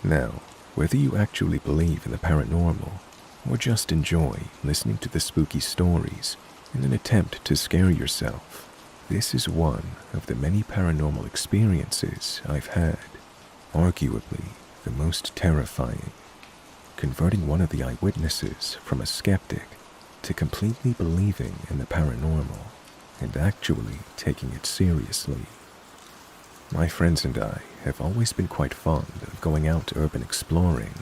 Now, whether you actually believe in the paranormal or just enjoy listening to the spooky stories in an attempt to scare yourself, this is one of the many paranormal experiences I've had, arguably the most terrifying, converting one of the eyewitnesses from a skeptic to completely believing in the paranormal and actually taking it seriously. My friends and I have always been quite fond of going out urban exploring.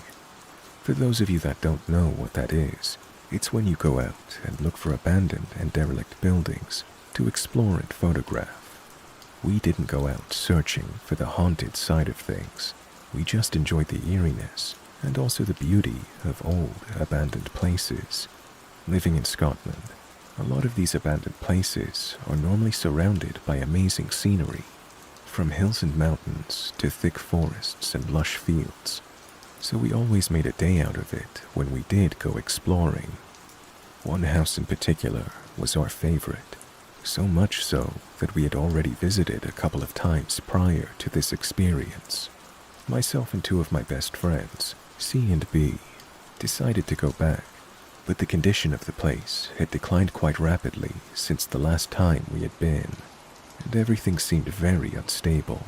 For those of you that don't know what that is, it's when you go out and look for abandoned and derelict buildings to explore and photograph. We didn't go out searching for the haunted side of things. We just enjoyed the eeriness and also the beauty of old abandoned places. Living in Scotland, a lot of these abandoned places are normally surrounded by amazing scenery, from hills and mountains to thick forests and lush fields. So we always made a day out of it when we did go exploring. One house in particular was our favorite, so much so that we had already visited a couple of times prior to this experience. Myself and two of my best friends, C and B, decided to go back, but the condition of the place had declined quite rapidly since the last time we had been, and everything seemed very unstable.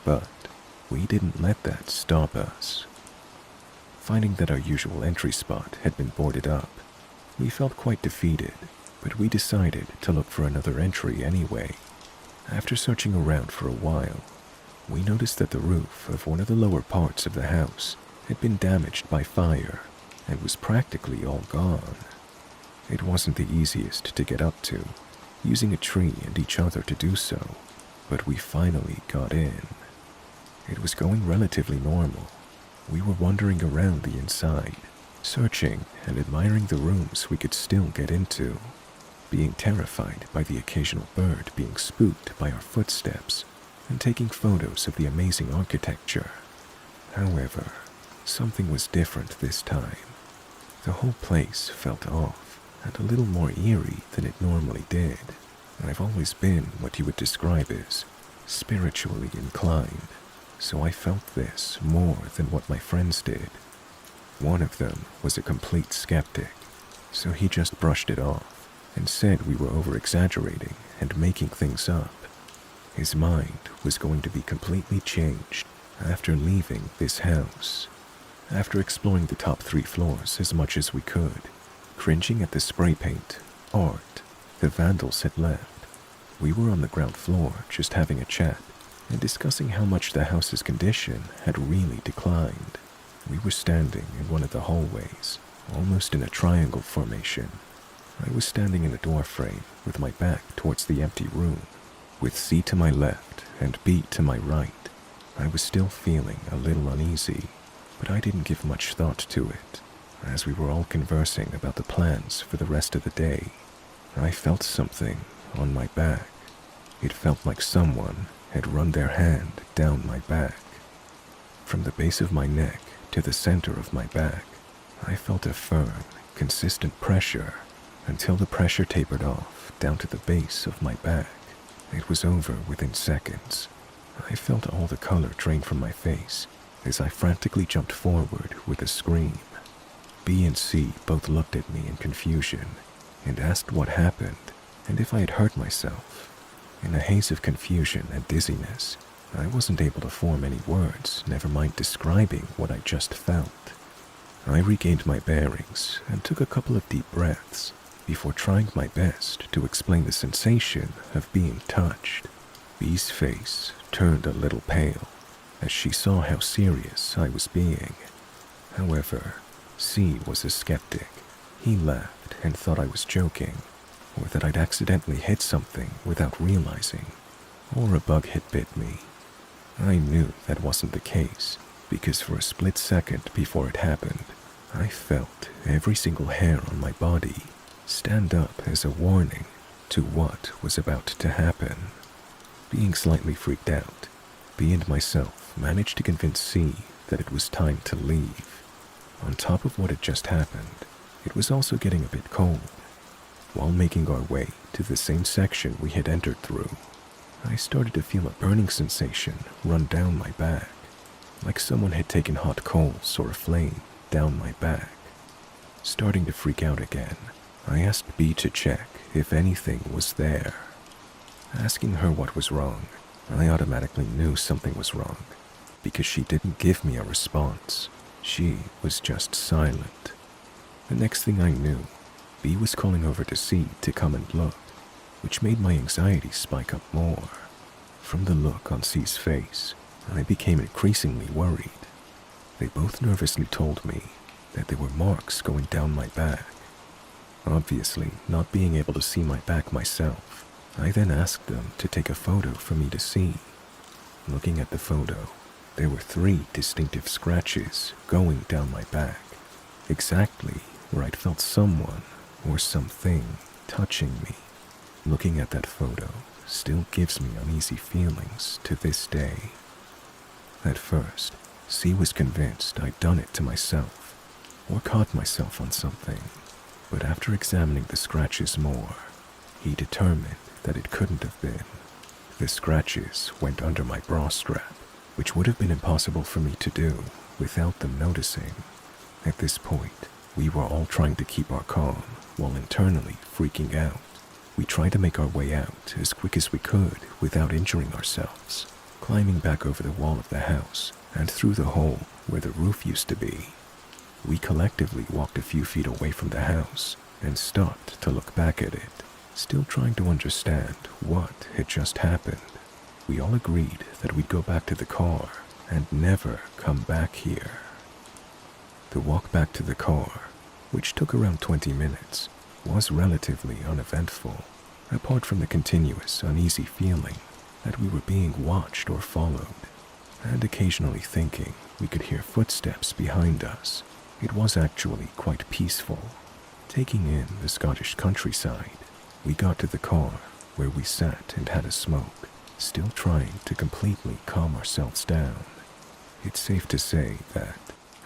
But we didn't let that stop us. Finding that our usual entry spot had been boarded up, we felt quite defeated, but we decided to look for another entry anyway. After searching around for a while, we noticed that the roof of one of the lower parts of the house had been damaged by fire and was practically all gone. It wasn't the easiest to get up to, using a tree and each other to do so, but we finally got in. It was going relatively normal. We were wandering around the inside, searching and admiring the rooms we could still get into, being terrified by the occasional bird being spooked by our footsteps, and taking photos of the amazing architecture. However, something was different this time. The whole place felt off and a little more eerie than it normally did. I've always been what you would describe as spiritually inclined, so I felt this more than what my friends did. One of them was a complete skeptic, so he just brushed it off and said we were over-exaggerating and making things up. His mind was going to be completely changed after leaving this house. After exploring the top 3 floors as much as we could, cringing at the spray paint, art, the vandals had left, we were on the ground floor just having a chat and discussing how much the house's condition had really declined. We were standing in one of the hallways, almost in a triangle formation. I was standing in a door frame with my back towards the empty room, with C to my left and B to my right. I was still feeling a little uneasy, but I didn't give much thought to it. As we were all conversing about the plans for the rest of the day, I felt something on my back. It felt like someone had run their hand down my back. From the base of my neck to the center of my back, I felt a firm, consistent pressure until the pressure tapered off down to the base of my back. It was over within seconds. I felt all the color drain from my face as I frantically jumped forward with a scream. B and C both looked at me in confusion and asked what happened and if I had hurt myself. In a haze of confusion and dizziness, I wasn't able to form any words, never mind describing what I just felt. I regained my bearings and took a couple of deep breaths before trying my best to explain the sensation of being touched. B's face turned a little pale as she saw how serious I was being. However, C was a skeptic. He laughed and thought I was joking, or that I'd accidentally hit something without realizing, or a bug had bit me. I knew that wasn't the case, because for a split second before it happened, I felt every single hair on my body stand up as a warning to what was about to happen. Being slightly freaked out, B and myself managed to convince C that it was time to leave. On top of what had just happened, it was also getting a bit cold. While making our way to the same section we had entered through, I started to feel a burning sensation run down my back. like someone had taken hot coals or a flame down my back. Starting to freak out again, I asked B to check if anything was there. Asking her what was wrong, I automatically knew something was wrong because she didn't give me a response. She was just silent. The next thing I knew, B was calling over to C to come and look, which made my anxiety spike up more. From the look on C's face, I became increasingly worried. They both nervously told me that there were marks going down my back. Obviously, not being able to see my back myself, I then asked them to take a photo for me to see. Looking at the photo, there were 3 distinctive scratches going down my back, exactly where I'd felt someone or something touching me. Looking at that photo still gives me uneasy feelings to this day. At first, C was convinced I'd done it to myself or caught myself on something, but after examining the scratches more, he determined that it couldn't have been. The scratches went under my bra strap, which would have been impossible for me to do without them noticing. At this point, we were all trying to keep our calm while internally freaking out. We tried to make our way out as quick as we could without injuring ourselves, climbing back over the wall of the house and through the hole where the roof used to be. We collectively walked a few feet away from the house and stopped to look back at it, still trying to understand what had just happened. We all agreed that we'd go back to the car and never come back here. The walk back to the car, which took around 20 minutes, was relatively uneventful, apart from the continuous uneasy feeling that we were being watched or followed, and occasionally thinking we could hear footsteps behind us. It was actually quite peaceful. Taking in the Scottish countryside, we got to the car where we sat and had a smoke, still trying to completely calm ourselves down. It's safe to say that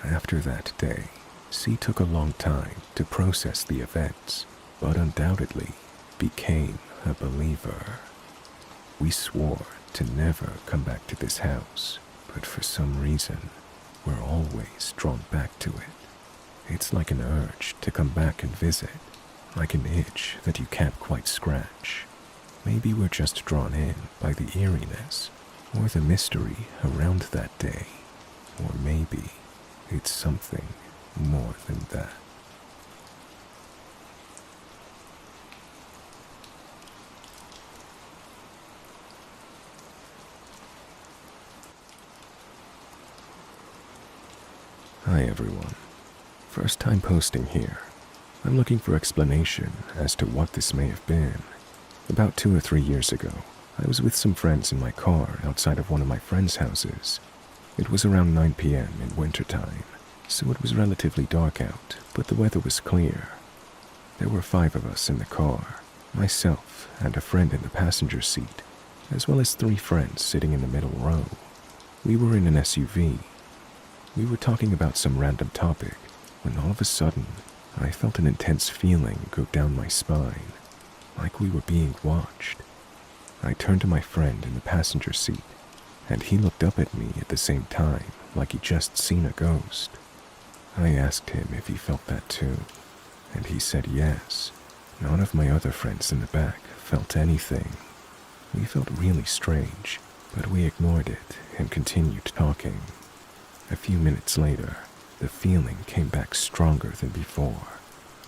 after that day, C took a long time to process the events, but undoubtedly became a believer. We swore to never come back to this house, but for some reason, we're always drawn back to it. It's like an urge to come back and visit, like an itch that you can't quite scratch. Maybe we're just drawn in by the eeriness or the mystery around that day, or maybe it's something more than that. Hi everyone. First time posting here. I'm looking for explanation as to what this may have been. About 2 or 3 years ago, I was with some friends in my car outside of one of my friends' houses. It was around 9 p.m. in wintertime, so it was relatively dark out, but the weather was clear. There were 5 of us in the car, myself and a friend in the passenger seat, as well as 3 friends sitting in the middle row. We were in an SUV. We were talking about some random topic, when all of a sudden, I felt an intense feeling go down my spine, like we were being watched. I turned to my friend in the passenger seat, and he looked up at me at the same time, like he'd just seen a ghost. I asked him if he felt that too, and he said yes. None of my other friends in the back felt anything. We felt really strange, but we ignored it and continued talking. A few minutes later, the feeling came back stronger than before,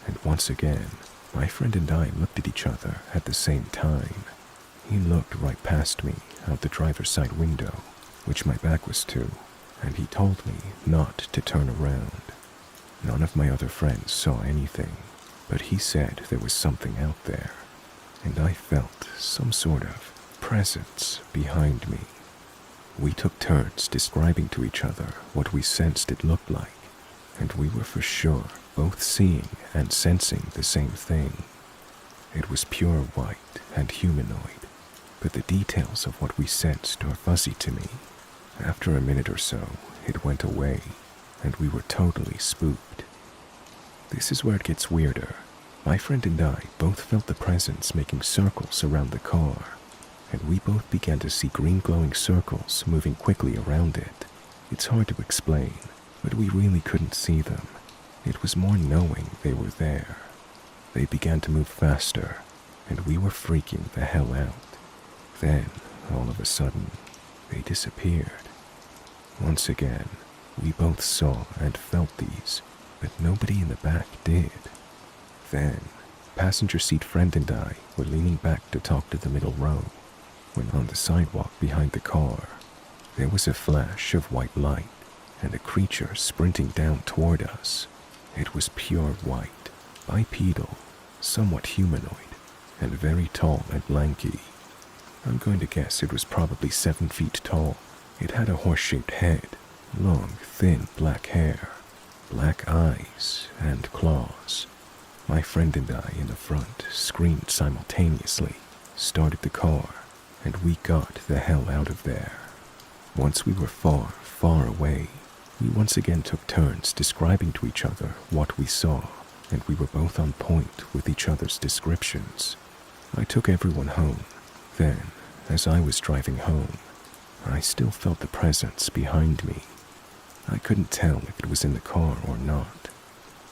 and once again, my friend and I looked at each other at the same time. He looked right past me out the driver's side window, which my back was to, and he told me not to turn around. None of my other friends saw anything, but he said there was something out there, and I felt some sort of presence behind me. We took turns describing to each other what we sensed it looked like, and we were for sure both seeing and sensing the same thing. It was pure white and humanoid, but the details of what we sensed are fuzzy to me. After a minute or so, it went away, and we were totally spooked. This is where it gets weirder. My friend and I both felt the presence making circles around the car, and we both began to see green glowing circles moving quickly around it. It's hard to explain, but we really couldn't see them. It was more knowing they were there. They began to move faster, and we were freaking the hell out. Then, all of a sudden, they disappeared. Once again, we both saw and felt these, but nobody in the back did. Then, passenger seat friend and I were leaning back to talk to the middle row, when on the sidewalk behind the car, there was a flash of white light and a creature sprinting down toward us. It was pure white, bipedal, somewhat humanoid, and very tall and lanky. I'm going to guess it was probably 7 feet tall. It had a horse-shaped head, long, thin black hair, black eyes, and claws. My friend and I in the front screamed simultaneously, started the car, and we got the hell out of there. Once we were far, far away, we once again took turns describing to each other what we saw, and we were both on point with each other's descriptions. I took everyone home. Then, as I was driving home, I still felt the presence behind me. I couldn't tell if it was in the car or not,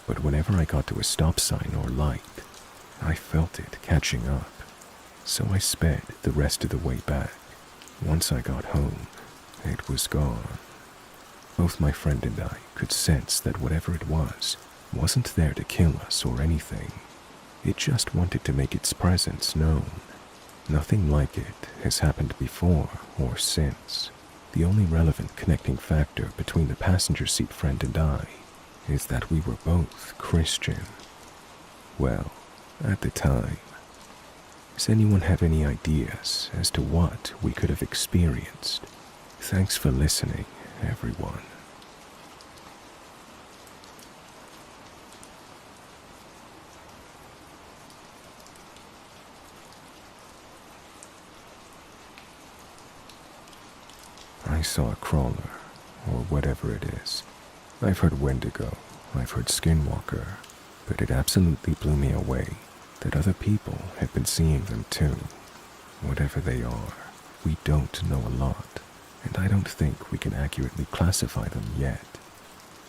but whenever I got to a stop sign or light, I felt it catching up. So I sped the rest of the way back. Once I got home, it was gone. Both my friend and I could sense that whatever it was wasn't there to kill us or anything. It just wanted to make its presence known. Nothing like it has happened before or since. The only relevant connecting factor between the passenger seat friend and I is that we were both Christian. Well, at the time. Does anyone have any ideas as to what we could have experienced? Thanks for listening, everyone. I saw a crawler, or whatever it is. I've heard Wendigo, I've heard Skinwalker, but it absolutely blew me away that other people have been seeing them too. Whatever they are, we don't know a lot, and I don't think we can accurately classify them yet.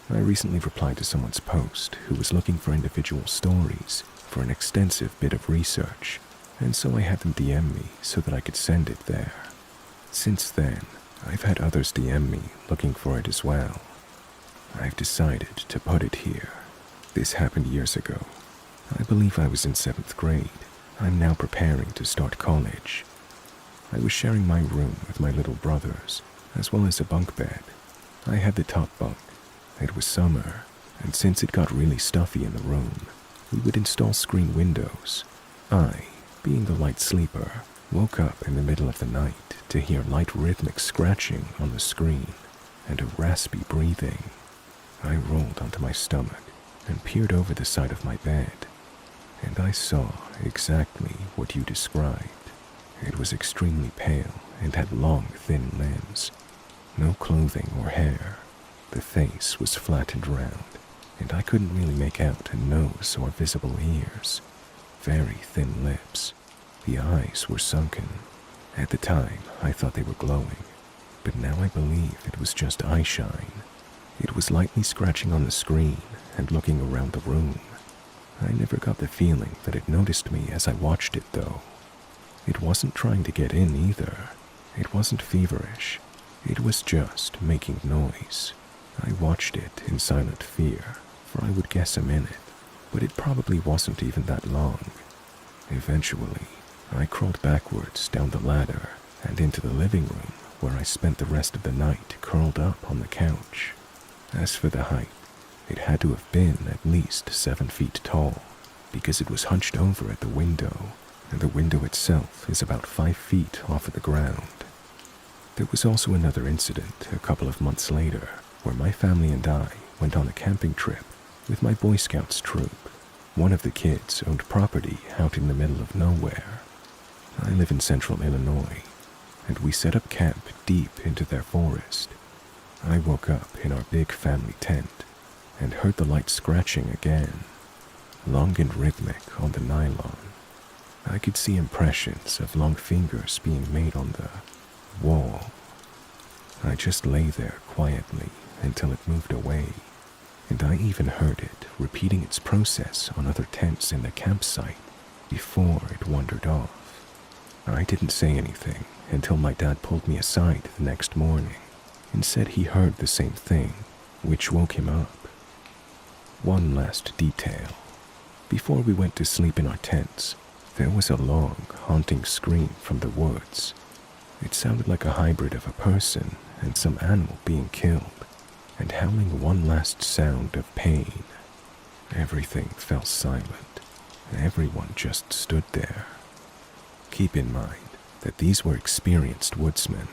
I recently replied to someone's post who was looking for individual stories for an extensive bit of research, and so I had them DM me so that I could send it there. Since then, I've had others DM me looking for it as well. I've decided to put it here. This happened years ago. I believe I was in 7th grade. I'm now preparing to start college. I was sharing my room with my little brothers, as well as a bunk bed. I had the top bunk. It was summer, and since it got really stuffy in the room, we would install screen windows. I, being the light sleeper, woke up in the middle of the night to hear light rhythmic scratching on the screen and a raspy breathing. I rolled onto my stomach and peered over the side of my bed, and I saw exactly what you described. It was extremely pale and had long, thin limbs. No clothing or hair. The face was flat and round, and I couldn't really make out a nose or visible ears. Very thin lips. The eyes were sunken. At the time, I thought they were glowing, but now I believe it was just eye shine. It was lightly scratching on the screen and looking around the room. I never got the feeling that it noticed me as I watched it, though. It wasn't trying to get in either. It wasn't feverish. It was just making noise. I watched it in silent fear, for I would guess a minute, but it probably wasn't even that long. Eventually, I crawled backwards down the ladder and into the living room, where I spent the rest of the night curled up on the couch. As for the height, it had to have been at least 7 feet tall, because it was hunched over at the window, and the window itself is about 5 feet off of the ground. There was also another incident a couple of months later, where my family and I went on a camping trip with my Boy Scouts troop. One of the kids owned property out in the middle of nowhere. I live in central Illinois, and we set up camp deep into their forest. I woke up in our big family tent and heard the light scratching again, long and rhythmic on the nylon. I could see impressions of long fingers being made on the wall. I just lay there quietly until it moved away, and I even heard it repeating its process on other tents in the campsite before it wandered off. I didn't say anything until my dad pulled me aside the next morning and said he heard the same thing, which woke him up. One last detail. Before we went to sleep in our tents, there was a long, haunting scream from the woods. It sounded like a hybrid of a person and some animal being killed, and howling one last sound of pain. Everything fell silent. Everyone just stood there. Keep in mind that these were experienced woodsmen,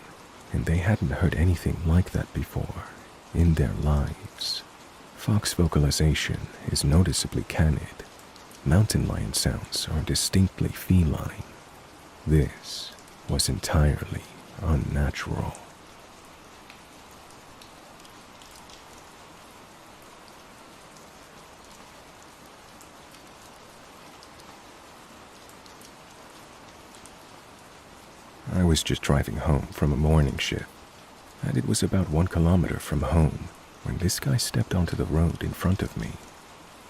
and they hadn't heard anything like that before in their lives. Fox vocalization is noticeably canid. Mountain lion sounds are distinctly feline. This was entirely unnatural. I was just driving home from a morning shift, and it was about 1 kilometer from home when this guy stepped onto the road in front of me,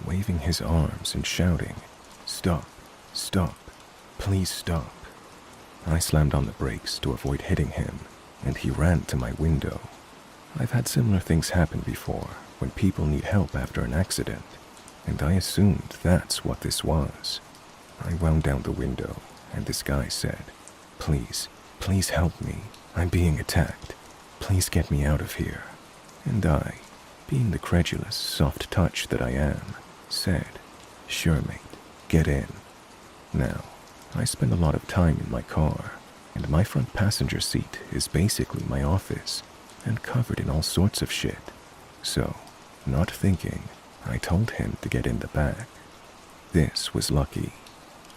waving his arms and shouting, "Stop, stop, please stop." I slammed on the brakes to avoid hitting him, and he ran to my window. I've had similar things happen before when people need help after an accident, and I assumed that's what this was. I wound down the window, and this guy said, "Please, please help me. I'm being attacked. Please get me out of here." And I, being the credulous, soft touch that I am, said, "Sure, mate, get in." Now, I spend a lot of time in my car, and my front passenger seat is basically my office and covered in all sorts of shit. So, not thinking, I told him to get in the back. This was lucky.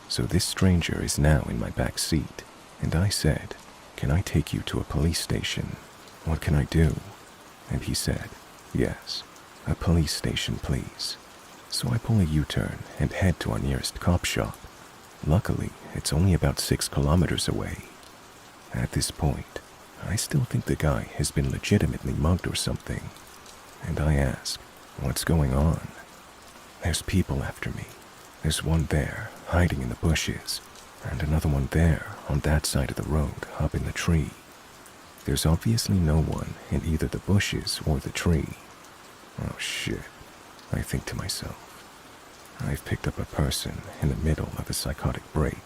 So this stranger is now in my back seat, and I said, "Can I take you to a police station? What can I do?" And he said, "Yes, a police station, please." So I pull a U-turn and head to our nearest cop shop. Luckily, it's only about 6 kilometers away. At this point, I still think the guy has been legitimately mugged or something, and I ask, "What's going on?" "There's people after me. There's one there, hiding in the bushes, and another one there on that side of the road, up in the tree." There's obviously no one in either the bushes or the tree. Oh shit, I think to myself. I've picked up a person in the middle of a psychotic break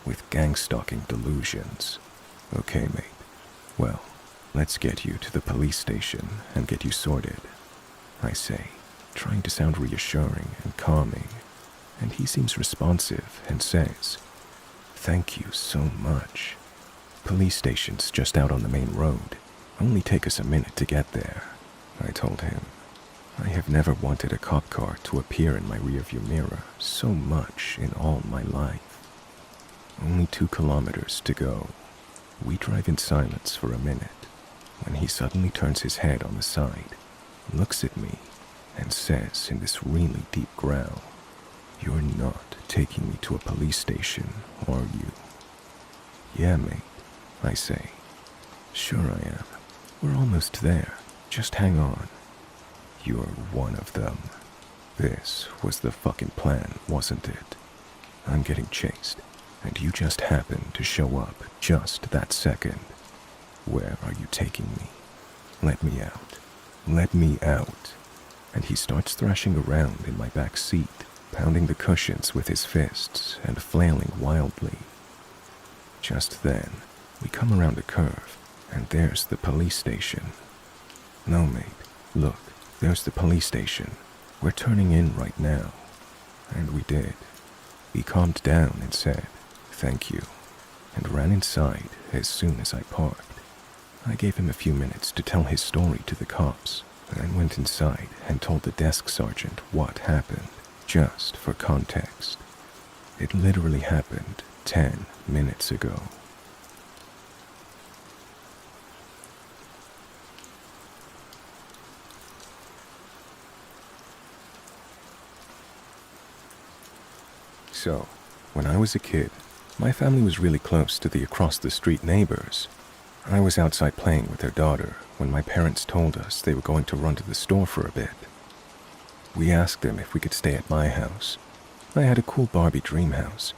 with gang-stalking delusions. Okay, mate. Well, let's get you to the police station and get you sorted, I say, trying to sound reassuring and calming, and he seems responsive and says, "Thank you so much. Police station's just out on the main road. Only take us a minute to get there," I told him. I have never wanted a cop car to appear in my rearview mirror so much in all my life. Only 2 kilometers to go. We drive in silence for a minute, when he suddenly turns his head on the side, looks at me, and says in this really deep growl, "You're not taking me to a police station, are you?" "Yeah, mate," I say. "Sure I am. We're almost there. Just hang on." "You're one of them." This was the fucking plan, wasn't it? I'm getting chased, and you just happened to show up just that second. Where are you taking me? Let me out. Let me out. And he starts thrashing around in my back seat, pounding the cushions with his fists and flailing wildly. Just then, we come around a curve, and there's the police station. "No, mate, look, there's the police station. We're turning in right now." And we did. He calmed down and said, "Thank you," and ran inside as soon as I parked. I gave him a few minutes to tell his story to the cops, then went inside and told the desk sergeant what happened, just for context. It literally happened 10 minutes ago. So, when I was a kid, my family was really close to the across-the-street neighbors. I was outside playing with their daughter when my parents told us they were going to run to the store for a bit. We asked them if we could stay at my house. I had a cool Barbie dream house,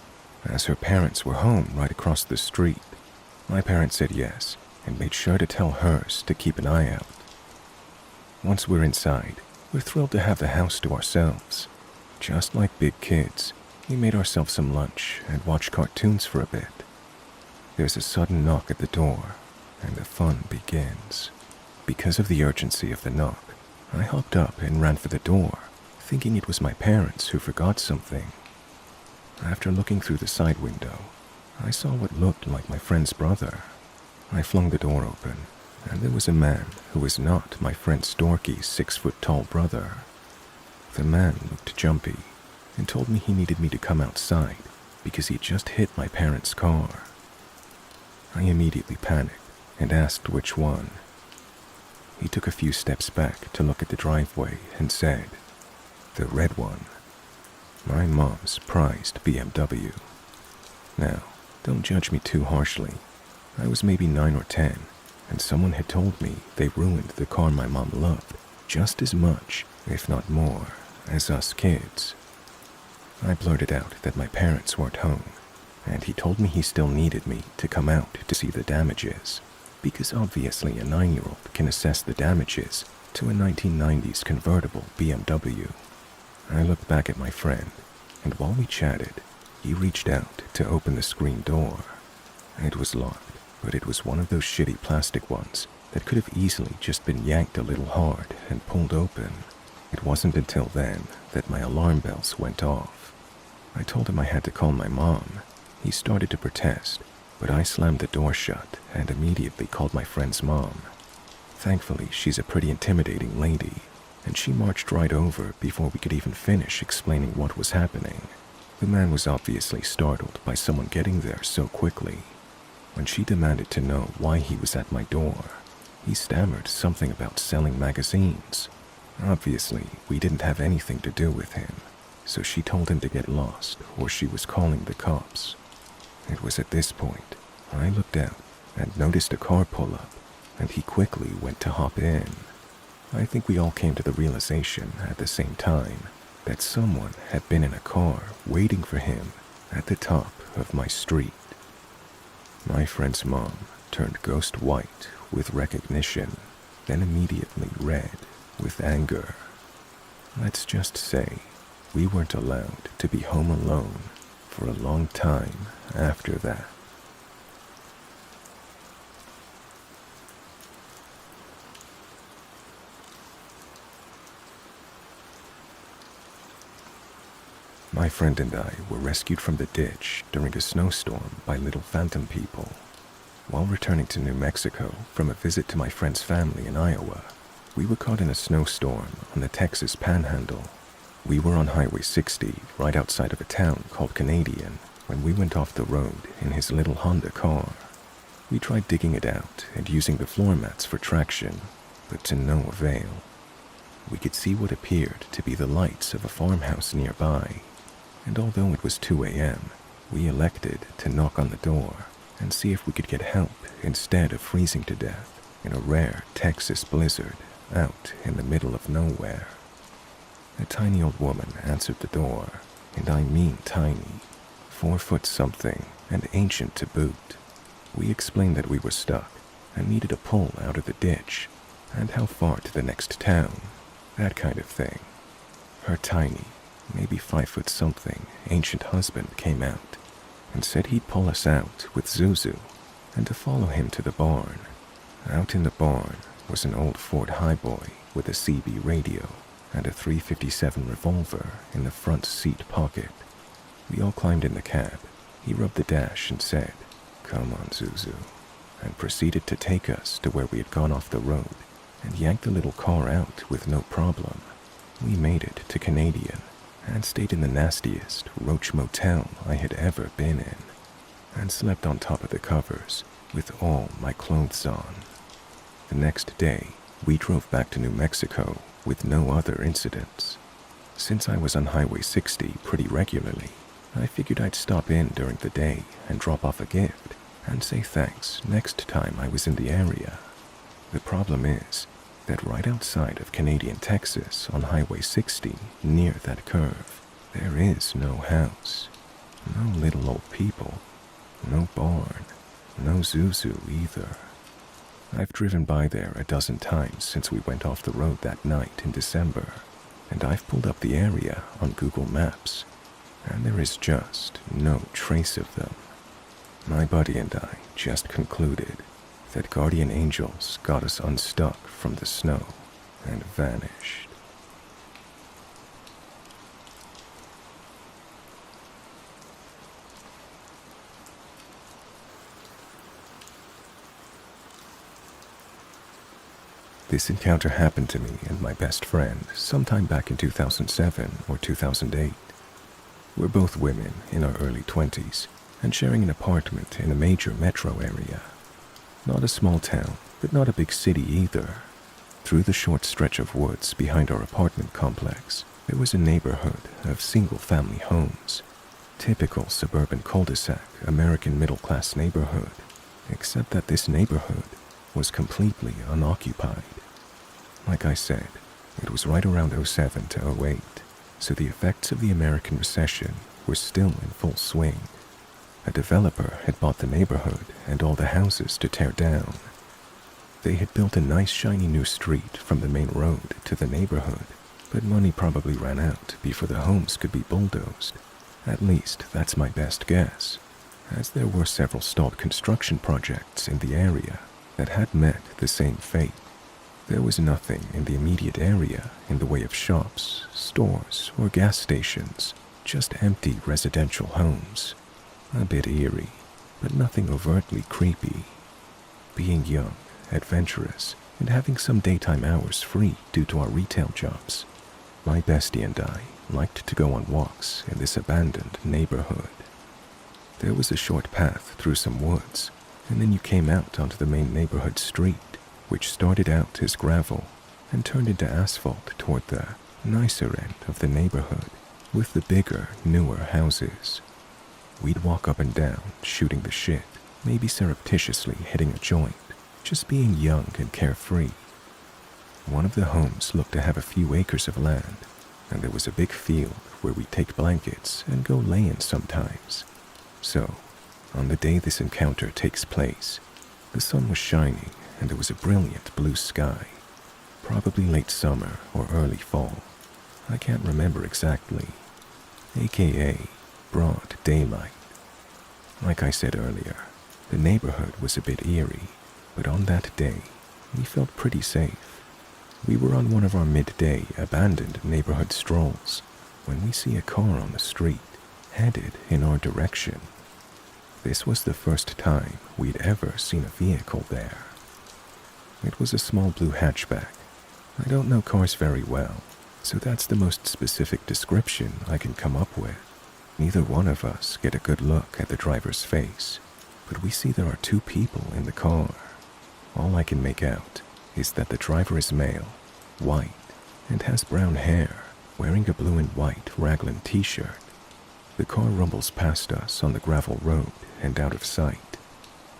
as her parents were home right across the street. My parents said yes and made sure to tell hers to keep an eye out. Once we're inside, we're thrilled to have the house to ourselves. Just like big kids, we made ourselves some lunch and watched cartoons for a bit. There's a sudden knock at the door, and the fun begins. Because of the urgency of the knock, I hopped up and ran for the door, thinking it was my parents who forgot something. After looking through the side window, I saw what looked like my friend's brother. I flung the door open, and there was a man who was not my friend Storky's 6-foot-tall brother. The man looked jumpy and told me he needed me to come outside because he just hit my parents' car. I immediately panicked and asked which one. He took a few steps back to look at the driveway and said, "The red one." My mom's prized BMW. Now, don't judge me too harshly. I was maybe 9 or 10, and someone had told me they ruined the car my mom loved just as much, if not more, as us kids. I blurted out that my parents weren't home, and he told me he still needed me to come out to see the damages, because obviously a 9-year-old can assess the damages to a 1990s convertible BMW. I looked back at my friend, and while we chatted, he reached out to open the screen door. It was locked, but it was one of those shitty plastic ones that could have easily just been yanked a little hard and pulled open. It wasn't until then that my alarm bells went off. I told him I had to call my mom. He started to protest, but I slammed the door shut and immediately called my friend's mom. Thankfully, she's a pretty intimidating lady, and she marched right over before we could even finish explaining what was happening. The man was obviously startled by someone getting there so quickly. When she demanded to know why he was at my door, he stammered something about selling magazines. Obviously, we didn't have anything to do with him, so she told him to get lost or she was calling the cops. It was at this point I looked out and noticed a car pull up, and he quickly went to hop in. I think we all came to the realization at the same time that someone had been in a car waiting for him at the top of my street. My friend's mom turned ghost white with recognition, then immediately red with anger. Let's just say we weren't allowed to be home alone for a long time after that. My friend and I were rescued from the ditch during a snowstorm by little phantom people. While returning to New Mexico from a visit to my friend's family in Iowa, we were caught in a snowstorm on the Texas Panhandle. We were on Highway 60 right outside of a town called Canadian when we went off the road in his little Honda car. We tried digging it out and using the floor mats for traction, but to no avail. We could see what appeared to be the lights of a farmhouse nearby, and although it was 2 a.m., we elected to knock on the door and see if we could get help instead of freezing to death in a rare Texas blizzard out in the middle of nowhere. A tiny old woman answered the door, and I mean tiny, 4 foot something and ancient to boot. We explained that we were stuck and needed a pull out of the ditch and how far to the next town, that kind of thing. Her tiny, maybe 5 foot something, ancient husband came out and said he'd pull us out with Zuzu and to follow him to the barn. Out in the barn was an old Ford Highboy with a CB radio and a .357 revolver in the front seat pocket. We all climbed in the cab. He rubbed the dash and said, "Come on, Zuzu," and proceeded to take us to where we had gone off the road and yanked the little car out with no problem. We made it to Canadian and stayed in the nastiest roach motel I had ever been in, and slept on top of the covers with all my clothes on. The next day, we drove back to New Mexico with no other incidents. Since I was on Highway 60 pretty regularly, I figured I'd stop in during the day and drop off a gift and say thanks next time I was in the area. The problem is that right outside of Canadian Texas on Highway 60, near that curve, there is no house, no little old people, no barn, no Zuzu either. I've driven by there a dozen times since we went off the road that night in December, and I've pulled up the area on Google Maps, and there is just no trace of them. My buddy and I just concluded that guardian angels got us unstuck from the snow and vanished. This encounter happened to me and my best friend sometime back in 2007 or 2008. We're both women in our early 20s and sharing an apartment in a major metro area. Not a small town, but not a big city either. Through the short stretch of woods behind our apartment complex, there was a neighborhood of single-family homes. Typical suburban cul-de-sac American middle-class neighborhood, except that this neighborhood was completely unoccupied. Like I said, it was right around 07 to 08, so the effects of the American recession were still in full swing. A developer had bought the neighborhood and all the houses to tear down. They had built a nice shiny new street from the main road to the neighborhood, but money probably ran out before the homes could be bulldozed. At least that's my best guess, as there were several stalled construction projects in the area that had met the same fate. There was nothing in the immediate area in the way of shops, stores, or gas stations, just empty residential homes. A bit eerie, but nothing overtly creepy. Being young, adventurous, and having some daytime hours free due to our retail jobs, my bestie and I liked to go on walks in this abandoned neighborhood. There was a short path through some woods, and then you came out onto the main neighborhood street, which started out as gravel and turned into asphalt toward the nicer end of the neighborhood, with the bigger, newer houses. We'd walk up and down, shooting the shit, maybe surreptitiously hitting a joint, just being young and carefree. One of the homes looked to have a few acres of land, and there was a big field where we'd take blankets and go lay in sometimes. So, on the day this encounter takes place, the sun was shining and there was a brilliant blue sky, probably late summer or early fall. I can't remember exactly, aka broad daylight. Like I said earlier, the neighborhood was a bit eerie, but on that day, we felt pretty safe. We were on one of our midday abandoned neighborhood strolls when we see a car on the street, headed in our direction. This was the first time we'd ever seen a vehicle there. It was a small blue hatchback. I don't know cars very well, so that's the most specific description I can come up with. Neither one of us get a good look at the driver's face, but we see there are two people in the car. All I can make out is that the driver is male, white, and has brown hair, wearing a blue and white raglan t-shirt. The car rumbles past us on the gravel road and out of sight.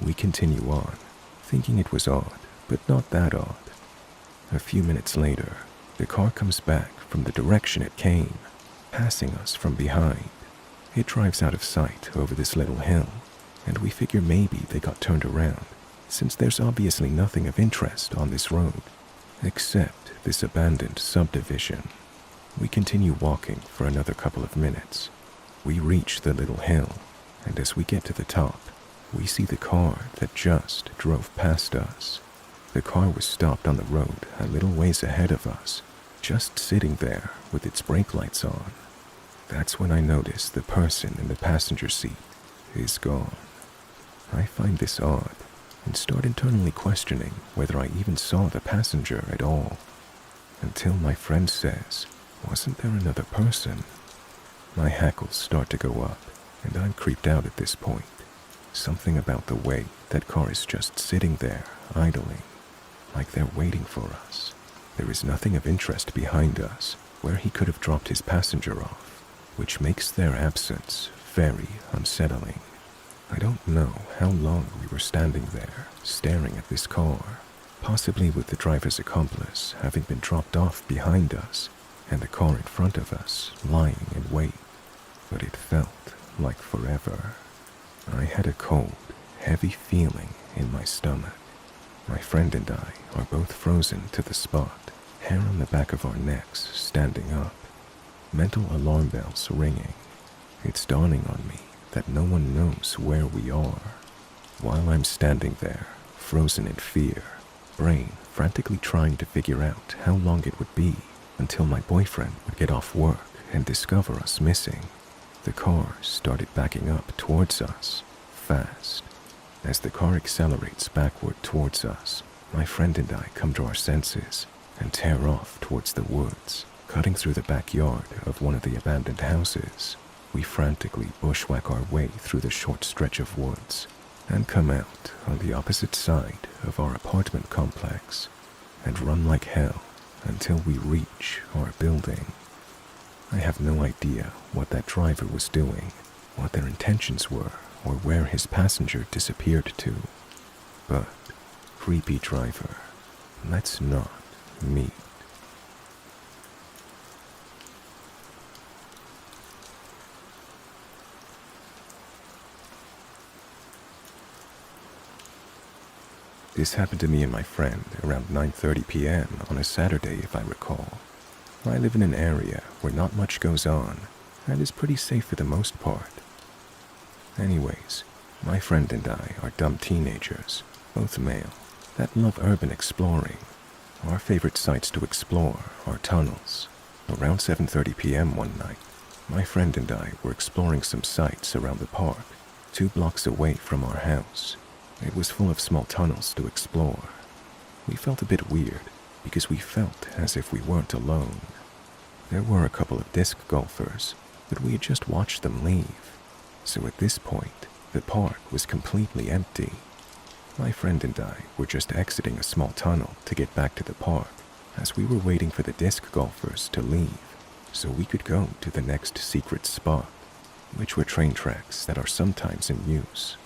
We continue on, thinking it was odd, but not that odd. A few minutes later, the car comes back from the direction it came, passing us from behind. It drives out of sight over this little hill, and we figure maybe they got turned around, since there's obviously nothing of interest on this road, except this abandoned subdivision. We continue walking for another couple of minutes. We reach the little hill, and as we get to the top, we see the car that just drove past us. The car was stopped on the road a little ways ahead of us, just sitting there with its brake lights on. That's when I notice the person in the passenger seat is gone. I find this odd and start internally questioning whether I even saw the passenger at all, until my friend says, "Wasn't there another person?" My hackles start to go up, and I'm creeped out at this point. Something about the way that car is just sitting there, idling, like they're waiting for us. There is nothing of interest behind us where he could have dropped his passenger off, which makes their absence very unsettling. I don't know how long we were standing there, staring at this car, possibly with the driver's accomplice having been dropped off behind us and the car in front of us lying in wait. But it felt like forever. I had a cold, heavy feeling in my stomach. My friend and I are both frozen to the spot, hair on the back of our necks standing up, mental alarm bells ringing. It's dawning on me that no one knows where we are. While I'm standing there, frozen in fear, brain frantically trying to figure out how long it would be until my boyfriend would get off work and discover us missing, the car started backing up towards us, fast. As the car accelerates backward towards us, my friend and I come to our senses and tear off towards the woods, cutting through the backyard of one of the abandoned houses. We frantically bushwhack our way through the short stretch of woods and come out on the opposite side of our apartment complex and run like hell until we reach our building. I have no idea what that driver was doing, what their intentions were, or where his passenger disappeared to. But, creepy driver, let's not meet. This happened to me and my friend around 9:30 p.m. on a Saturday, if I recall. I live in an area where not much goes on and is pretty safe for the most part. Anyways, my friend and I are dumb teenagers, both male, that love urban exploring. Our favorite sites to explore are tunnels. Around 7:30 p.m. one night, my friend and I were exploring some sites around the park, 2 blocks away from our house. It was full of small tunnels to explore. We felt a bit weird because we felt as if we weren't alone. There were a couple of disc golfers, but we had just watched them leave. So at this point, the park was completely empty. My friend and I were just exiting a small tunnel to get back to the park as we were waiting for the disc golfers to leave so we could go to the next secret spot, which were train tracks that are sometimes in use.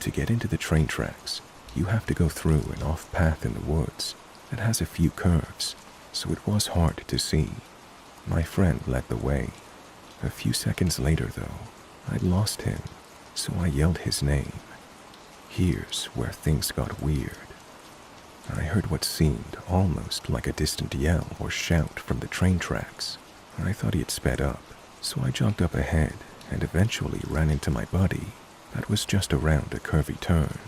To get into the train tracks, you have to go through an off-path in the woods that has a few curves, so it was hard to see. My friend led the way. A few seconds later, though, I'd lost him, so I yelled his name. Here's where things got weird. I heard what seemed almost like a distant yell or shout from the train tracks. I thought he had sped up, so I jogged up ahead and eventually ran into my buddy that was just around a curvy turn.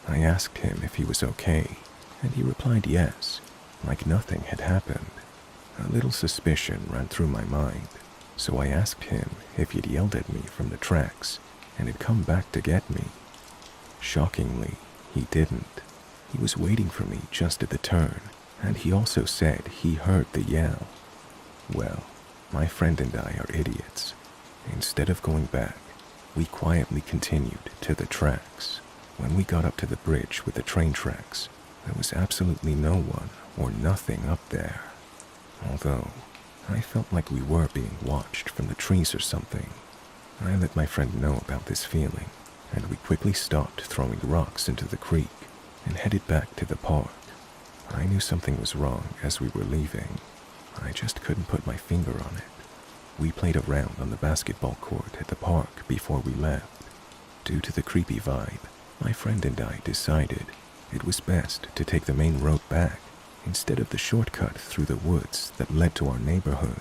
I asked him if he was okay, and he replied yes, like nothing had happened. A little suspicion ran through my mind, so I asked him if he'd yelled at me from the tracks and had come back to get me. Shockingly, he didn't. He was waiting for me just at the turn, and he also said he heard the yell. Well, my friend and I are idiots. Instead of going back, we quietly continued to the tracks. When we got up to the bridge with the train tracks, there was absolutely no one or nothing up there. Although, I felt like we were being watched from the trees or something. I let my friend know about this feeling, and we quickly stopped throwing rocks into the creek and headed back to the park. I knew something was wrong as we were leaving. I just couldn't put my finger on it. We played around on the basketball court at the park before we left. Due to the creepy vibe, my friend and I decided it was best to take the main road back instead of the shortcut through the woods that led to our neighborhood.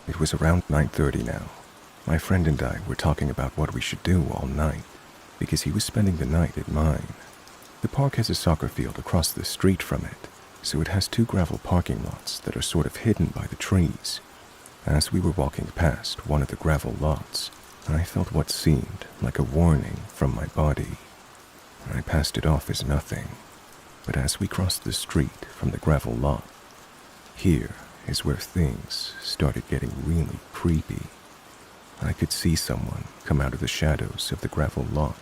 It was around 9:30 now. My friend and I were talking about what we should do all night because he was spending the night at mine. The park has a soccer field across the street from it, so it has 2 gravel parking lots that are sort of hidden by the trees. As we were walking past one of the gravel lots, I felt what seemed like a warning from my body. I passed it off as nothing, but as we crossed the street from the gravel lot, here is where things started getting really creepy. I could see someone come out of the shadows of the gravel lot.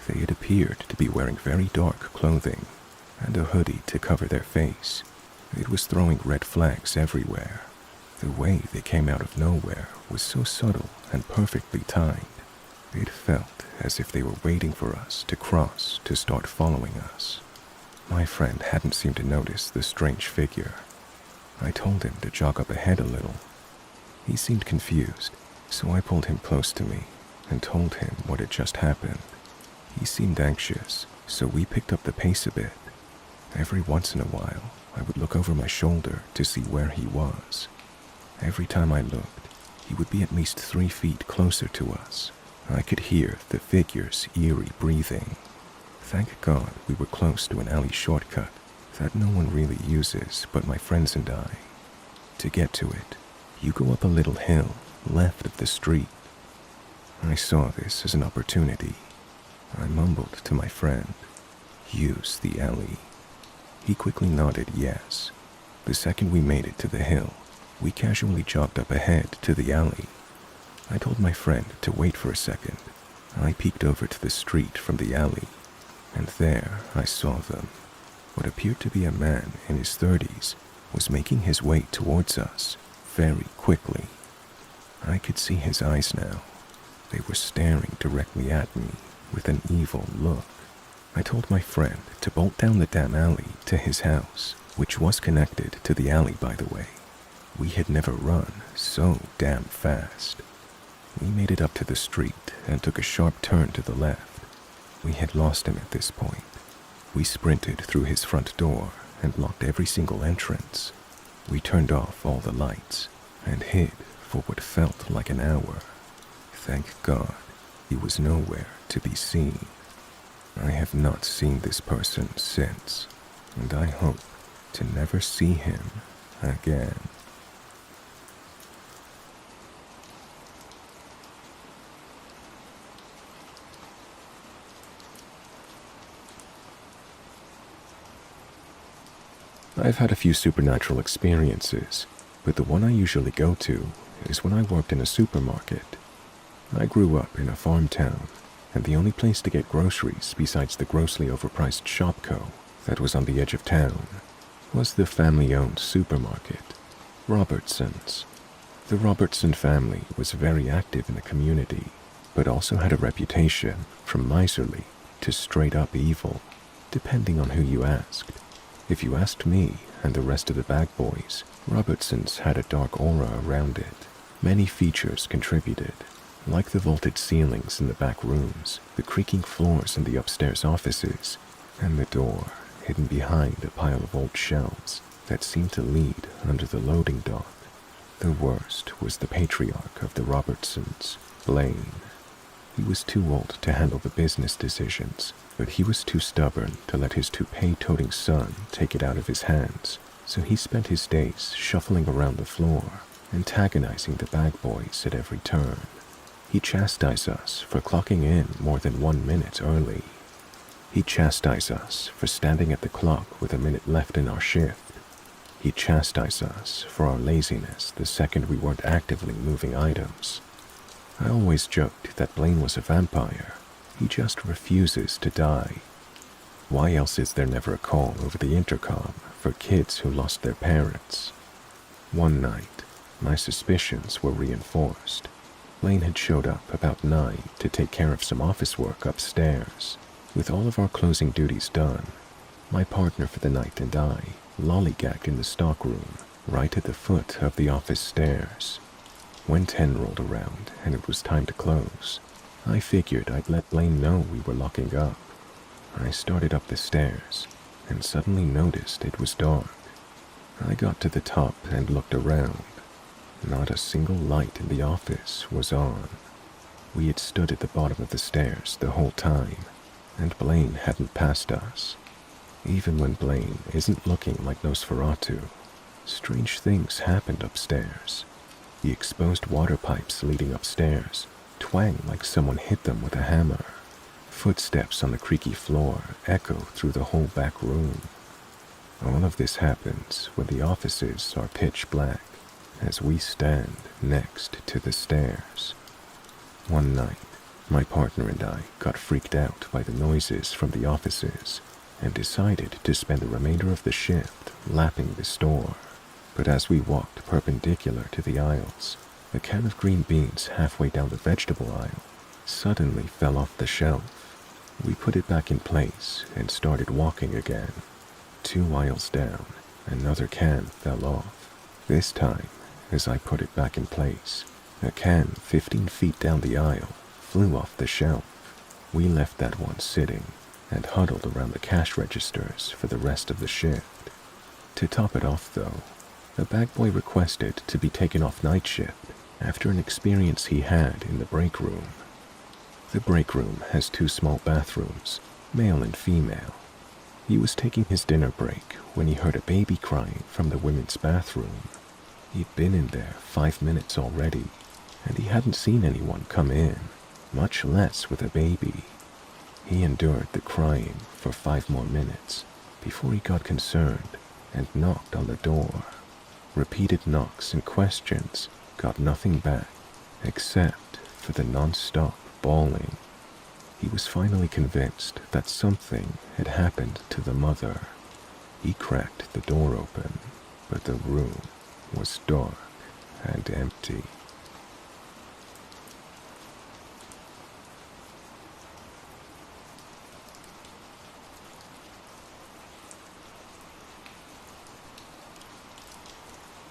They had appeared to be wearing very dark clothing and a hoodie to cover their face. It was throwing red flags everywhere. The way they came out of nowhere was so subtle and perfectly timed. It felt as if they were waiting for us to cross to start following us. My friend hadn't seemed to notice the strange figure. I told him to jog up ahead a little. He seemed confused, so I pulled him close to me and told him what had just happened. He seemed anxious, so we picked up the pace a bit. Every once in a while, I would look over my shoulder to see where he was. Every time I looked, he would be at least 3 feet closer to us. I could hear the figure's eerie breathing. Thank God we were close to an alley shortcut that no one really uses but my friends and I. To get to it, you go up a little hill left of the street. I saw this as an opportunity. I mumbled to my friend, "Use the alley." He quickly nodded yes. The second we made it to the hill, we casually jogged up ahead to the alley. I told my friend to wait for a second. I peeked over to the street from the alley, and there I saw them. What appeared to be a man in his 30s was making his way towards us very quickly. I could see his eyes now. They were staring directly at me with an evil look. I told my friend to bolt down the damn alley to his house, which was connected to the alley, by the way. We had never run so damn fast. We made it up to the street and took a sharp turn to the left. We had lost him at this point. We sprinted through his front door and locked every single entrance. We turned off all the lights and hid for what felt like an hour. Thank God, he was nowhere to be seen. I have not seen this person since, and I hope to never see him again. I've had a few supernatural experiences, but the one I usually go to is when I worked in a supermarket. I grew up in a farm town, and the only place to get groceries besides the grossly overpriced Shopko that was on the edge of town was the family-owned supermarket, Robertson's. The Robertson family was very active in the community, but also had a reputation from miserly to straight-up evil, depending on who you asked. If you asked me and the rest of the bag boys, Robertson's had a dark aura around it. Many features contributed, like the vaulted ceilings in the back rooms, the creaking floors in the upstairs offices, and the door hidden behind a pile of old shelves that seemed to lead under the loading dock. The worst was the patriarch of the Robertsons, Blaine. He was too old to handle the business decisions, but he was too stubborn to let his toupee-toting son take it out of his hands, so he spent his days shuffling around the floor, antagonizing the bag boys at every turn. He chastised us for clocking in more than 1 minute early. He chastised us for standing at the clock with a minute left in our shift. He chastised us for our laziness the second we weren't actively moving items. I always joked that Blaine was a vampire. He just refuses to die. Why else is there never a call over the intercom for kids who lost their parents? One night, my suspicions were reinforced. Blaine had showed up about 9 to take care of some office work upstairs. With all of our closing duties done, my partner for the night and I lollygagged in the stockroom right at the foot of the office stairs. When 10 rolled around and it was time to close, I figured I'd let Blaine know we were locking up. I started up the stairs and suddenly noticed it was dark. I got to the top and looked around. Not a single light in the office was on. We had stood at the bottom of the stairs the whole time, and Blaine hadn't passed us. Even when Blaine isn't looking like Nosferatu, strange things happened upstairs. The exposed water pipes leading upstairs twang like someone hit them with a hammer. Footsteps on the creaky floor echo through the whole back room. All of this happens when the offices are pitch black, as we stand next to the stairs. One night, my partner and I got freaked out by the noises from the offices and decided to spend the remainder of the shift lapping the store. But as we walked perpendicular to the aisles, a can of green beans halfway down the vegetable aisle suddenly fell off the shelf. We put it back in place and started walking again. 2 aisles down, another can fell off. This time, as I put it back in place, a can 15 feet down the aisle flew off the shelf. We left that one sitting and huddled around the cash registers for the rest of the shift. To top it off, though, the bag boy requested to be taken off night shift after an experience he had in the break room. The break room has 2 small bathrooms, male and female. He was taking his dinner break when he heard a baby crying from the women's bathroom. He'd been in there 5 minutes already, and he hadn't seen anyone come in, much less with a baby. He endured the crying for 5 more minutes before he got concerned and knocked on the door. Repeated knocks and questions got nothing back except for the non-stop bawling. He was finally convinced that something had happened to the mother. He cracked the door open, but the room was dark and empty.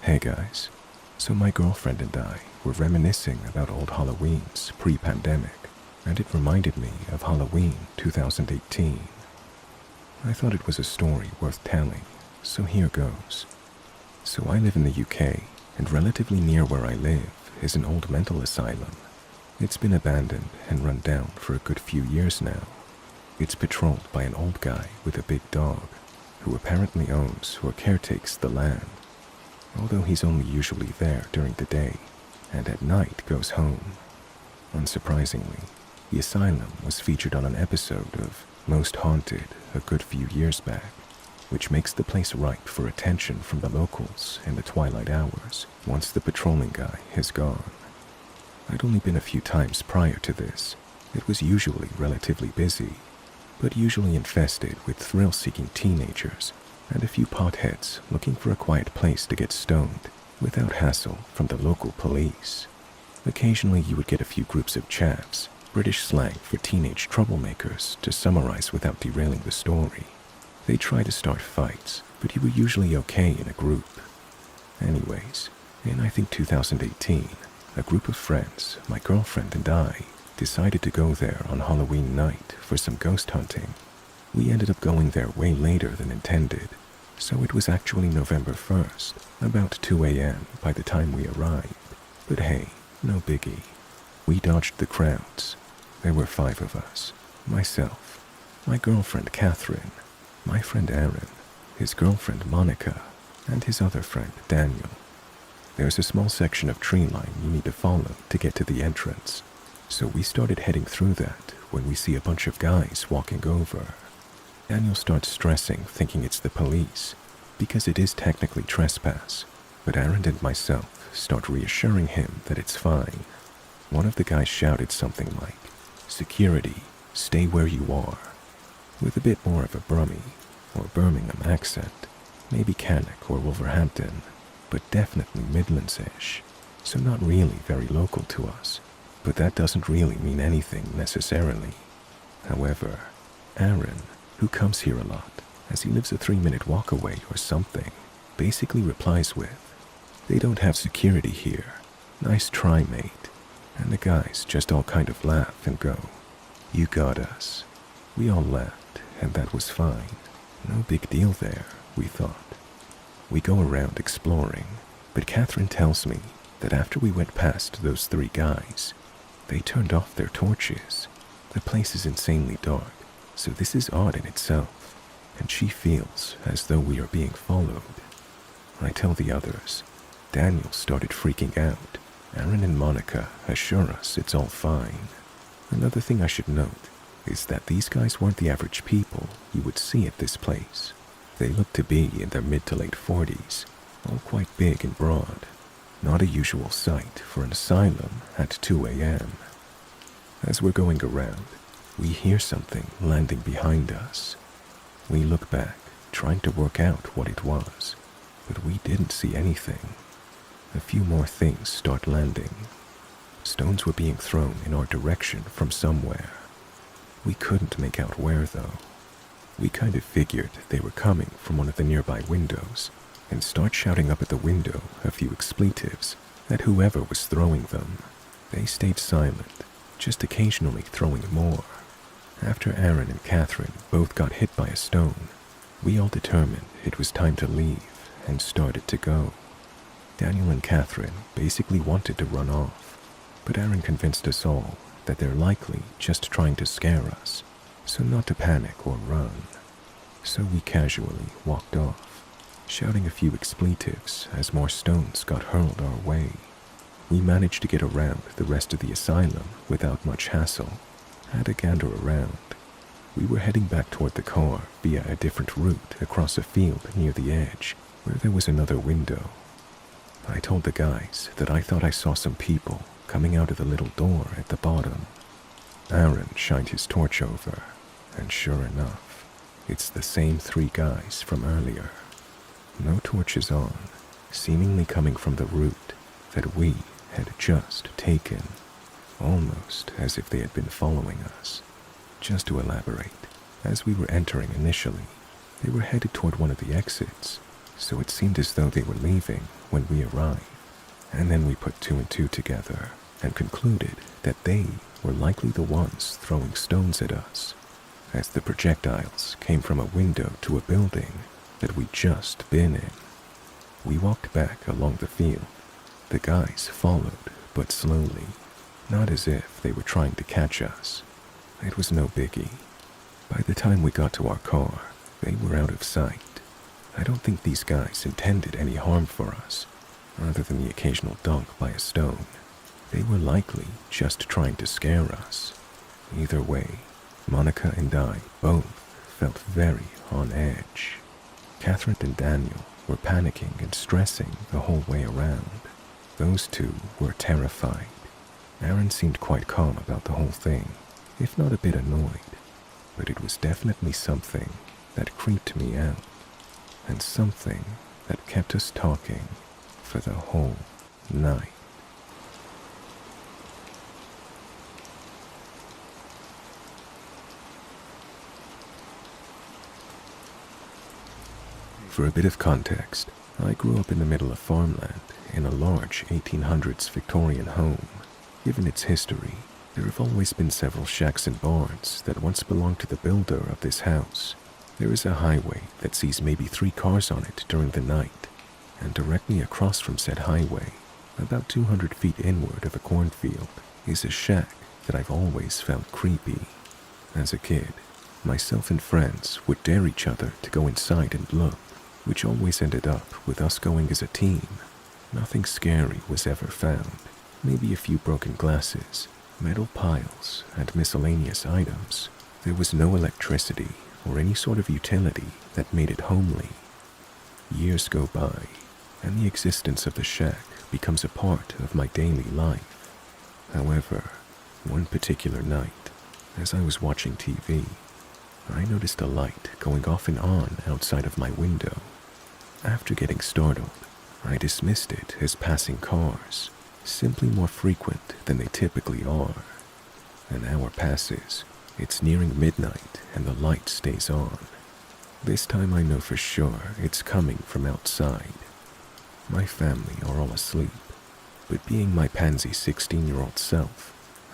Hey guys, so my girlfriend and I were reminiscing about old Halloweens pre-pandemic, and it reminded me of Halloween 2018. I thought it was a story worth telling, so here goes. So I live in the UK, and relatively near where I live is an old mental asylum. It's been abandoned and run down for a good few years now. It's patrolled by an old guy with a big dog, who apparently owns or caretakes the land, although he's only usually there during the day, and at night goes home. Unsurprisingly, the asylum was featured on an episode of Most Haunted a good few years back, which makes the place ripe for attention from the locals in the twilight hours once the patrolling guy has gone. I'd only been a few times prior to this. It was usually relatively busy, but usually infested with thrill-seeking teenagers and a few potheads looking for a quiet place to get stoned without hassle from the local police. Occasionally you would get a few groups of chavs, British slang for teenage troublemakers to summarize without derailing the story. They try to start fights, but you were usually okay in a group. Anyways, in I think 2018, a group of friends, my girlfriend and I, decided to go there on Halloween night for some ghost hunting. We ended up going there way later than intended, so it was actually November 1st, about 2 a.m. by the time we arrived. But hey, no biggie. We dodged the crowds. There were 5 of us. Myself, my girlfriend Catherine, my friend Aaron, his girlfriend Monica, and his other friend Daniel. There's a small section of tree line you need to follow to get to the entrance, so we started heading through that when we see a bunch of guys walking over. Daniel starts stressing, thinking it's the police, because it is technically trespass, but Aaron and myself start reassuring him that it's fine. One of the guys shouted something like, "Security, stay where you are," with a bit more of a Brummie or Birmingham accent, maybe Cannock or Wolverhampton, but definitely Midlands-ish, so not really very local to us, but that doesn't really mean anything necessarily. However, Aaron, who comes here a lot, as he lives a 3-minute walk away or something, basically replies with, "They don't have security here. Nice try, mate." And the guys just all kind of laugh and go, "You got us." We all laughed, and that was fine. No big deal there, we thought. We go around exploring, but Catherine tells me that after we went past those 3 guys, they turned off their torches. The place is insanely dark, so this is odd in itself, and she feels as though we are being followed. I tell the others. Daniel started freaking out. Aaron and Monica assure us it's all fine. Another thing I should note is that these guys weren't the average people you would see at this place. They looked to be in their mid to late 40s, all quite big and broad. Not a usual sight for an asylum at 2 a.m. As we're going around, we hear something landing behind us. We look back, trying to work out what it was, but we didn't see anything. A few more things start landing. Stones were being thrown in our direction from somewhere. We couldn't make out where, though. We kind of figured they were coming from one of the nearby windows and start shouting up at the window a few expletives at whoever was throwing them. They stayed silent, just occasionally throwing more. After Aaron and Catherine both got hit by a stone, we all determined it was time to leave and started to go. Daniel and Catherine basically wanted to run off, but Aaron convinced us all that they're likely just trying to scare us, so not to panic or run. So we casually walked off, shouting a few expletives as more stones got hurled our way. We managed to get around the rest of the asylum without much hassle. Had a gander around. We were heading back toward the car via a different route across a field near the edge, where there was another window. I told the guys that I thought I saw some people coming out of the little door at the bottom. Aaron shined his torch over, and sure enough, it's the same 3 guys from earlier. No torches on, seemingly coming from the route that we had just taken, almost as if they had been following us. Just to elaborate, as we were entering initially, they were headed toward one of the exits, so it seemed as though they were leaving when we arrived. And then we put 2 and 2 together and concluded that they were likely the ones throwing stones at us, as the projectiles came from a window to a building that we'd just been in. We walked back along the field. The guys followed, but slowly, not as if they were trying to catch us. It was no biggie. By the time we got to our car, they were out of sight. I don't think these guys intended any harm for us, other than the occasional dunk by a stone. They were likely just trying to scare us. Either way, Monica and I both felt very on edge. Catherine and Daniel were panicking and stressing the whole way around. Those 2 were terrified. Aaron seemed quite calm about the whole thing, if not a bit annoyed, but it was definitely something that creeped me out, and something that kept us talking for the whole night. For a bit of context, I grew up in the middle of farmland in a large 1800s Victorian home. Given its history, there have always been several shacks and barns that once belonged to the builder of this house. There is a highway that sees maybe 3 cars on it during the night, and directly across from said highway, about 200 feet inward of a cornfield, is a shack that I've always felt creepy. As a kid, myself and friends would dare each other to go inside and look, which always ended up with us going as a team. Nothing scary was ever found, maybe a few broken glasses, metal piles, and miscellaneous items. There was no electricity or any sort of utility that made it homely. Years go by, and the existence of the shack becomes a part of my daily life. However, one particular night, as I was watching TV, I noticed a light going off and on outside of my window. After getting startled, I dismissed it as passing cars, simply more frequent than they typically are. An hour passes, it's nearing midnight, and the light stays on. This time I know for sure it's coming from outside. My family are all asleep, but being my pansy 16-year-old self,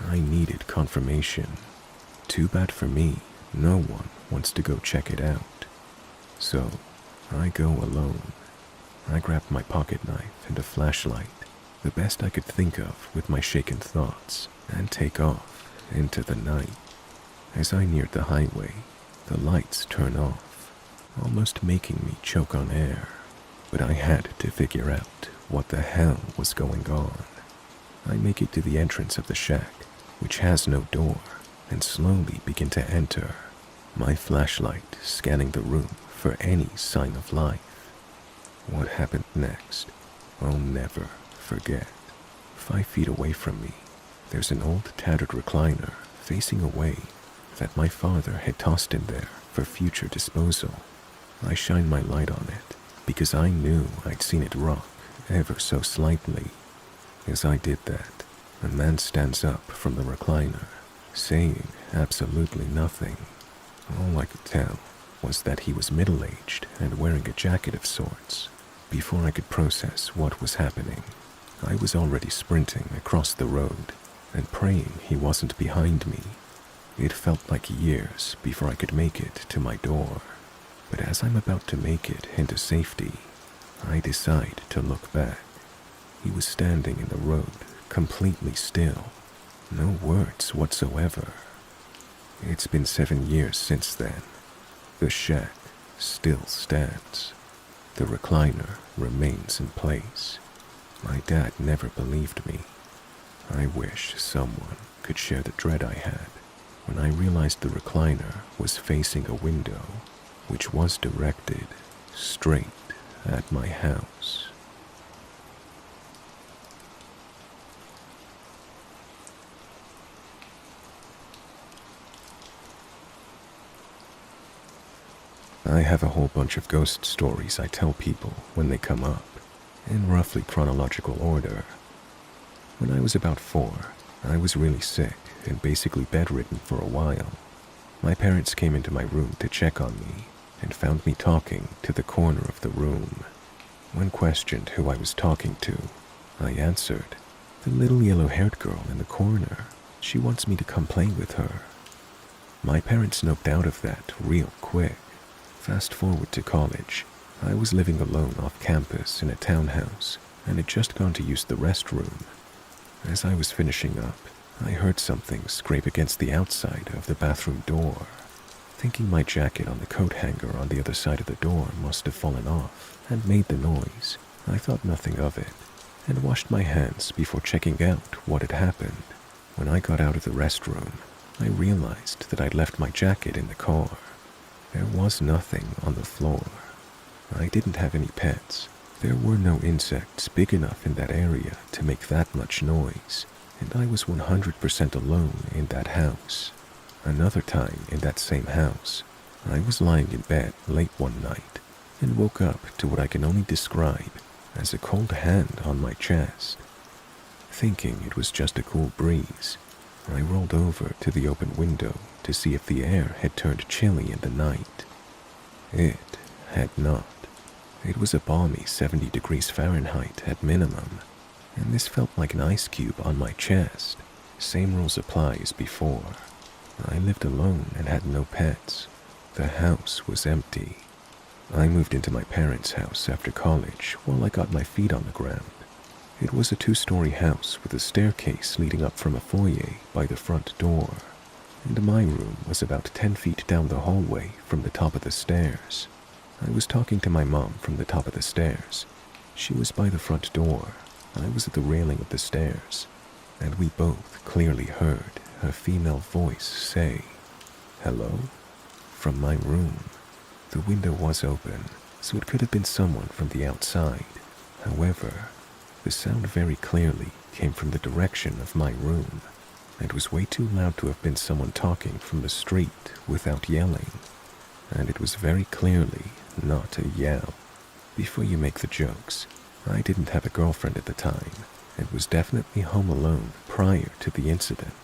I needed confirmation. Too bad for me, no one wants to go check it out. So, I go alone. I grab my pocket knife and a flashlight, the best I could think of with my shaken thoughts, and take off into the night. As I neared the highway, the lights turn off, almost making me choke on air. But I had to figure out what the hell was going on. I make it to the entrance of the shack, which has no door, and slowly begin to enter, my flashlight scanning the room for any sign of life. What happened next, I'll never forget. 5 feet away from me, there's an old tattered recliner facing away that my father had tossed in there for future disposal. I shine my light on it because I knew I'd seen it rock ever so slightly. As I did that, a man stands up from the recliner, saying absolutely nothing. All I could tell was that he was middle-aged and wearing a jacket of sorts. Before I could process what was happening, I was already sprinting across the road and praying he wasn't behind me. It felt like years before I could make it to my door, but as I'm about to make it into safety, I decide to look back. He was standing in the road, completely still, no words whatsoever. It's been 7 years since then. The shack still stands. The recliner remains in place. My dad never believed me. I wish someone could share the dread I had when I realized the recliner was facing a window which was directed straight at my house. I have a whole bunch of ghost stories I tell people when they come up, in roughly chronological order. When I was about 4, I was really sick and basically bedridden for a while. My parents came into my room to check on me and found me talking to the corner of the room. When questioned who I was talking to, I answered, "The little yellow-haired girl in the corner. She wants me to come play with her." My parents noped out of that real quick. Fast forward to college, I was living alone off campus in a townhouse and had just gone to use the restroom. As I was finishing up, I heard something scrape against the outside of the bathroom door. Thinking my jacket on the coat hanger on the other side of the door must have fallen off and made the noise, I thought nothing of it and washed my hands before checking out what had happened. When I got out of the restroom, I realized that I'd left my jacket in the car. There was nothing on the floor. I didn't have any pets. There were no insects big enough in that area to make that much noise, and I was 100% alone in that house. Another time in that same house, I was lying in bed late one night and woke up to what I can only describe as a cold hand on my chest. Thinking it was just a cool breeze, I rolled over to the open window to see if the air had turned chilly in the night. It had not. It was a balmy 70 degrees Fahrenheit at minimum, and this felt like an ice cube on my chest. Same rules apply as before. I lived alone and had no pets. The house was empty. I moved into my parents' house after college while I got my feet on the ground. It was a 2-story house with a staircase leading up from a foyer by the front door, and my room was about 10 feet down the hallway from the top of the stairs. I was talking to my mom from the top of the stairs. She was by the front door. I was at the railing of the stairs, and we both clearly heard a female voice say, "Hello?" from my room. The window was open, so it could have been someone from the outside. However, the sound very clearly came from the direction of my room. It was way too loud to have been someone talking from the street without yelling, and it was very clearly not a yell. Before you make the jokes, I didn't have a girlfriend at the time and was definitely home alone prior to the incident.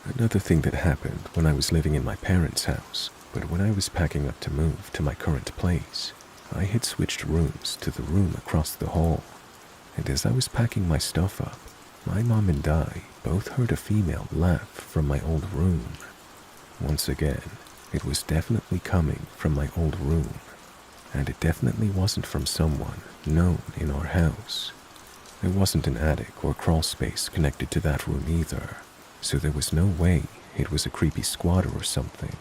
Another thing that happened when I was living in my parents' house, but when I was packing up to move to my current place, I had switched rooms to the room across the hall, and as I was packing my stuff up, my mom and I both heard a female laugh from my old room. Once again, it was definitely coming from my old room, and it definitely wasn't from someone known in our house. There wasn't an attic or crawl space connected to that room either, so there was no way it was a creepy squatter or something.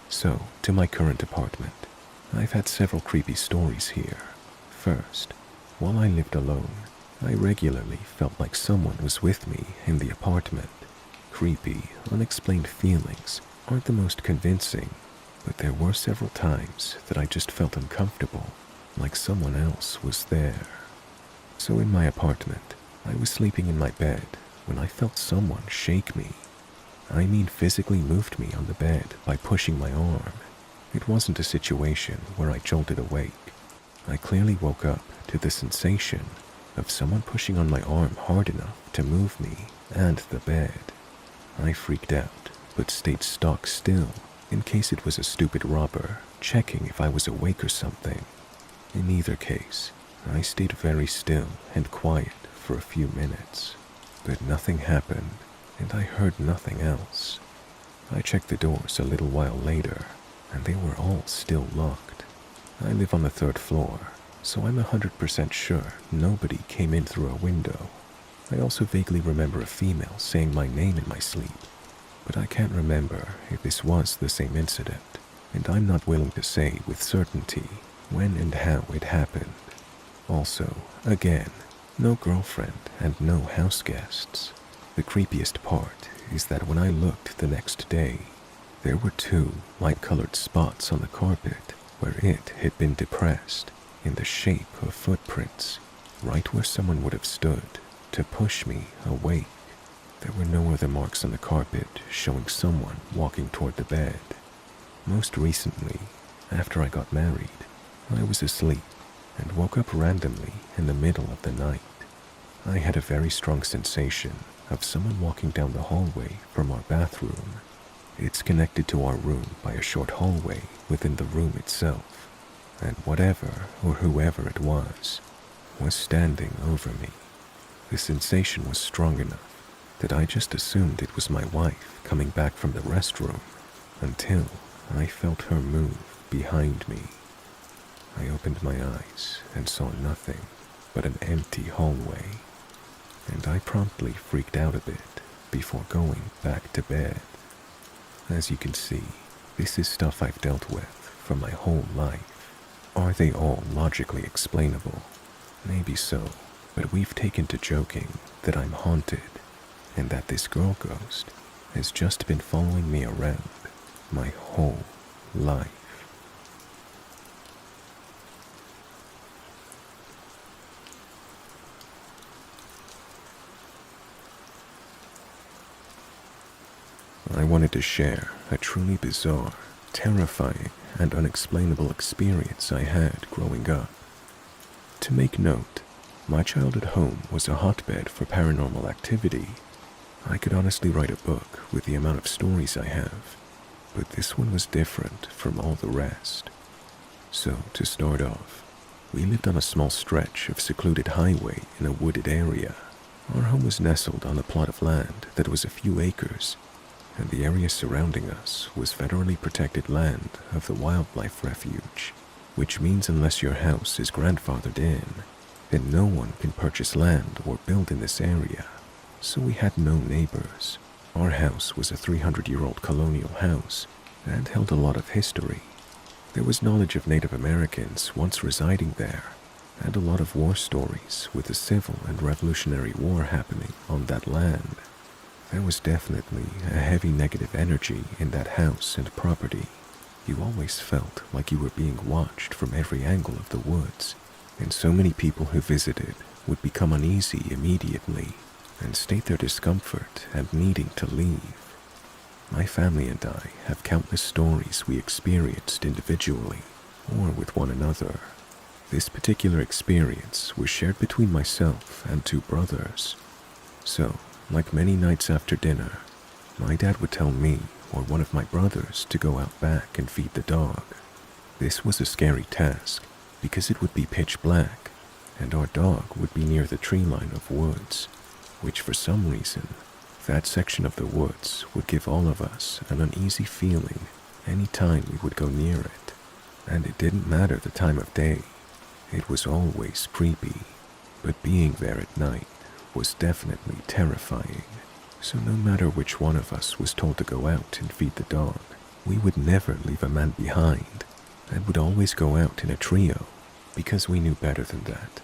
So, to my current apartment. I've had several creepy stories here. First, while I lived alone, I regularly felt like someone was with me in the apartment. Creepy, unexplained feelings aren't the most convincing, but there were several times that I just felt uncomfortable, like someone else was there. So in my apartment, I was sleeping in my bed when I felt someone shake me. I mean physically moved me on the bed by pushing my arm. It wasn't a situation where I jolted awake. I clearly woke up to the sensation of someone pushing on my arm hard enough to move me and the bed. I freaked out, but stayed stock still in case it was a stupid robber checking if I was awake or something. In either case, I stayed very still and quiet for a few minutes, but nothing happened, and I heard nothing else. I checked the doors a little while later, and they were all still locked. I live on the 3rd floor, so I'm 100% sure nobody came in through a window. I also vaguely remember a female saying my name in my sleep, but I can't remember if this was the same incident, and I'm not willing to say with certainty when and how it happened. Also, again, no girlfriend and no house guests. The creepiest part is that when I looked the next day, there were 2 light-colored spots on the carpet where it had been depressed in the shape of footprints, right where someone would have stood to push me awake. There were no other marks on the carpet showing someone walking toward the bed. Most recently, after I got married, I was asleep and woke up randomly in the middle of the night. I had a very strong sensation of someone walking down the hallway from our bathroom. It's connected to our room by a short hallway within the room itself, and whatever or whoever it was standing over me. The sensation was strong enough that I just assumed it was my wife coming back from the restroom until I felt her move behind me. I opened my eyes and saw nothing but an empty hallway, and I promptly freaked out a bit before going back to bed. As you can see, this is stuff I've dealt with for my whole life. Are they all logically explainable? Maybe so, but we've taken to joking that I'm haunted and that this girl ghost has just been following me around my whole life. I wanted to share a truly bizarre, terrifying, and unexplainable experience I had growing up. To make note, my childhood home was a hotbed for paranormal activity. I could honestly write a book with the amount of stories I have, but this one was different from all the rest. So, to start off, we lived on a small stretch of secluded highway in a wooded area. Our home was nestled on a plot of land that was a few acres, and the area surrounding us was federally protected land of the wildlife refuge, which means unless your house is grandfathered in, then no one can purchase land or build in this area. So we had no neighbors. Our house was a 300-year-old colonial house and held a lot of history. There was knowledge of Native Americans once residing there, and a lot of war stories with the Civil and Revolutionary War happening on that land. There was definitely a heavy negative energy in that house and property. You always felt like you were being watched from every angle of the woods, and so many people who visited would become uneasy immediately and state their discomfort and needing to leave. My family and I have countless stories we experienced individually or with one another. This particular experience was shared between myself and 2 brothers. So, like many nights after dinner, my dad would tell me or one of my brothers to go out back and feed the dog. This was a scary task because it would be pitch black and our dog would be near the tree line of woods, which for some reason, that section of the woods would give all of us an uneasy feeling any time we would go near it. And it didn't matter the time of day, it was always creepy, but being there at night was definitely terrifying. So no matter which one of us was told to go out and feed the dog, we would never leave a man behind and would always go out in a trio because we knew better than that,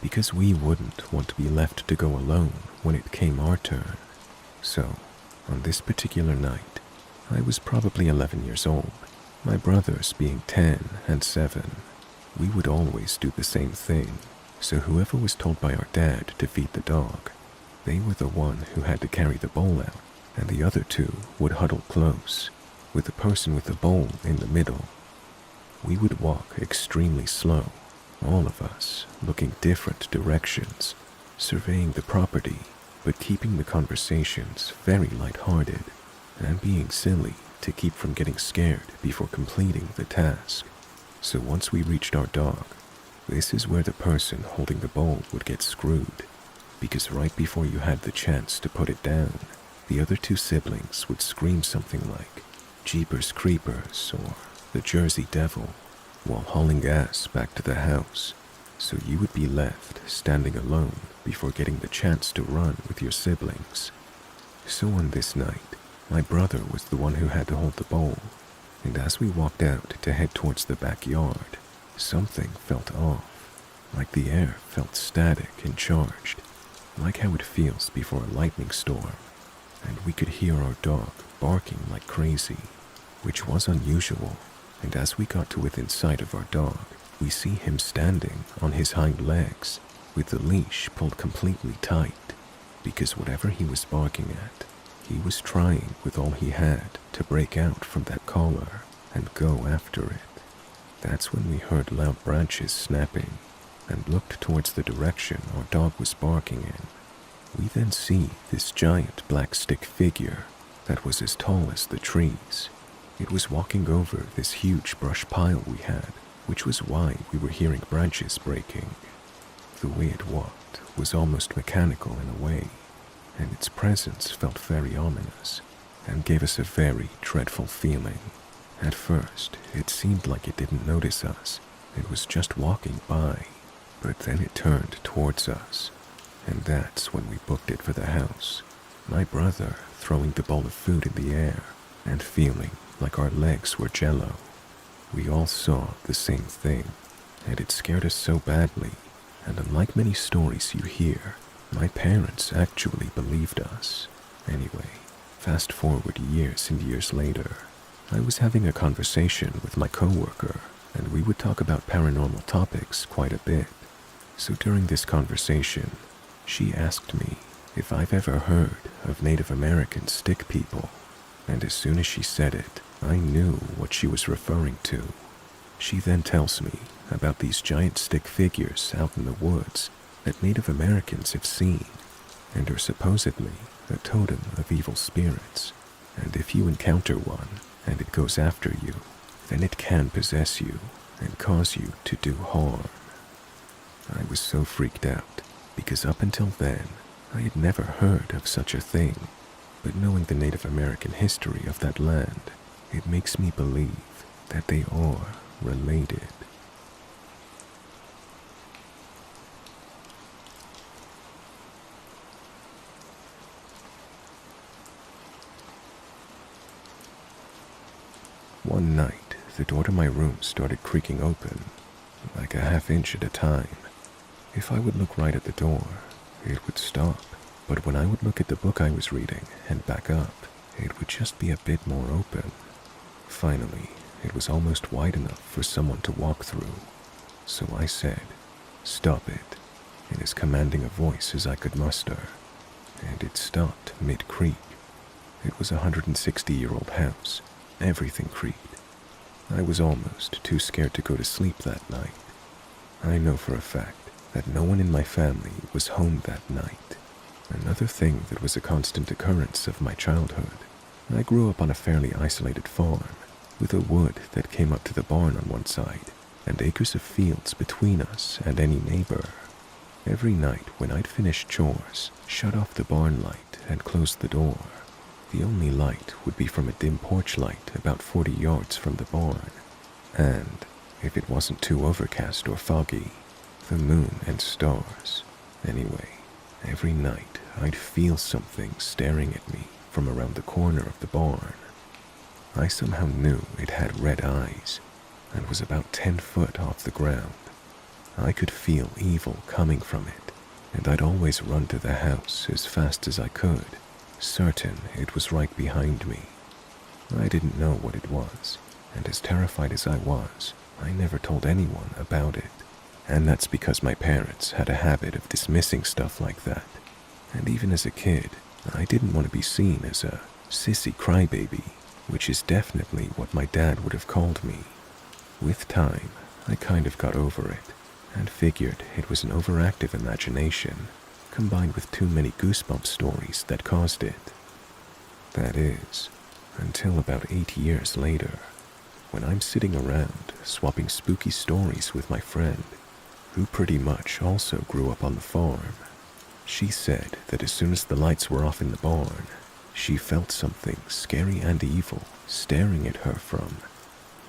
because we wouldn't want to be left to go alone when it came our turn. So, on this particular night, I was probably 11 years old, my brothers being 10 and 7. We would always do the same thing. So whoever was told by our dad to feed the dog, they were the one who had to carry the bowl out, and the other 2 would huddle close, with the person with the bowl in the middle. We would walk extremely slow, all of us looking different directions, surveying the property, but keeping the conversations very lighthearted and being silly to keep from getting scared before completing the task. So once we reached our dog, this is where the person holding the bowl would get screwed, because right before you had the chance to put it down, the other two siblings would scream something like "Jeepers Creepers" or "The Jersey Devil," while hauling ass back to the house, so you would be left standing alone before getting the chance to run with your siblings. So on this night, my brother was the one who had to hold the bowl, and as we walked out to head towards the backyard, something felt off, like the air felt static and charged, like how it feels before a lightning storm, and we could hear our dog barking like crazy, which was unusual. And as we got to within sight of our dog, we see him standing on his hind legs with the leash pulled completely tight, because whatever he was barking at, he was trying with all he had to break out from that collar and go after it. That's when we heard loud branches snapping and looked towards the direction our dog was barking in. We then see this giant black stick figure that was as tall as the trees. It was walking over this huge brush pile we had, which was why we were hearing branches breaking. The way it walked was almost mechanical in a way, and its presence felt very ominous and gave us a very dreadful feeling. At first, it seemed like it didn't notice us. It was just walking by, but then it turned towards us, and that's when we booked it for the house. My brother throwing the bowl of food in the air and feeling like our legs were jello. We all saw the same thing, and it scared us so badly, and unlike many stories you hear, my parents actually believed us. Anyway, fast forward years and years later, I was having a conversation with my coworker, and we would talk about paranormal topics quite a bit. So during this conversation, she asked me if I've ever heard of Native American stick people, and as soon as she said it, I knew what she was referring to. She then tells me about these giant stick figures out in the woods that Native Americans have seen and are supposedly a totem of evil spirits, and if you encounter one and it goes after you, then it can possess you and cause you to do harm. I was so freaked out because up until then, I had never heard of such a thing, but knowing the Native American history of that land, it makes me believe that they are related. One night, the door to my room started creaking open, like a half inch at a time. If I would look right at the door, it would stop, but when I would look at the book I was reading and back up, it would just be a bit more open. Finally, it was almost wide enough for someone to walk through, so I said, "Stop it," in as commanding a voice as I could muster, and it stopped mid-creak. It was a 160-year-old house. Everything creaked. I was almost too scared to go to sleep that night. I know for a fact that no one in my family was home that night. Another thing that was a constant occurrence of my childhood, I grew up on a fairly isolated farm, with a wood that came up to the barn on one side, and acres of fields between us and any neighbor. Every night when I'd finish chores, shut off the barn light and close the door, the only light would be from a dim porch light about 40 yards from the barn, and, if it wasn't too overcast or foggy, the moon and stars. Anyway, every night I'd feel something staring at me from around the corner of the barn. I somehow knew it had red eyes and was about 10 foot off the ground. I could feel evil coming from it, and I'd always run to the house as fast as I could, certain it was right behind me. I didn't know what it was, and as terrified as I was, I never told anyone about it. And that's because my parents had a habit of dismissing stuff like that. And even as a kid, I didn't want to be seen as a sissy crybaby, which is definitely what my dad would have called me. With time, I kind of got over it, and figured it was an overactive imagination, combined with too many goosebump stories that caused it. That is, Until about 8 years later, when I'm sitting around swapping spooky stories with my friend, who pretty much also grew up on the farm. She said that as soon as the lights were off in the barn, she felt something scary and evil staring at her from,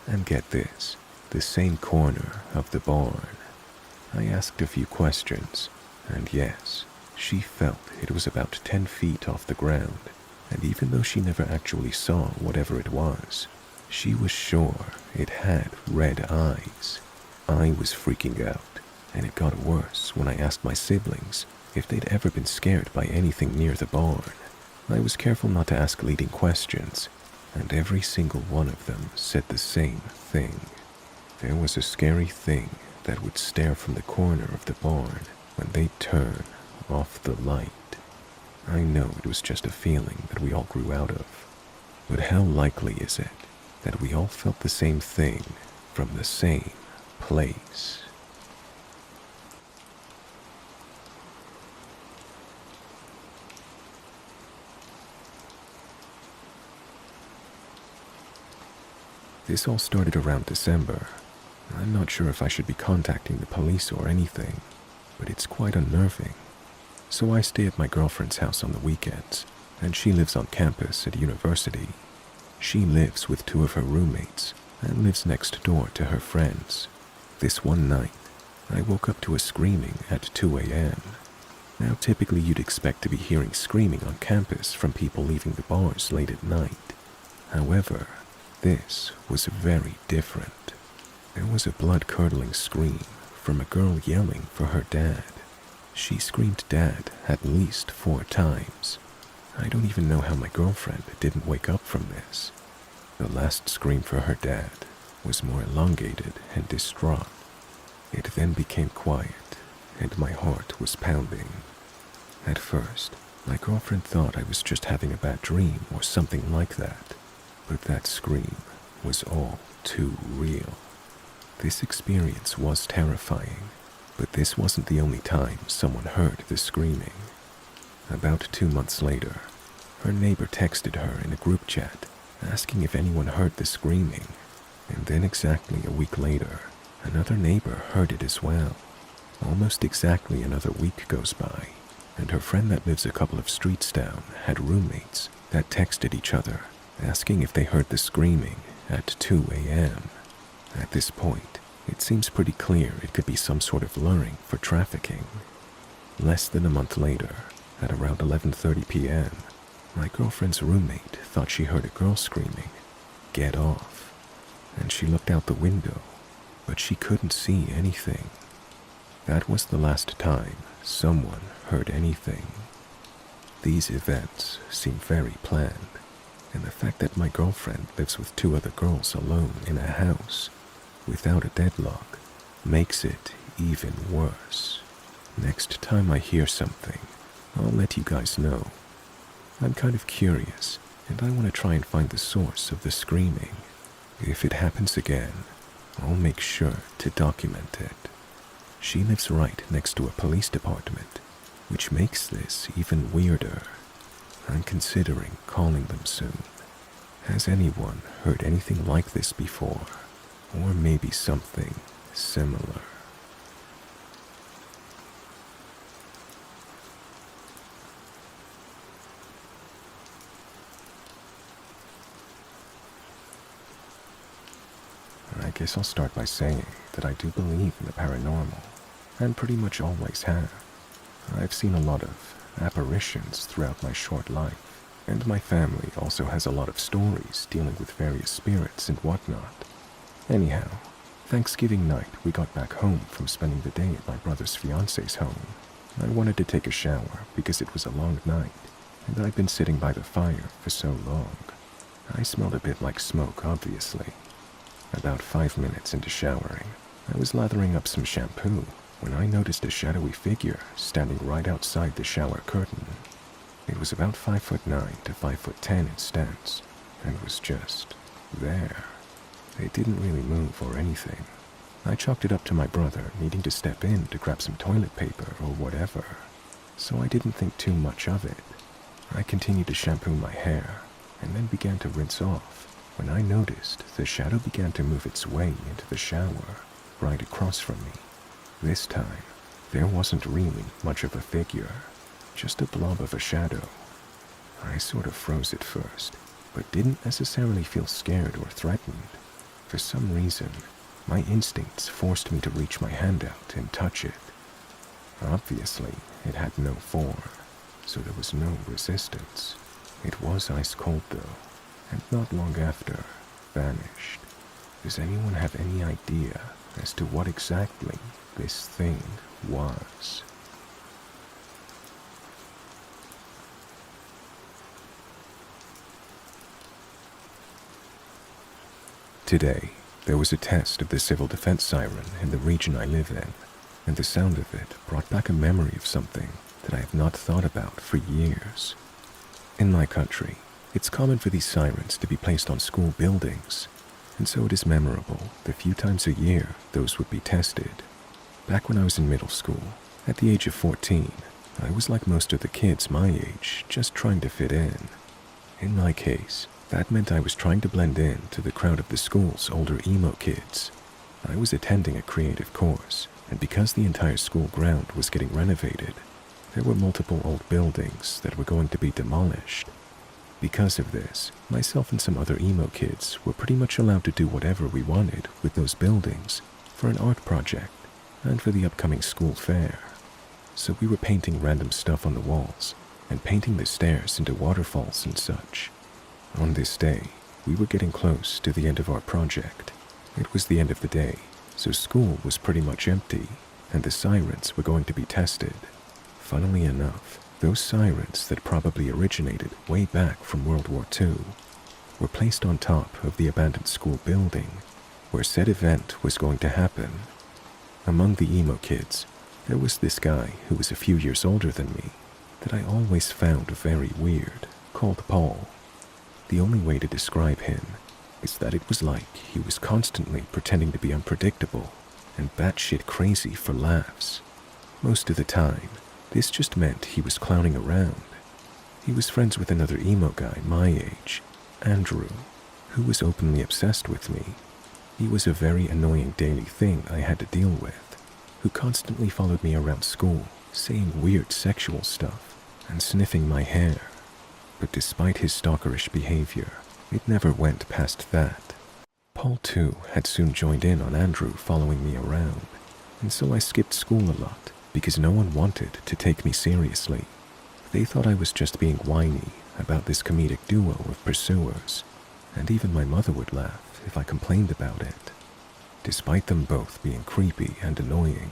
and get this, the same corner of the barn. I asked a few questions, and yes, she felt it was about 10 feet off the ground, and even though she never actually saw whatever it was, she was sure it had red eyes. I was freaking out, and it got worse when I asked my siblings if they'd ever been scared by anything near the barn. I was careful not to ask leading questions, and every single one of them said the same thing. There was a scary thing that would stare from the corner of the barn when they'd turn off the light. I know it was just a feeling that we all grew out of, but how likely is it that we all felt the same thing from the same place? This all started around December. I'm not sure if I should be contacting the police or anything, but it's quite unnerving. So I stay at my girlfriend's house on the weekends, and she lives on campus at university. She lives with 2 of her roommates and lives next door to her friends. This one night, I woke up to a screaming at 2 a.m. Now typically you'd expect to be hearing screaming on campus from people leaving the bars late at night. However, this was very different. There was a blood-curdling scream from a girl yelling for her dad. She screamed "Dad" at least 4 times. I don't even know how my girlfriend didn't wake up from this. The last scream for her dad was more elongated and distraught. It then became quiet, and my heart was pounding. At first, my girlfriend thought I was just having a bad dream or something like that, but that scream was all too real. This experience was terrifying, but this wasn't the only time someone heard the screaming. About 2 months later, her neighbor texted her in a group chat asking if anyone heard the screaming, and then exactly a week later, another neighbor heard it as well. Almost exactly another week goes by, and her friend that lives a couple of streets down had roommates that texted each other asking if they heard the screaming at 2 a.m. At this point, it seems pretty clear it could be some sort of luring for trafficking. Less than a month later, at around 11:30 p.m., my girlfriend's roommate thought she heard a girl screaming, "Get off," and she looked out the window, but she couldn't see anything. That was the last time someone heard anything. These events seem very planned, and the fact that my girlfriend lives with 2 other girls alone in a house without a deadlock makes it even worse. Next time I hear something, I'll let you guys know. I'm kind of curious, and I want to try and find the source of the screaming. If it happens again, I'll make sure to document it. She lives right next to a police department, which makes this even weirder. I'm considering calling them soon. Has anyone heard anything like this before? Or maybe something similar? I guess I'll start by saying that I do believe in the paranormal, and pretty much always have. I've seen a lot of apparitions throughout my short life, and my family also has a lot of stories dealing with various spirits and whatnot. Anyhow, Thanksgiving night we got back home from spending the day at my brother's fiance's home. I wanted to take a shower because it was a long night, and I'd been sitting by the fire for so long. I smelled a bit like smoke, obviously. About 5 minutes into showering, I was lathering up some shampoo when I noticed a shadowy figure standing right outside the shower curtain. It was about 5'9" to 5'10" in stance, and was just there. It didn't really move or anything. I chalked it up to my brother needing to step in to grab some toilet paper or whatever, so I didn't think too much of it. I continued to shampoo my hair, and then began to rinse off when I noticed the shadow began to move its way into the shower right across from me. This time, there wasn't really much of a figure, just a blob of a shadow. I sort of froze at first, but didn't necessarily feel scared or threatened. For some reason, my instincts forced me to reach my hand out and touch it. Obviously, it had no form, so there was no resistance. It was ice cold though, and not long after, vanished. Does anyone have any idea as to what exactly this thing was? Today, there was a test of the civil defense siren in the region I live in, and the sound of it brought back a memory of something that I have not thought about for years. In my country, it's common for these sirens to be placed on school buildings, and so it is memorable the few times a year those would be tested. Back when I was in middle school, at the age of 14, I was like most of the kids my age, just trying to fit in. In my case, that meant I was trying to blend in to the crowd of the school's older emo kids. I was attending a creative course, and because the entire school ground was getting renovated, there were multiple old buildings that were going to be demolished. Because of this, myself and some other emo kids were pretty much allowed to do whatever we wanted with those buildings for an art project and for the upcoming school fair. So we were painting random stuff on the walls and painting the stairs into waterfalls and such. On this day, we were getting close to the end of our project. It was the end of the day, so school was pretty much empty, and the sirens were going to be tested. Funnily enough, those sirens that probably originated way back from World War II were placed on top of the abandoned school building where said event was going to happen. Among the emo kids, there was this guy who was a few years older than me that I always found very weird, called Paul. The only way to describe him is that it was like he was constantly pretending to be unpredictable and batshit crazy for laughs. Most of the time, this just meant he was clowning around. He was friends with another emo guy my age, Andrew, who was openly obsessed with me. He was a very annoying daily thing I had to deal with, who constantly followed me around school, saying weird sexual stuff and sniffing my hair. But despite his stalkerish behavior, it never went past that. Paul too had soon joined in on Andrew following me around, and so I skipped school a lot because no one wanted to take me seriously. They thought I was just being whiny about this comedic duo of pursuers, and even my mother would laugh if I complained about it. Despite them both being creepy and annoying,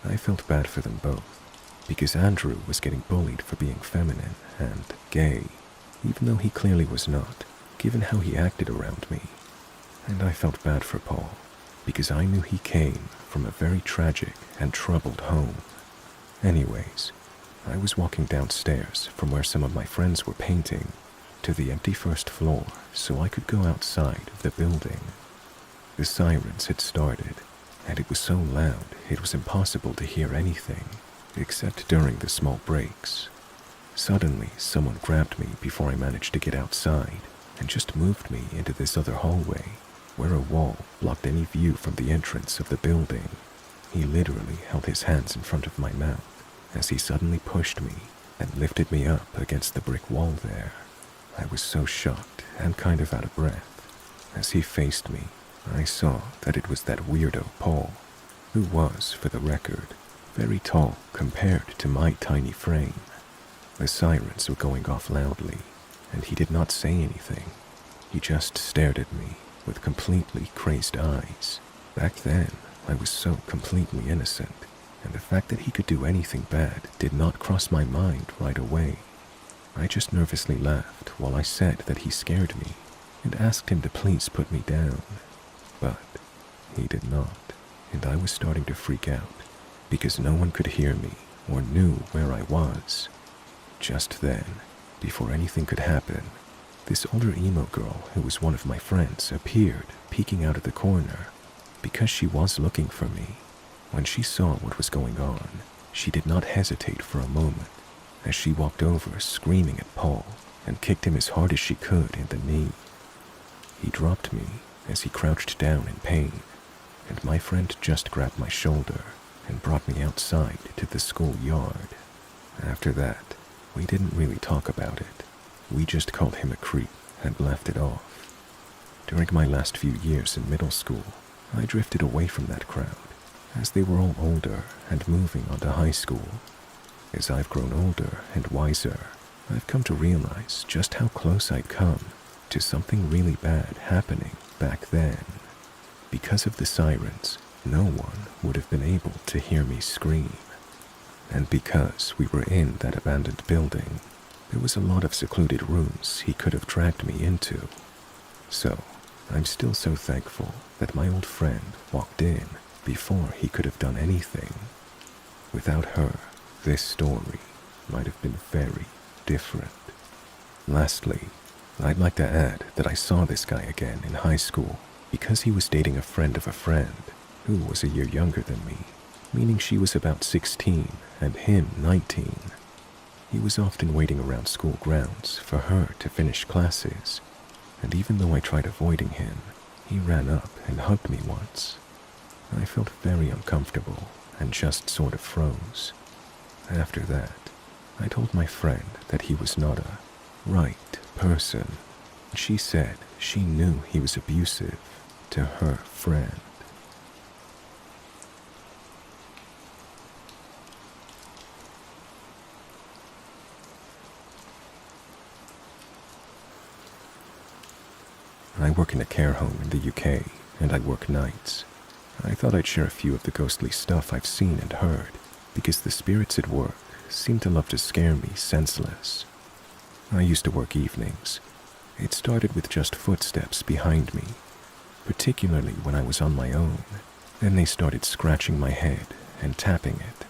I felt bad for them both, because Andrew was getting bullied for being feminine and gay, even though he clearly was not, given how he acted around me. And I felt bad for Paul, because I knew he came from a very tragic and troubled home. Anyways, I was walking downstairs from where some of my friends were painting to the empty first floor so I could go outside of the building. The sirens had started, and it was so loud it was impossible to hear anything, except during the small breaks. Suddenly, someone grabbed me before I managed to get outside and just moved me into this other hallway where a wall blocked any view from the entrance of the building. He literally held his hands in front of my mouth as he suddenly pushed me and lifted me up against the brick wall there. I was so shocked and kind of out of breath. As he faced me, I saw that it was that weirdo Paul, who was, for the record, very tall compared to my tiny frame. The sirens were going off loudly, and he did not say anything. He just stared at me with completely crazed eyes. Back then, I was so completely innocent, and the fact that he could do anything bad did not cross my mind right away. I just nervously laughed while I said that he scared me and asked him to please put me down. But he did not, and I was starting to freak out because no one could hear me or knew where I was. Just then, before anything could happen, this older emo girl who was one of my friends appeared, peeking out of the corner, because she was looking for me. When she saw what was going on, she did not hesitate for a moment, as she walked over screaming at Paul and kicked him as hard as she could in the knee. He dropped me as he crouched down in pain, and my friend just grabbed my shoulder and brought me outside to the schoolyard. After that, we didn't really talk about it. We just called him a creep and laughed it off. During my last few years in middle school, I drifted away from that crowd, as they were all older and moving on to high school. As I've grown older and wiser, I've come to realize just how close I'd come to something really bad happening back then. Because of the sirens, no one would have been able to hear me scream. And because we were in that abandoned building, there was a lot of secluded rooms he could have dragged me into. So, I'm still so thankful that my old friend walked in before he could have done anything. Without her, this story might have been very different. Lastly, I'd like to add that I saw this guy again in high school because he was dating a friend of a friend who was a year younger than me, meaning she was about 16 and him 19. He was often waiting around school grounds for her to finish classes, and even though I tried avoiding him, he ran up and hugged me once. I felt very uncomfortable and just sort of froze. After that, I told my friend that he was not a right person. She said she knew he was abusive to her friend. I work in a care home in the UK, and I work nights. I thought I'd share a few of the ghostly stuff I've seen and heard, because the spirits at work seem to love to scare me senseless. I used to work evenings. It started with just footsteps behind me, particularly when I was on my own. Then they started scratching my head and tapping it.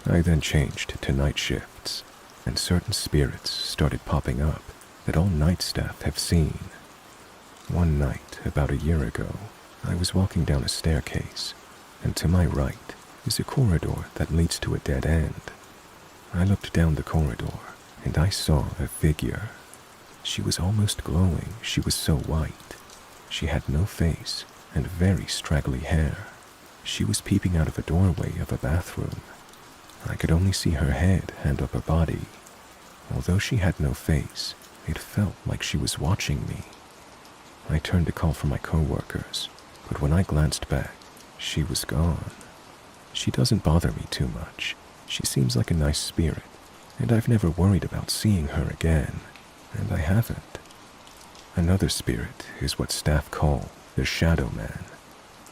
I then changed to night shifts, and certain spirits started popping up that all night staff have seen. One night, about a year ago, I was walking down a staircase, and to my right is a corridor that leads to a dead end. I looked down the corridor, and I saw a figure. She was almost glowing, she was so white. She had no face and very straggly hair. She was peeping out of a doorway of a bathroom. I could only see her head and upper body. Although she had no face, it felt like she was watching me. I turned to call for my coworkers, but when I glanced back, she was gone. She doesn't bother me too much. She seems like a nice spirit, and I've never worried about seeing her again, and I haven't. Another spirit is what staff call the Shadow Man.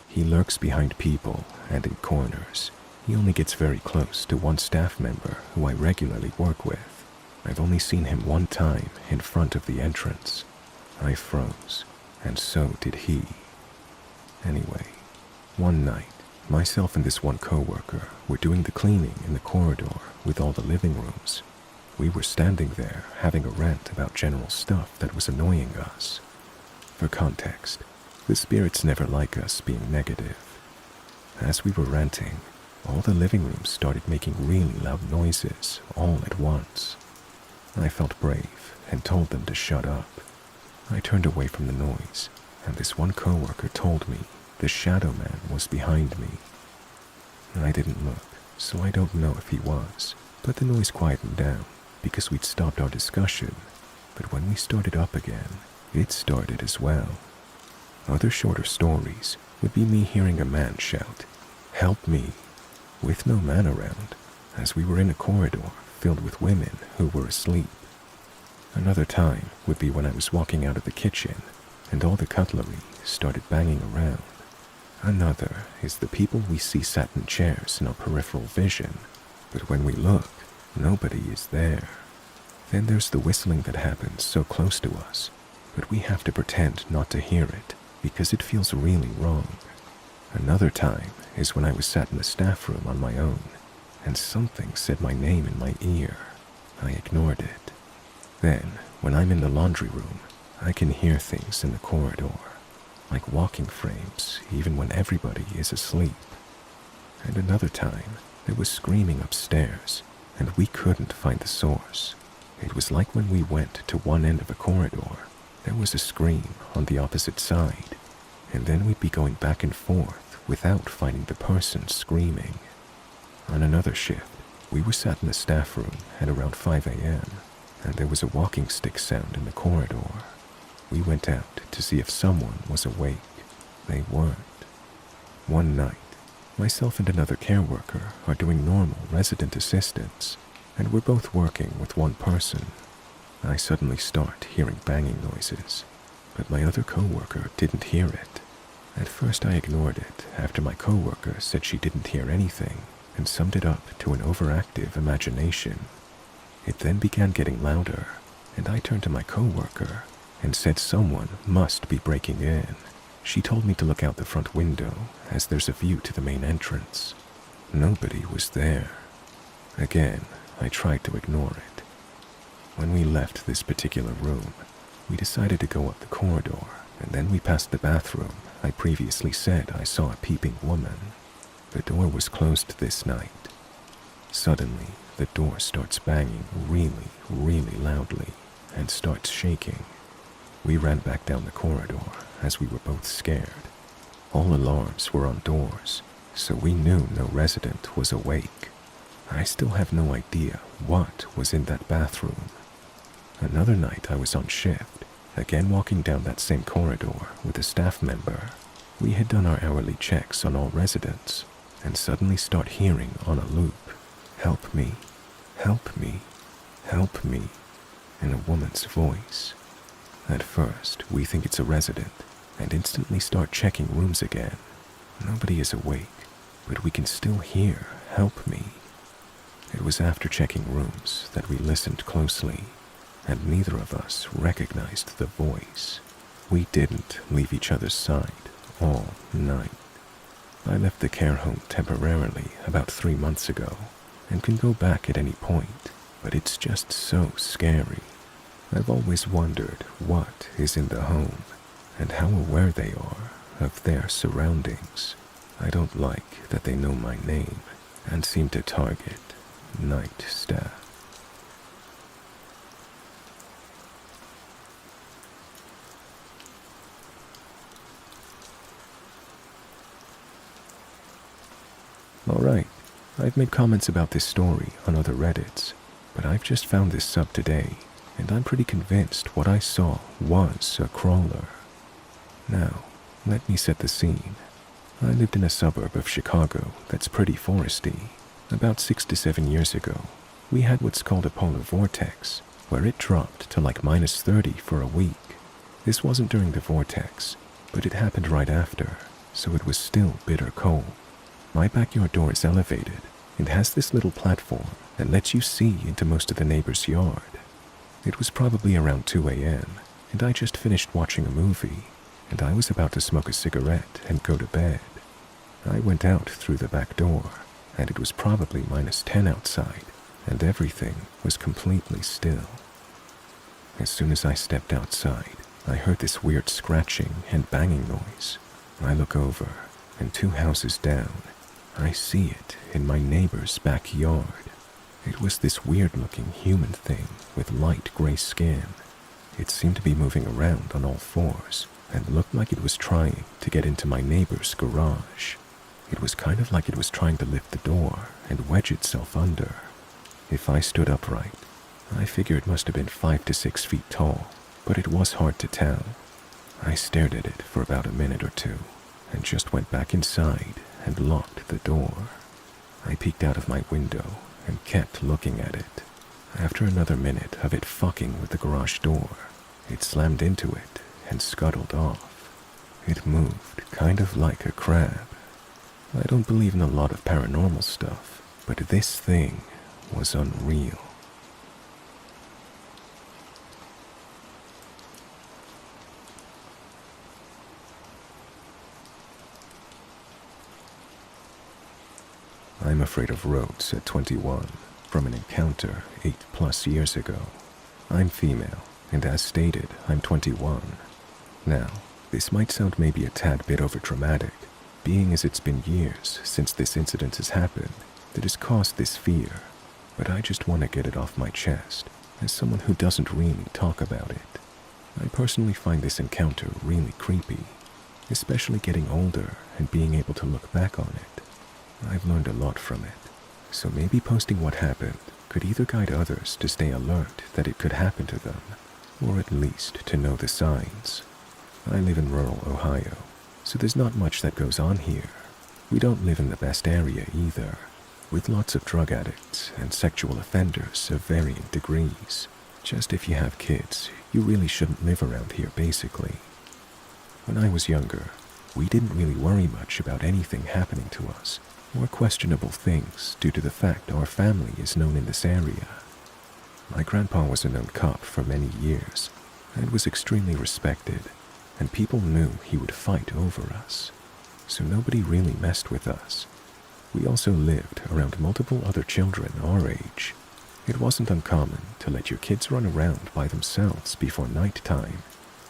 He lurks behind people and in corners. He only gets very close to one staff member who I regularly work with. I've only seen him one time in front of the entrance. I froze, and so did he. Anyway, one night, myself and this one coworker were doing the cleaning in the corridor with all the living rooms. We were standing there having a rant about general stuff that was annoying us. For context, the spirits never like us being negative. As we were ranting, all the living rooms started making really loud noises all at once. I felt brave and told them to shut up. I turned away from the noise, and this one coworker told me the Shadow Man was behind me. I didn't look, so I don't know if he was, but the noise quietened down because we'd stopped our discussion. But when we started up again, it started as well. Other shorter stories would be me hearing a man shout, "Help me," with no man around, as we were in a corridor filled with women who were asleep. Another time would be when I was walking out of the kitchen and all the cutlery started banging around. Another is the people we see sat in chairs in our peripheral vision, but when we look, nobody is there. Then there's the whistling that happens so close to us, but we have to pretend not to hear it because it feels really wrong. Another time is when I was sat in the staff room on my own, and something said my name in my ear. I ignored it. Then, when I'm in the laundry room, I can hear things in the corridor, like walking frames, even when everybody is asleep. And another time, there was screaming upstairs, and we couldn't find the source. It was like when we went to one end of a corridor, there was a scream on the opposite side, and then we'd be going back and forth without finding the person screaming. On another shift, we were sat in the staff room at around 5 a.m., and there was a walking stick sound in the corridor. We went out to see if someone was awake. They weren't. One night, myself and another care worker are doing normal resident assistance, and we're both working with one person. I suddenly start hearing banging noises, but my other coworker didn't hear it. At first I ignored it after my coworker said she didn't hear anything and summed it up to an overactive imagination. It then began getting louder, and I turned to my coworker and said someone must be breaking in. She told me to look out the front window as there's a view to the main entrance. Nobody was there. Again, I tried to ignore it. When we left this particular room, we decided to go up the corridor, and then we passed the bathroom I previously said I saw a peeping woman. The door was closed this night. Suddenly, the door starts banging really, really loudly and starts shaking. We ran back down the corridor as we were both scared. All alarms were on doors, so we knew no resident was awake. I still have no idea what was in that bathroom. Another night I was on shift, again walking down that same corridor with a staff member. We had done our hourly checks on all residents, and suddenly start hearing on a loop, "Help me, help me, help me," in a woman's voice. At first, we think it's a resident, and instantly start checking rooms again. Nobody is awake, but we can still hear, "Help me." It was after checking rooms that we listened closely, and neither of us recognized the voice. We didn't leave each other's side all night. I left the care home temporarily about 3 months ago, and can go back at any point, but it's just so scary. I've always wondered what is in the home, and how aware they are of their surroundings. I don't like that they know my name, and seem to target night staff. Alright, I've made comments about this story on other Reddits, but I've just found this sub today, and I'm pretty convinced what I saw was a crawler. Now, let me set the scene. I lived in a suburb of Chicago that's pretty foresty. About 6 to 7 years ago, we had what's called a polar vortex, where it dropped to like -30 for a week. This wasn't during the vortex, but it happened right after, so it was still bitter cold. My backyard door is elevated and has this little platform that lets you see into most of the neighbor's yard. It was probably around 2 a.m., and I just finished watching a movie, and I was about to smoke a cigarette and go to bed. I went out through the back door, and it was probably -10 outside, and everything was completely still. As soon as I stepped outside, I heard this weird scratching and banging noise. I look over, and 2 houses down, I see it in my neighbor's backyard. It was this weird-looking human thing with light gray skin. It seemed to be moving around on all fours and looked like it was trying to get into my neighbor's garage. It was kind of like it was trying to lift the door and wedge itself under. If I stood upright, I figure it must have been 5 to 6 feet tall, but it was hard to tell. I stared at it for about a minute or two and just went back inside and locked the door. I peeked out of my window and kept looking at it. After another minute of it fucking with the garage door, it slammed into it and scuttled off. It moved kind of like a crab. I don't believe in a lot of paranormal stuff, but this thing was unreal. I'm afraid of roads at 21 from an encounter 8+ years ago. I'm female, and as stated, I'm 21. Now, this might sound maybe a tad bit overdramatic, being as it's been years since this incident has happened that has caused this fear, but I just want to get it off my chest as someone who doesn't really talk about it, I personally find this encounter really creepy, especially getting older and being able to look back on it. I've learned a lot from it, so maybe posting what happened could either guide others to stay alert that it could happen to them, or at least to know the signs. I live in rural Ohio, so there's not much that goes on here. We don't live in the best area either, with lots of drug addicts and sexual offenders of varying degrees. Just if you have kids, you really shouldn't live around here basically. When I was younger, we didn't really worry much about anything happening to us, or questionable things due to the fact our family is known in this area. My grandpa was a known cop for many years, and was extremely respected, and people knew he would fight over us, so nobody really messed with us. We also lived around multiple other children our age. It wasn't uncommon to let your kids run around by themselves before night time,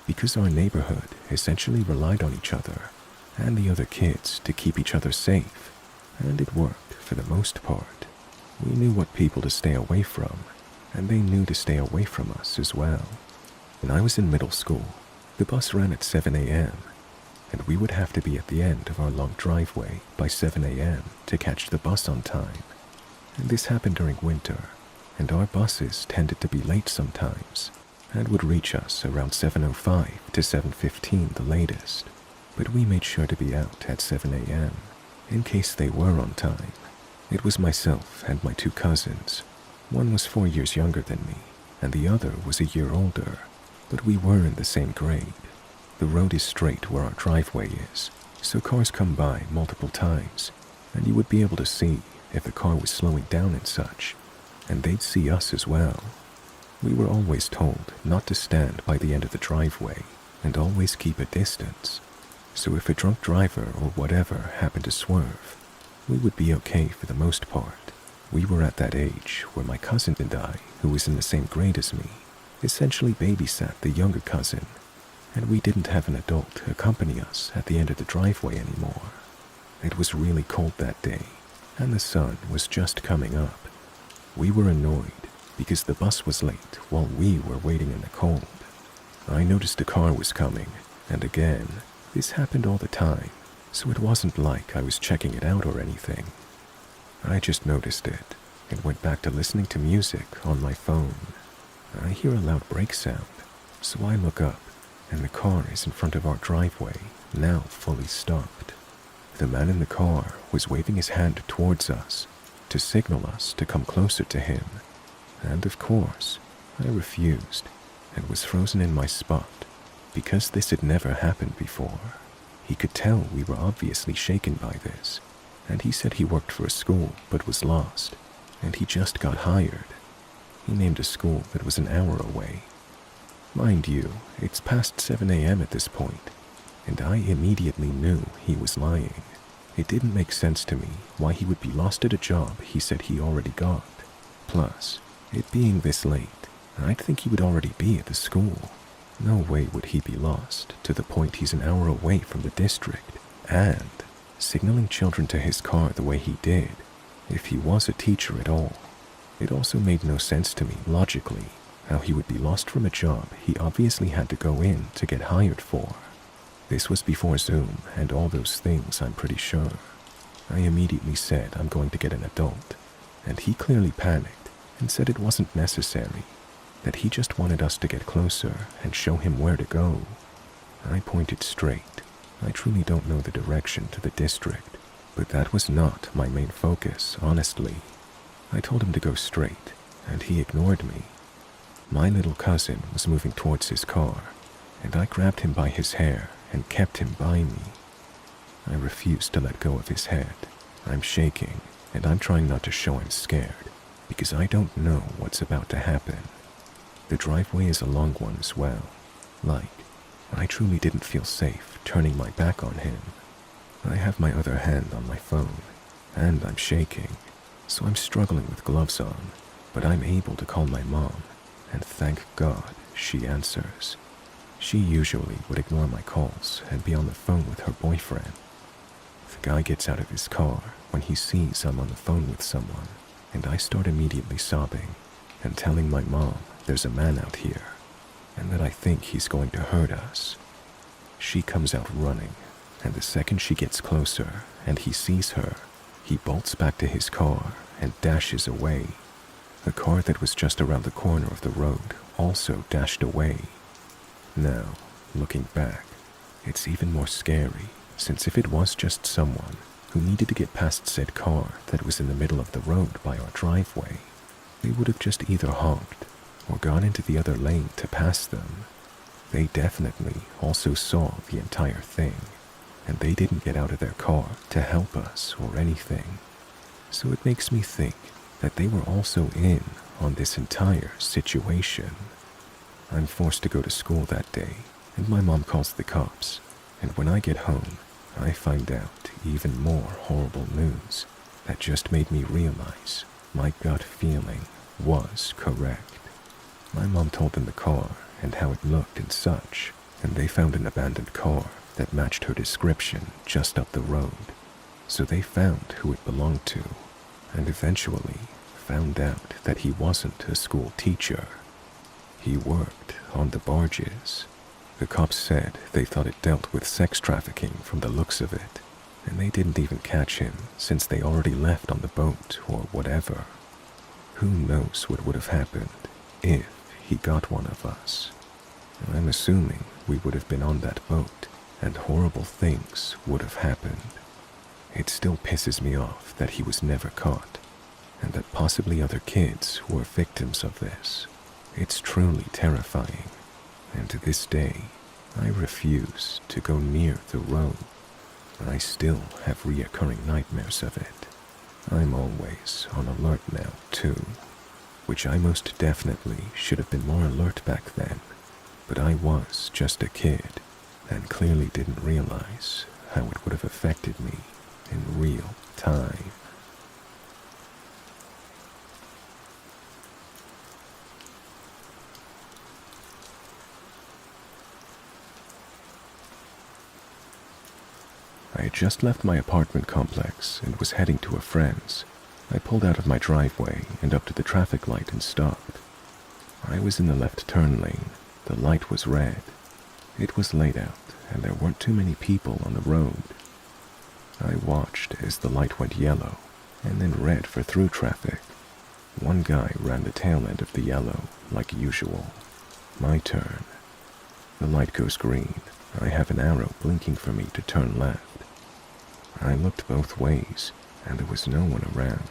because our neighborhood essentially relied on each other and the other kids to keep each other safe, and it worked for the most part. We knew what people to stay away from, and they knew to stay away from us as well. When I was in middle school, the bus ran at 7 a.m., and we would have to be at the end of our long driveway by 7 a.m. to catch the bus on time. And this happened during winter, and our buses tended to be late sometimes, and would reach us around 7:05 to 7:15 the latest. But we made sure to be out at 7 a.m. in case they were on time. It was myself and my two cousins. One was 4 years younger than me, and the other was a year older, but we were in the same grade. The road is straight where our driveway is, so cars come by multiple times, and you would be able to see if the car was slowing down and such, and they'd see us as well. We were always told not to stand by the end of the driveway and always keep a distance, so if a drunk driver or whatever happened to swerve, we would be okay for the most part. We were at that age where my cousin and I, who was in the same grade as me, essentially babysat the younger cousin, and we didn't have an adult accompany us at the end of the driveway anymore. It was really cold that day, and the sun was just coming up. We were annoyed because the bus was late while we were waiting in the cold. I noticed a car was coming, and again, this happened all the time, so it wasn't like I was checking it out or anything. I just noticed it and went back to listening to music on my phone. I hear a loud brake sound, so I look up, and the car is in front of our driveway, now fully stopped. The man in the car was waving his hand towards us to signal us to come closer to him, and of course, I refused and was frozen in my spot because this had never happened before. He could tell we were obviously shaken by this, and he said he worked for a school but was lost, and he just got hired. He named a school that was an hour away. Mind you, it's past 7 a.m. at this point, and I immediately knew he was lying. It didn't make sense to me why he would be lost at a job he said he already got. Plus, it being this late, I'd think he would already be at the school. No way would he be lost to the point he's an hour away from the district, and signaling children to his car the way he did, if he was a teacher at all. It also made no sense to me logically how he would be lost from a job he obviously had to go in to get hired for. This was before Zoom and all those things, I'm pretty sure. I immediately said I'm going to get an adult, and he clearly panicked and said it wasn't necessary, that he just wanted us to get closer and show him where to go. I pointed straight. I truly don't know the direction to the district, but that was not my main focus, honestly. I told him to go straight, and he ignored me. My little cousin was moving towards his car, and I grabbed him by his hair and kept him by me. I refused to let go of his head. I'm shaking, and I'm trying not to show I'm scared, because I don't know what's about to happen. The driveway is a long one as well. I truly didn't feel safe turning my back on him. I have my other hand on my phone, and I'm shaking, so I'm struggling with gloves on, but I'm able to call my mom, and thank God she answers. She usually would ignore my calls and be on the phone with her boyfriend. The guy gets out of his car when he sees I'm on the phone with someone, and I start immediately sobbing and telling my mom there's a man out here, and that I think he's going to hurt us. She comes out running, and the second she gets closer and he sees her, he bolts back to his car and dashes away. The car that was just around the corner of the road also dashed away. Now, looking back, it's even more scary, since if it was just someone who needed to get past said car that was in the middle of the road by our driveway, they would have just either honked or gone into the other lane to pass them. They definitely also saw the entire thing, and they didn't get out of their car to help us or anything. So it makes me think that they were also in on this entire situation. I'm forced to go to school that day, and my mom calls the cops, and when I get home, I find out even more horrible news that just made me realize my gut feeling was correct. My mom told them the car and how it looked and such, and they found an abandoned car that matched her description just up the road. So they found who it belonged to, and eventually found out that he wasn't a school teacher. He worked on the barges. The cops said they thought it dealt with sex trafficking from the looks of it, and they didn't even catch him since they already left on the boat or whatever. Who knows what would have happened if he got one of us. I'm assuming we would have been on that boat and horrible things would have happened. It still pisses me off that he was never caught, and that possibly other kids were victims of this. It's truly terrifying, and to this day, I refuse to go near the road. I still have reoccurring nightmares of it. I'm always on alert now, too, which I most definitely should have been more alert back then, but I was just a kid and clearly didn't realize how it would have affected me in real time. I had just left my apartment complex and was heading to a friend's. I pulled out of my driveway and up to the traffic light and stopped. I was in the left turn lane. The light was red. It was late out, and there weren't too many people on the road. I watched as the light went yellow, and then red for through traffic. One guy ran the tail end of the yellow, like usual. My turn. The light goes green. I have an arrow blinking for me to turn left. I looked both ways, and there was no one around,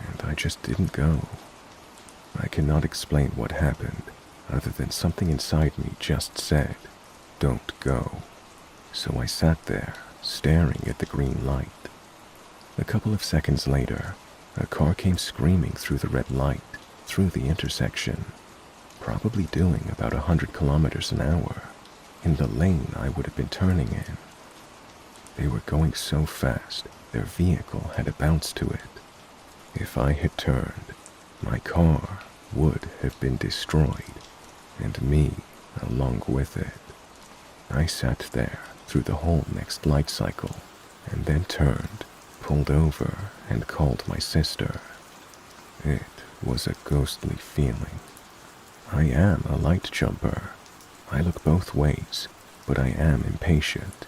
and I just didn't go. I cannot explain what happened, other than something inside me just said, "Don't go." So I sat there, staring at the green light. A couple of seconds later, a car came screaming through the red light, through the intersection, probably doing about 100 kilometers an hour, in the lane I would have been turning in. They were going so fast, their vehicle had a bounce to it. If I had turned, my car would have been destroyed, and me along with it. I sat there through the whole next light cycle, and then turned, pulled over, and called my sister. It was a ghostly feeling. I am a light jumper. I look both ways, but I am impatient,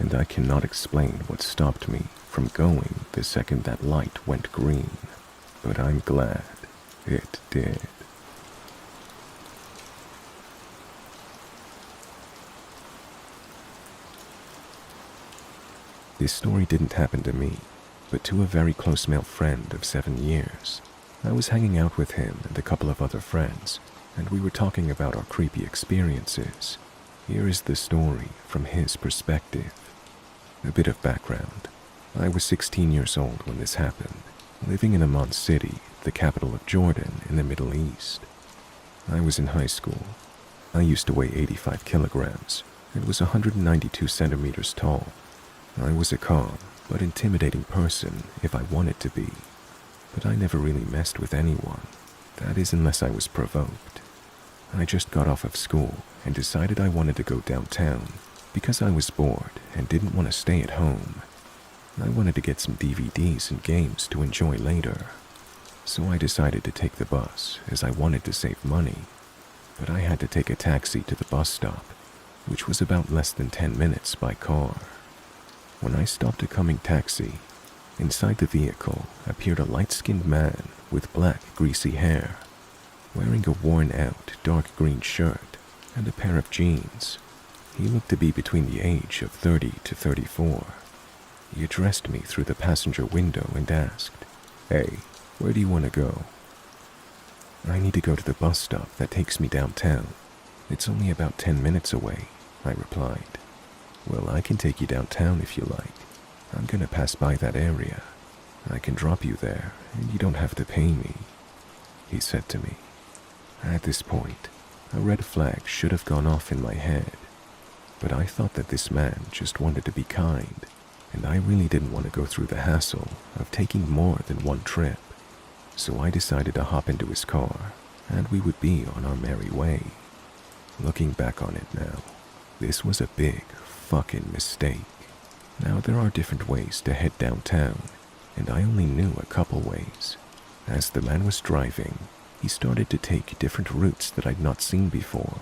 and I cannot explain what stopped me from going the second that light went green, but I'm glad it did. This story didn't happen to me, but to a very close male friend of 7 years. I was hanging out with him and a couple of other friends, and we were talking about our creepy experiences. Here is the story from his perspective. A bit of background. I was 16 years old when this happened, living in Amman City, the capital of Jordan in the Middle East. I was in high school. I used to weigh 85 kilograms and was 192 centimeters tall. I was a calm but intimidating person if I wanted to be, but I never really messed with anyone. That is, unless I was provoked. I just got off of school and decided I wanted to go downtown because I was bored and didn't want to stay at home. I wanted to get some DVDs and games to enjoy later. So I decided to take the bus as I wanted to save money. but I had to take a taxi to the bus stop, which was about less than 10 minutes by car. When I stopped a coming taxi, inside the vehicle appeared a light-skinned man with black, greasy hair, wearing a worn-out dark green shirt and a pair of jeans. He looked to be between the age of 30 to 34. He addressed me through the passenger window and asked, "Hey, where do you want to go?" "I need to go to the bus stop that takes me downtown. It's only about 10 minutes away," I replied. "Well, I can take you downtown if you like. I'm gonna pass by that area. I can drop you there, and you don't have to pay me," he said to me. At this point, a red flag should have gone off in my head, but I thought that this man just wanted to be kind, and I really didn't want to go through the hassle of taking more than one trip. So I decided to hop into his car, and we would be on our merry way. Looking back on it now, this was a big fucking mistake. Now there are different ways to head downtown, and I only knew a couple ways. As the man was driving, he started to take different routes that I'd not seen before.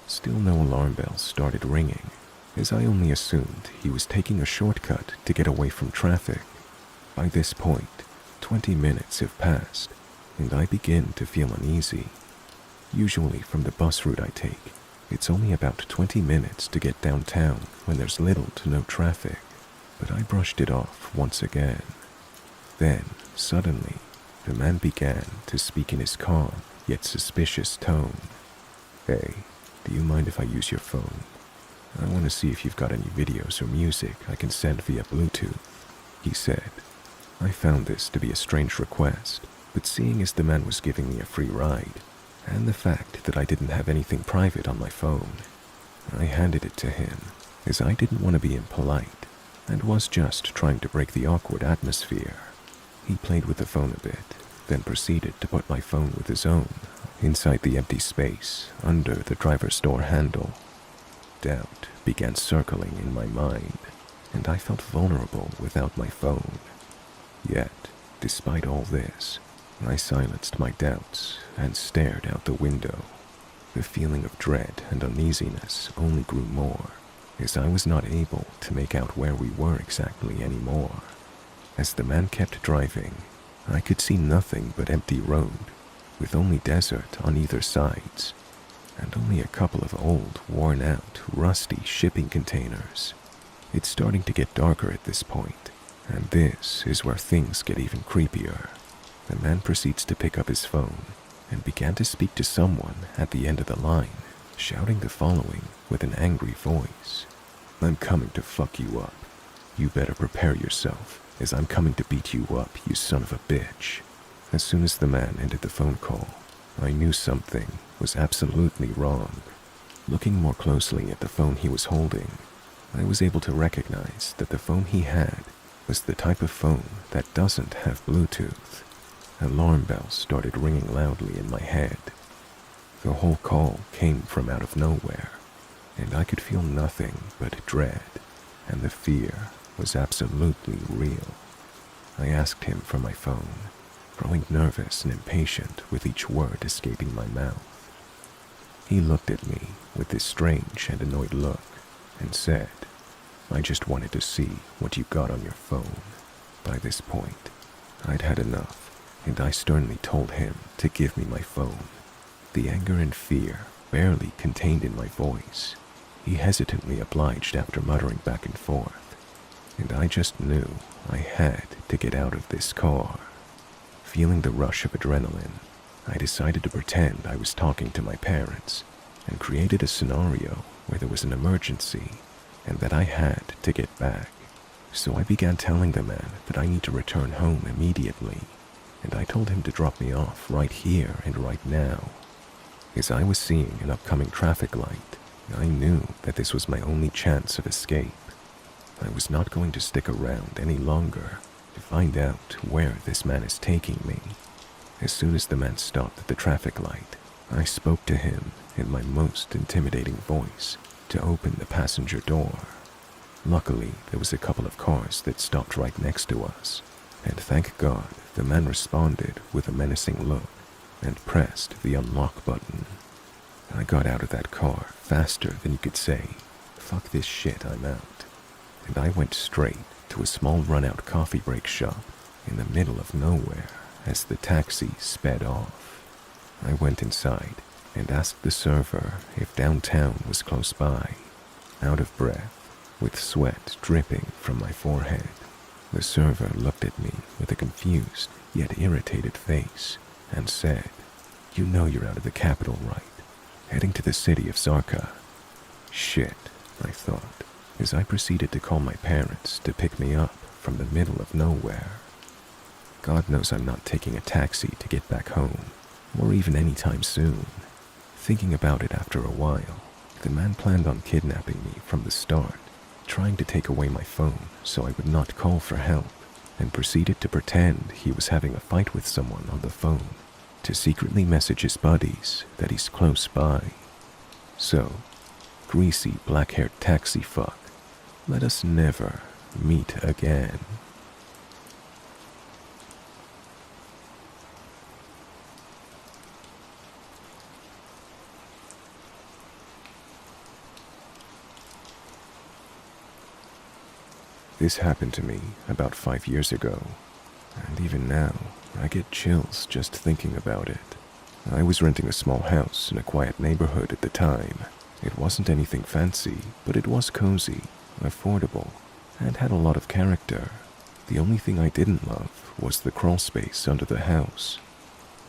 Still no alarm bells started ringing, as I only assumed he was taking a shortcut to get away from traffic. By this point, 20 minutes have passed, and I begin to feel uneasy. Usually from the bus route I take, it's only about 20 minutes to get downtown when there's little to no traffic, but I brushed it off once again. Then, suddenly, the man began to speak in his calm yet suspicious tone. "Hey, do you mind if I use your phone? I want to see if you've got any videos or music I can send via Bluetooth," he said. I found this to be a strange request, but seeing as the man was giving me a free ride, and the fact that I didn't have anything private on my phone, I handed it to him, as I didn't want to be impolite, and was just trying to break the awkward atmosphere. He played with the phone a bit, then proceeded to put my phone with his own inside the empty space under the driver's door handle. Doubt began circling in my mind, and I felt vulnerable without my phone. Yet, despite all this, I silenced my doubts and stared out the window. The feeling of dread and uneasiness only grew more, as I was not able to make out where we were exactly anymore. As the man kept driving, I could see nothing but empty road, with only desert on either sides, and only a couple of old, worn-out, rusty shipping containers. It's starting to get darker at this point, and this is where things get even creepier. The man proceeds to pick up his phone and began to speak to someone at the end of the line, shouting the following with an angry voice. "I'm coming to fuck you up. You better prepare yourself, as I'm coming to beat you up, you son of a bitch." As soon as the man ended the phone call, I knew something was absolutely wrong. Looking more closely at the phone he was holding, I was able to recognize that the phone he had was the type of phone that doesn't have Bluetooth. Alarm bells started ringing loudly in my head. The whole call came from out of nowhere, and I could feel nothing but dread, and the fear was absolutely real. I asked him for my phone, growing nervous and impatient with each word escaping my mouth. He looked at me with this strange and annoyed look and said, "I just wanted to see what you got on your phone." By this point, I'd had enough, and I sternly told him to give me my phone. The anger and fear barely contained in my voice. He hesitantly obliged after muttering back and forth, and I just knew I had to get out of this car. Feeling the rush of adrenaline, I decided to pretend I was talking to my parents and created a scenario where there was an emergency and that I had to get back. So I began telling the man that I need to return home immediately, and I told him to drop me off right here and right now. As I was seeing an upcoming traffic light, I knew that this was my only chance of escape. I was not going to stick around any longer to find out where this man is taking me. As soon as the man stopped at the traffic light, I spoke to him in my most intimidating voice to open the passenger door. Luckily, there was a couple of cars that stopped right next to us, and thank God the man responded with a menacing look and pressed the unlock button. I got out of that car faster than you could say, "Fuck this shit, I'm out." And I went straight to a small run-out coffee break shop in the middle of nowhere as the taxi sped off. I went inside and asked the server if downtown was close by. Out of breath, with sweat dripping from my forehead, the server looked at me with a confused yet irritated face and said, "You know you're out of the capital, right? Heading to the city of Zarka." Shit, I thought, as I proceeded to call my parents to pick me up from the middle of nowhere. God knows I'm not taking a taxi to get back home, or even anytime soon. Thinking about it after a while, the man planned on kidnapping me from the start, trying to take away my phone so I would not call for help, and proceeded to pretend he was having a fight with someone on the phone to secretly message his buddies that he's close by. So, greasy black-haired taxi fuck, let us never meet again. This happened to me about 5 years ago, and even now, I get chills just thinking about it. I was renting a small house in a quiet neighborhood at the time. It wasn't anything fancy, but it was cozy, affordable, and had a lot of character. The only thing I didn't love was the crawl space under the house.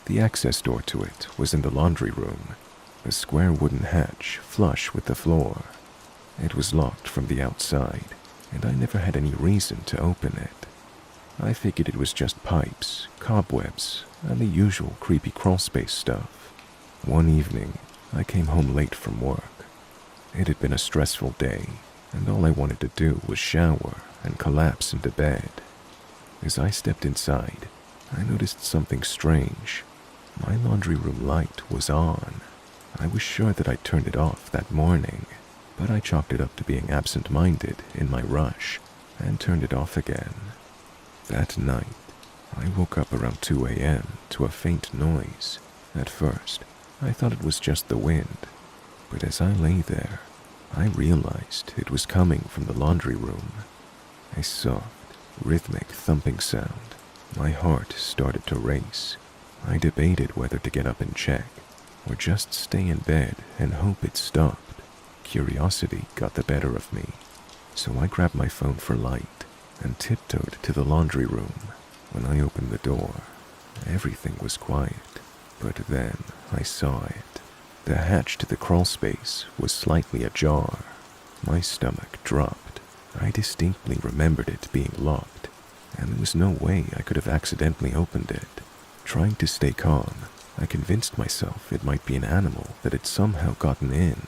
The access door to it was in the laundry room, a square wooden hatch flush with the floor. It was locked from the outside, and I never had any reason to open it. I figured it was just pipes, cobwebs, and the usual creepy crawlspace stuff. One evening, I came home late from work. It had been a stressful day, and all I wanted to do was shower and collapse into bed. As I stepped inside, I noticed something strange. My laundry room light was on. I was sure that I'd turned it off that morning, but I chalked it up to being absent-minded in my rush and turned it off again. That night, I woke up around 2 a.m. to a faint noise. At first, I thought it was just the wind, but as I lay there, I realized it was coming from the laundry room. A soft, rhythmic thumping sound. My heart started to race. I debated whether to get up and check, or just stay in bed and hope it stopped. Curiosity got the better of me, so I grabbed my phone for light and tiptoed to the laundry room. When I opened the door, everything was quiet, but then I saw it. The hatch to the crawlspace was slightly ajar. My stomach dropped. I distinctly remembered it being locked, and there was no way I could have accidentally opened it. Trying to stay calm, I convinced myself it might be an animal that had somehow gotten in.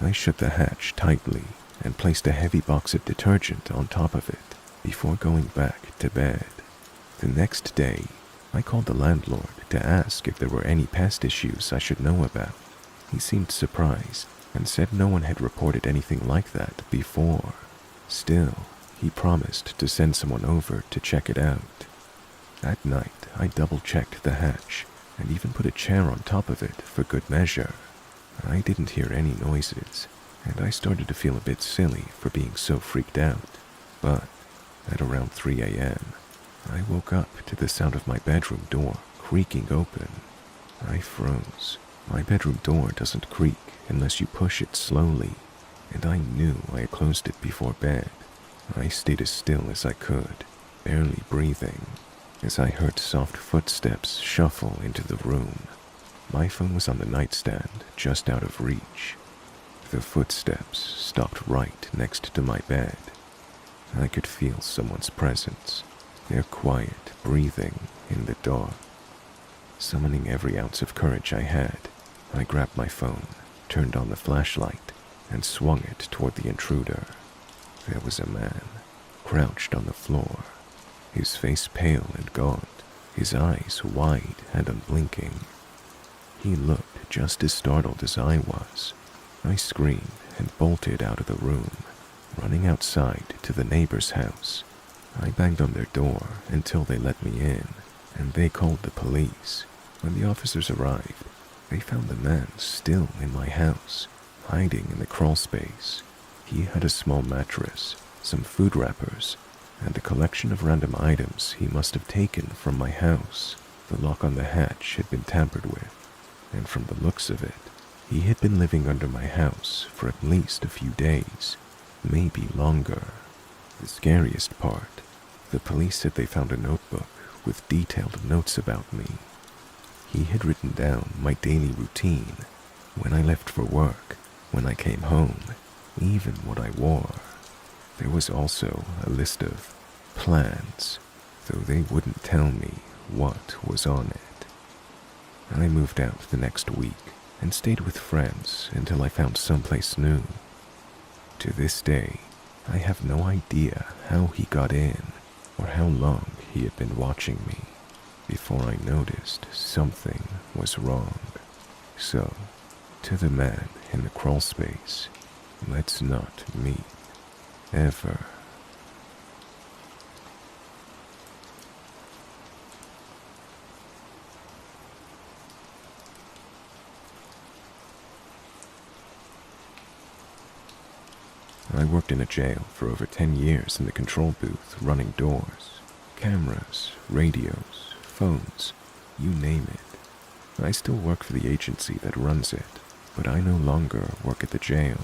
I shut the hatch tightly and placed a heavy box of detergent on top of it before going back to bed. The next day, I called the landlord to ask if there were any pest issues I should know about. He seemed surprised and said no one had reported anything like that before. Still, he promised to send someone over to check it out. That night, I double-checked the hatch and even put a chair on top of it for good measure. I didn't hear any noises, and I started to feel a bit silly for being so freaked out. But at around 3 a.m., I woke up to the sound of my bedroom door creaking open. I froze. My bedroom door doesn't creak unless you push it slowly, and I knew I had closed it before bed. I stayed as still as I could, barely breathing, as I heard soft footsteps shuffle into the room. My phone was on the nightstand, just out of reach. The footsteps stopped right next to my bed. I could feel someone's presence, their quiet breathing in the dark. Summoning every ounce of courage I had, I grabbed my phone, turned on the flashlight, and swung it toward the intruder. There was a man, crouched on the floor, his face pale and gaunt, his eyes wide and unblinking. He looked just as startled as I was. I screamed and bolted out of the room, running outside to the neighbor's house. I banged on their door until they let me in, and they called the police. When the officers arrived, They found the man still in my house, hiding in the crawl space. He had a small mattress, some food wrappers, and a collection of random items he must have taken from my house. The lock on the hatch had been tampered with, and from the looks of it, he had been living under my house for at least a few days, maybe longer. The scariest part, the police said they found a notebook with detailed notes about me. He had written down my daily routine, when I left for work, when I came home, even what I wore. There was also a list of plans, though they wouldn't tell me what was on it. I moved out the next week and stayed with friends until I found someplace new. To this day, I have no idea how he got in or how long he had been watching me before I noticed something was wrong. So, to the man in the crawl space, let's not meet ever. I worked in a jail for over 10 years in the control booth, running doors, cameras, radios, phones, you name it. I still work for the agency that runs it, but I no longer work at the jail.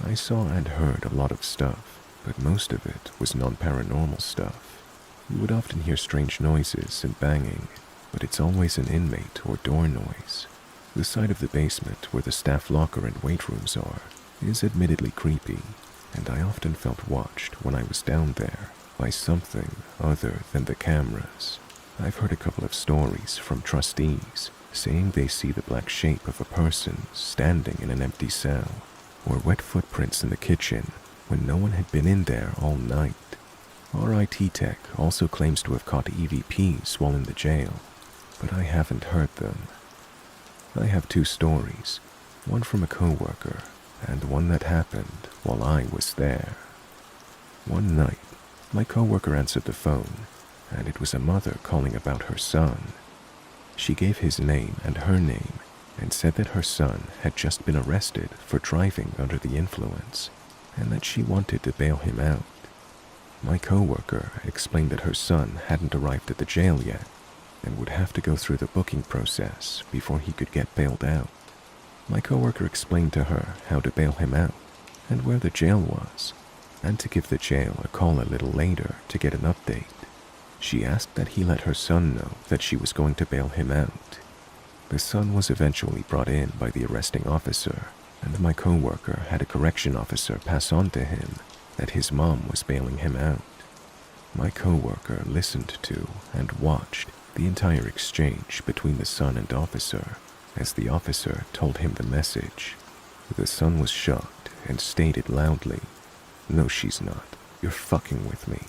I saw and heard a lot of stuff, but most of it was non-paranormal stuff. You would often hear strange noises and banging, but it's always an inmate or door noise. The side of the basement where the staff locker and weight rooms are is admittedly creepy, and I often felt watched when I was down there by something other than the cameras. I've heard a couple of stories from trustees saying they see the black shape of a person standing in an empty cell, or wet footprints in the kitchen when no one had been in there all night. Our IT tech also claims to have caught EVPs while in the jail, but I haven't heard them. I have 2 stories, one from a coworker and one that happened while I was there. One night, my coworker answered the phone, and it was a mother calling about her son. She gave his name and her name and said that her son had just been arrested for driving under the influence and that she wanted to bail him out. My coworker explained that her son hadn't arrived at the jail yet and would have to go through the booking process before he could get bailed out. My coworker explained to her how to bail him out and where the jail was, and to give the jail a call a little later to get an update. She asked that he let her son know that she was going to bail him out. The son was eventually brought in by the arresting officer, and my coworker had a correction officer pass on to him that his mom was bailing him out. My coworker listened to and watched the entire exchange between the son and officer as the officer told him the message. The son was shocked and stated loudly, "No, she's not. You're fucking with me."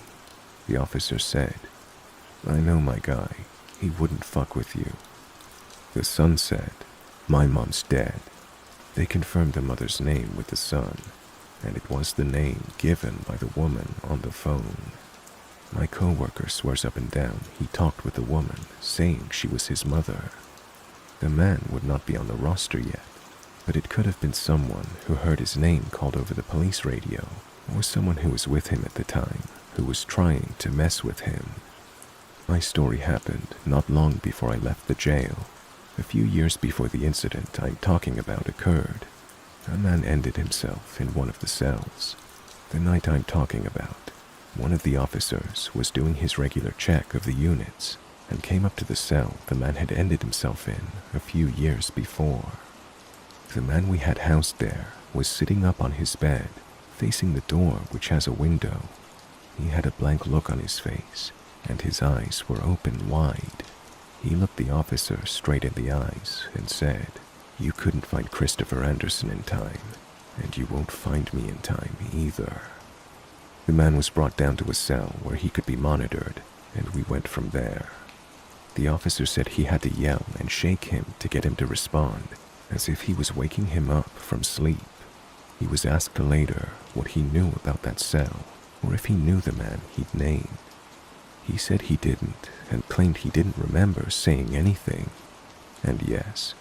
The officer said, "I know my guy. He wouldn't fuck with you." The son said, "My mom's dead." They confirmed the mother's name with the son, and it was the name given by the woman on the phone. My coworker swears up and down he talked with the woman, saying she was his mother. The man would not be on the roster yet, but it could have been someone who heard his name called over the police radio, or someone who was with him at the time, who was trying to mess with him. My story happened not long before I left the jail. A few years before the incident I'm talking about occurred, a man ended himself in one of the cells. The night I'm talking about, one of the officers was doing his regular check of the units and came up to the cell the man had ended himself in a few years before. The man we had housed there was sitting up on his bed, facing the door which has a window. He had a blank look on his face, and his eyes were open wide. He looked the officer straight in the eyes and said, "You couldn't find Christopher Anderson in time, and you won't find me in time either." The man was brought down to a cell where he could be monitored, and we went from there. The officer said he had to yell and shake him to get him to respond, as if he was waking him up from sleep. He was asked later what he knew about that cell, or if he knew the man he'd named. He said he didn't, and claimed he didn't remember saying anything. And yes,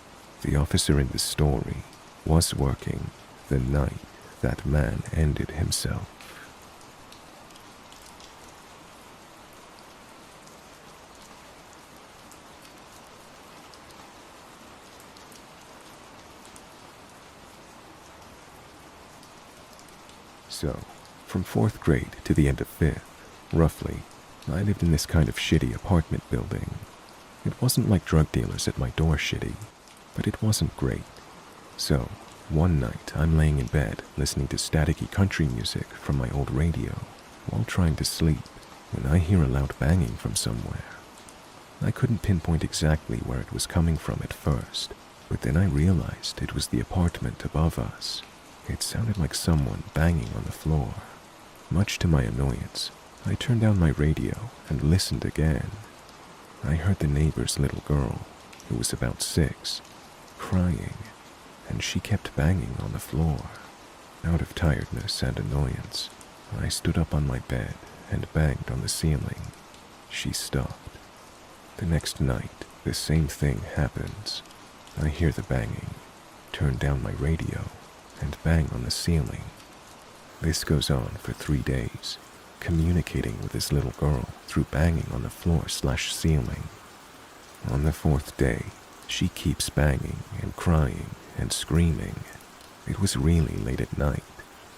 The officer in the story was working the night that man ended himself. So, from 4th grade to the end of 5th, roughly, I lived in this kind of shitty apartment building. It wasn't like drug dealers at my door shitty, but it wasn't great. So, one night I'm laying in bed listening to staticky country music from my old radio while trying to sleep when I hear a loud banging from somewhere. I couldn't pinpoint exactly where it was coming from at first, but then I realized it was the apartment above us. It sounded like someone banging on the floor. Much to my annoyance, I turned down my radio and listened again. I heard the neighbor's little girl, who was about 6, crying, and she kept banging on the floor. Out of tiredness and annoyance, I stood up on my bed and banged on the ceiling. She stopped. The next night, the same thing happens. I hear the banging, turn down my radio, and bang on the ceiling. This goes on for 3 days, communicating with this little girl through banging on the floor/ceiling. On the 4th day, she keeps banging and crying and screaming. It was really late at night,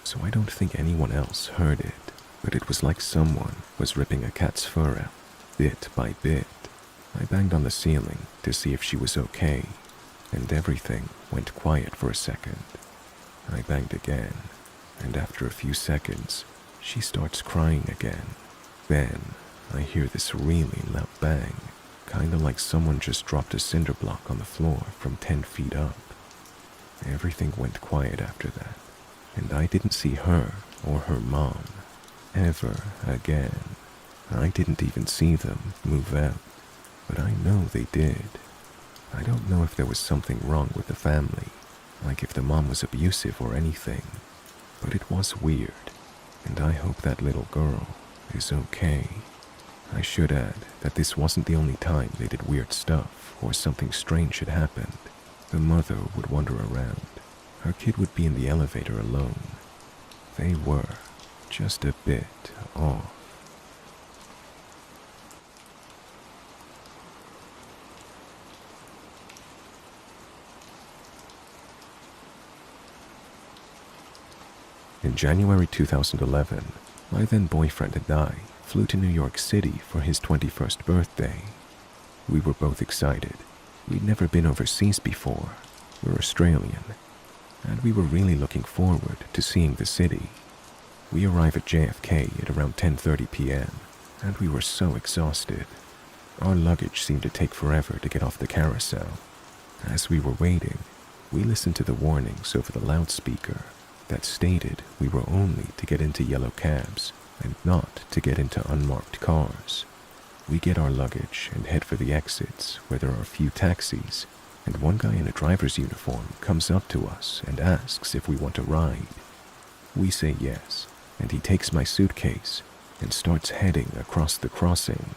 so I don't think anyone else heard it, but it was like someone was ripping a cat's fur out, bit by bit. I banged on the ceiling to see if she was okay, and everything went quiet for a second. I banged again, and after a few seconds, she starts crying again. Then, I hear this really loud bang, kinda like someone just dropped a cinder block on the floor from 10 feet up. Everything went quiet after that, and I didn't see her or her mom ever again. I didn't even see them move out, but I know they did. I don't know if there was something wrong with the family, like if the mom was abusive or anything, but it was weird, and I hope that little girl is okay. I should add that this wasn't the only time they did weird stuff or something strange had happened. The mother would wander around. Her kid would be in the elevator alone. They were just a bit off. In January 2011, my then boyfriend and I flew to New York City for his 21st birthday. We were both excited. We'd never been overseas before. We're Australian, and we were really looking forward to seeing the city. We arrived at JFK at around 10:30 p.m., and we were so exhausted. Our luggage seemed to take forever to get off the carousel. As we were waiting, we listened to the warnings over the loudspeaker that stated we were only to get into yellow cabs and not to get into unmarked cars. We get our luggage and head for the exits where there are a few taxis, and one guy in a driver's uniform comes up to us and asks if we want a ride. We say yes, and he takes my suitcase and starts heading across the crossing.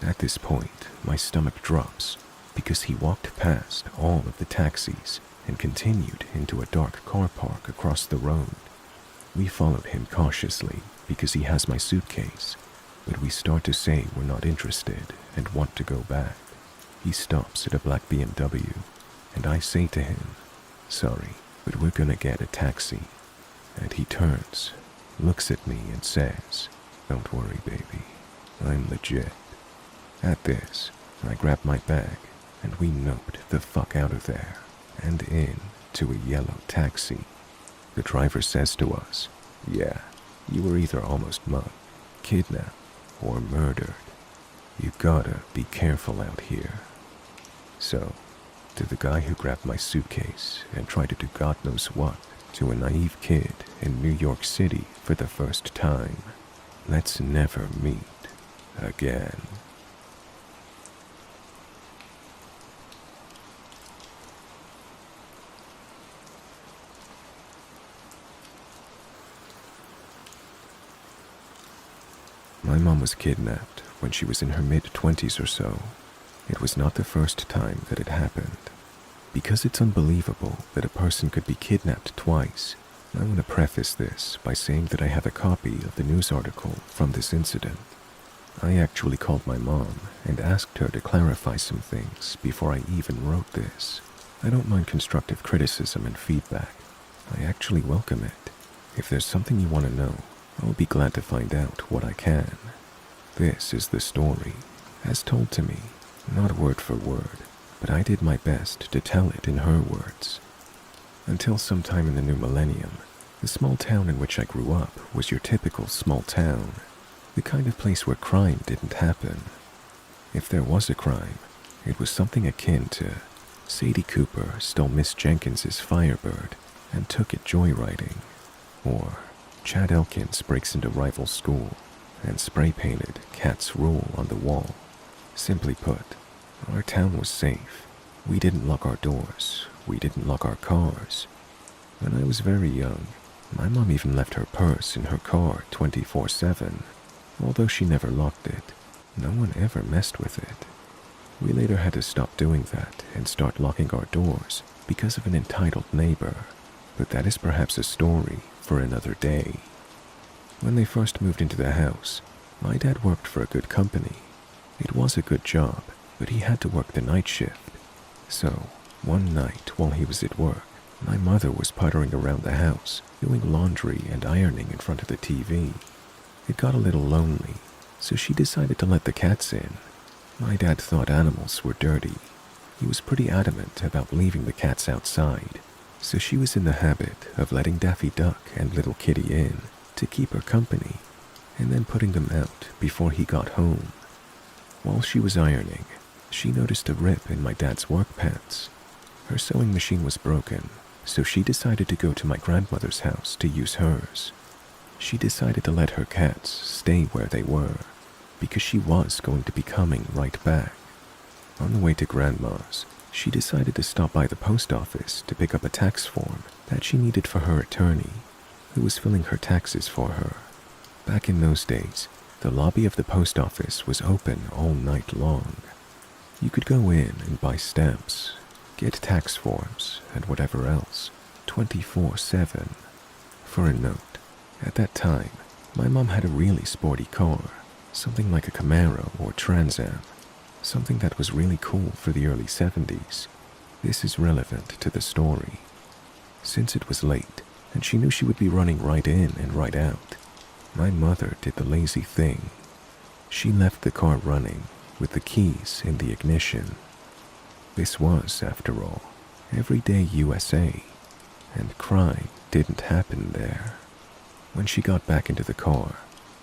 At this point, my stomach drops because he walked past all of the taxis and continued into a dark car park across the road. We followed him cautiously because he has my suitcase, but we start to say we're not interested and want to go back. He stops at a black BMW, and I say to him, "Sorry, but we're gonna get a taxi." And he turns, looks at me and says, "Don't worry, baby, I'm legit." At this, I grab my bag, and we noped the fuck out of there and in to a yellow taxi. The driver says to us, "Yeah, you were either almost mugged, kidnapped, or murdered. You gotta be careful out here." So, to the guy who grabbed my suitcase and tried to do God knows what to a naive kid in New York City for the first time, let's never meet again. My mom was kidnapped when she was in her mid-20s or so. It was not the first time that it happened. Because it's unbelievable that a person could be kidnapped twice, I want to preface this by saying that I have a copy of the news article from this incident. I actually called my mom and asked her to clarify some things before I even wrote this. I don't mind constructive criticism and feedback. I actually welcome it. If there's something you want to know, I'll be glad to find out what I can. This is the story, as told to me, not word for word, but I did my best to tell it in her words. Until sometime in the new millennium, the small town in which I grew up was your typical small town, the kind of place where crime didn't happen. If there was a crime, it was something akin to Sadie Cooper stole Miss Jenkins's Firebird and took it joyriding, or Chad Elkins breaks into rival school and spray-painted Cat's Rule on the wall. Simply put, our town was safe. We didn't lock our doors. We didn't lock our cars. When I was very young, my mom even left her purse in her car 24/7. Although she never locked it, no one ever messed with it. We later had to stop doing that and start locking our doors because of an entitled neighbor, but that is perhaps a story for another day. When they first moved into the house, my dad worked for a good company. It was a good job, but he had to work the night shift. So, one night while he was at work, my mother was puttering around the house, doing laundry and ironing in front of the TV. It got a little lonely, so she decided to let the cats in. My dad thought animals were dirty. He was pretty adamant about leaving the cats outside, so she was in the habit of letting Daffy Duck and Little Kitty in to keep her company, and then putting them out before he got home. While she was ironing, she noticed a rip in my dad's work pants. Her sewing machine was broken, so she decided to go to my grandmother's house to use hers. She decided to let her cats stay where they were, because she was going to be coming right back. On the way to Grandma's, she decided to stop by the post office to pick up a tax form that she needed for her attorney, who was filling her taxes for her. Back in those days, the lobby of the post office was open all night long. You could go in and buy stamps, get tax forms, and whatever else, 24/7. For a note, at that time, my mom had a really sporty car, something like a Camaro or Trans Am, something that was really cool for the early 70s. This is relevant to the story. Since it was late, and she knew she would be running right in and right out, my mother did the lazy thing. She left the car running with the keys in the ignition. This was, after all, everyday USA, and crime didn't happen there. When she got back into the car,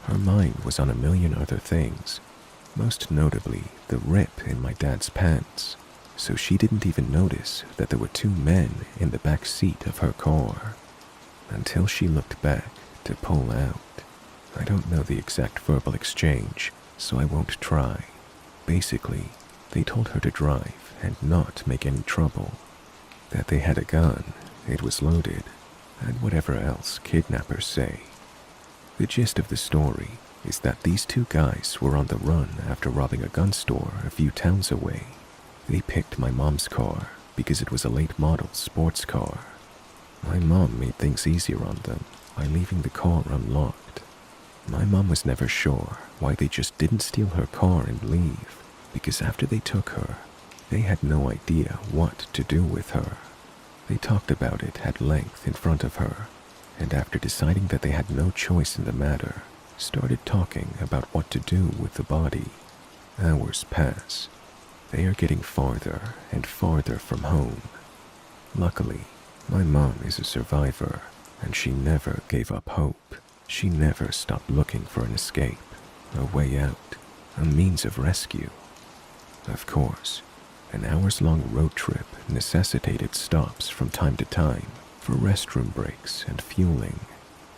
her mind was on a million other things, most notably the rip in my dad's pants, so she didn't even notice that there were two men in the back seat of her car, until she looked back to pull out. I don't know the exact verbal exchange, so I won't try. Basically, they told her to drive and not make any trouble, that they had a gun, it was loaded, and whatever else kidnappers say. The gist of the story is that these two guys were on the run after robbing a gun store a few towns away. They picked my mom's car because it was a late model sports car. My mom made things easier on them by leaving the car unlocked. My mom was never sure why they just didn't steal her car and leave, because after they took her, they had no idea what to do with her. They talked about it at length in front of her, and after deciding that they had no choice in the matter, started talking about what to do with the body. Hours pass. They are getting farther and farther from home. Luckily, my mom is a survivor, and she never gave up hope. She never stopped looking for an escape, a way out, a means of rescue. Of course, an hours-long road trip necessitated stops from time to time for restroom breaks and fueling.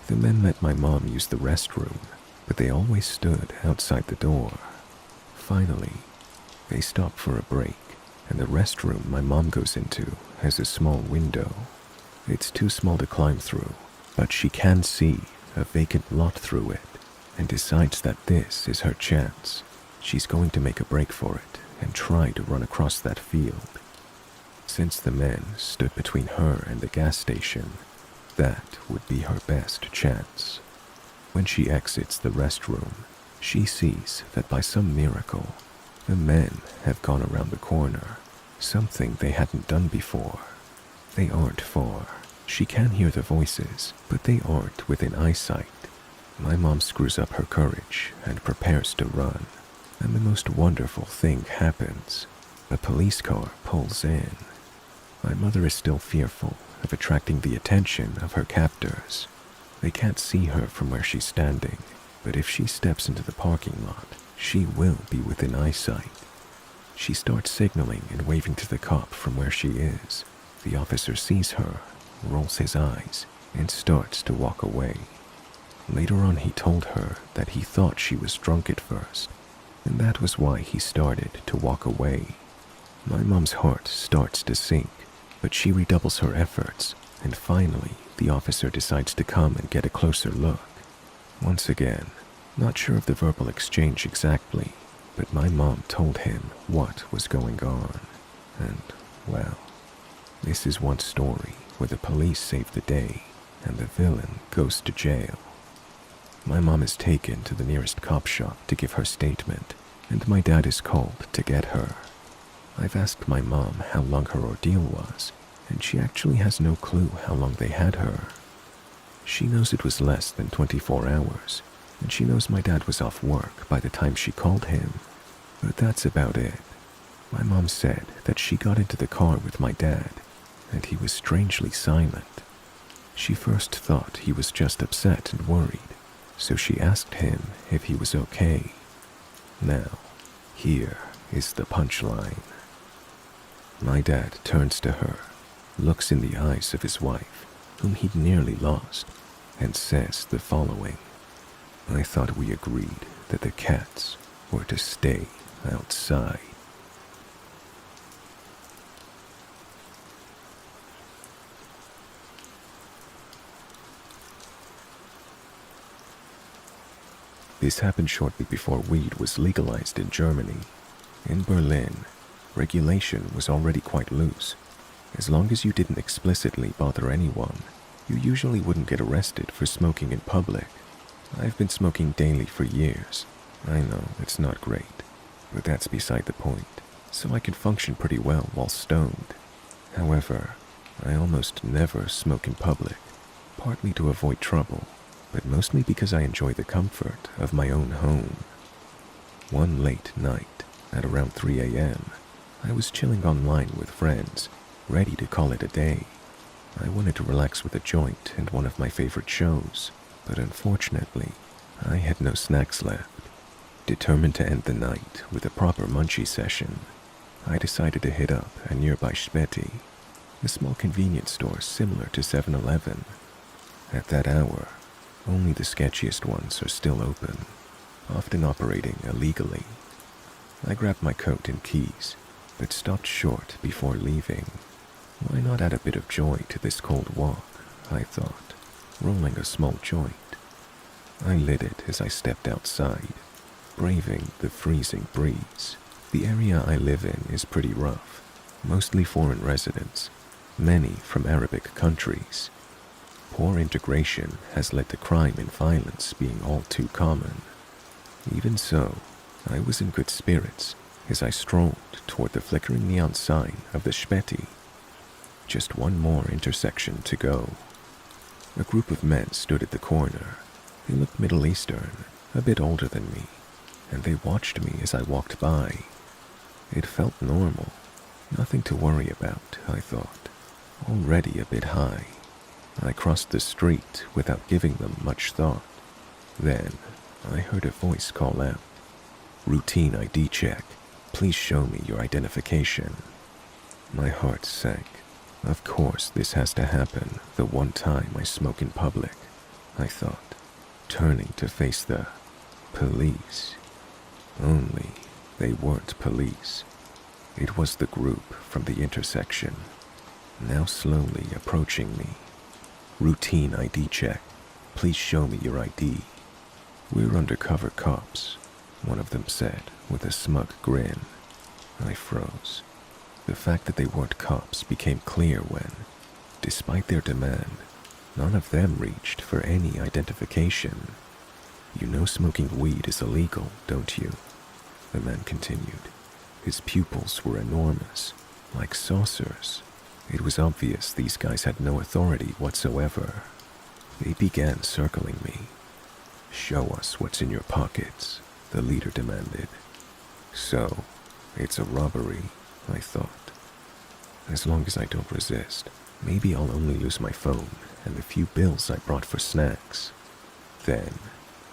The men let my mom use the restroom, but they always stood outside the door. Finally, they stop for a break, and the restroom my mom goes into has a small window. It's too small to climb through, but she can see a vacant lot through it, and decides that this is her chance. She's going to make a break for it and try to run across that field. Since the men stood between her and the gas station, that would be her best chance. When she exits the restroom, she sees that by some miracle, the men have gone around the corner, something they hadn't done before. They aren't far. She can hear the voices, but they aren't within eyesight. My mom screws up her courage and prepares to run, and the most wonderful thing happens. A police car pulls in. My mother is still fearful of attracting the attention of her captors. They can't see her from where she's standing, but if she steps into the parking lot, she will be within eyesight. She starts signaling and waving to the cop from where she is. The officer sees her, rolls his eyes, and starts to walk away. Later on, he told her that he thought she was drunk at first, and that was why he started to walk away. My mom's heart starts to sink, but she redoubles her efforts, and finally, the officer decides to come and get a closer look. Once again, not sure of the verbal exchange exactly, but my mom told him what was going on. And, well, this is one story where the police save the day and the villain goes to jail. My mom is taken to the nearest cop shop to give her statement, and my dad is called to get her. I've asked my mom how long her ordeal was, and she actually has no clue how long they had her. She knows it was less than 24 hours, and she knows my dad was off work by the time she called him. But that's about it. My mom said that she got into the car with my dad, and he was strangely silent. She first thought he was just upset and worried, so she asked him if he was okay. Now, here is the punchline. My dad turns to her, looks in the eyes of his wife, whom he'd nearly lost, and says the following: "I thought we agreed that the cats were to stay outside." This happened shortly before weed was legalized in Germany. In Berlin, regulation was already quite loose. As long as you didn't explicitly bother anyone, you usually wouldn't get arrested for smoking in public. I've been smoking daily for years. I know it's not great, but that's beside the point, so I can function pretty well while stoned. However, I almost never smoke in public, partly to avoid trouble, but mostly because I enjoy the comfort of my own home. One late night, at around 3 a.m., I was chilling online with friends, ready to call it a day. I wanted to relax with a joint and one of my favorite shows, but unfortunately, I had no snacks left. Determined to end the night with a proper munchie session, I decided to hit up a nearby Späti, a small convenience store similar to 7-Eleven. At that hour, only the sketchiest ones are still open, often operating illegally. I grabbed my coat and keys, but stopped short before leaving. Why not add a bit of joy to this cold walk, I thought, rolling a small joint. I lit it as I stepped outside, braving the freezing breeze. The area I live in is pretty rough, mostly foreign residents, many from Arabic countries. Poor integration has led to crime and violence being all too common. Even so, I was in good spirits as I strolled toward the flickering neon sign of the Späti. Just one more intersection to go. A group of men stood at the corner. They looked Middle Eastern, a bit older than me, and they watched me as I walked by. It felt normal, nothing to worry about, I thought, already a bit high. I crossed the street without giving them much thought. Then, I heard a voice call out, "Routine ID check. Please show me your identification." My heart sank. Of course this has to happen the one time I smoke in public, I thought, turning to face the police. Only they weren't police. It was the group from the intersection, now slowly approaching me. "Routine ID check. Please show me your ID." "We're undercover cops," one of them said with a smug grin. I froze. The fact that they weren't cops became clear when, despite their demand, none of them reached for any identification. "You know smoking weed is illegal, don't you?" the man continued. His pupils were enormous, like saucers. It was obvious these guys had no authority whatsoever. They began circling me. "Show us what's in your pockets," the leader demanded. So, it's a robbery, I thought. As long as I don't resist, maybe I'll only lose my phone and the few bills I brought for snacks. Then,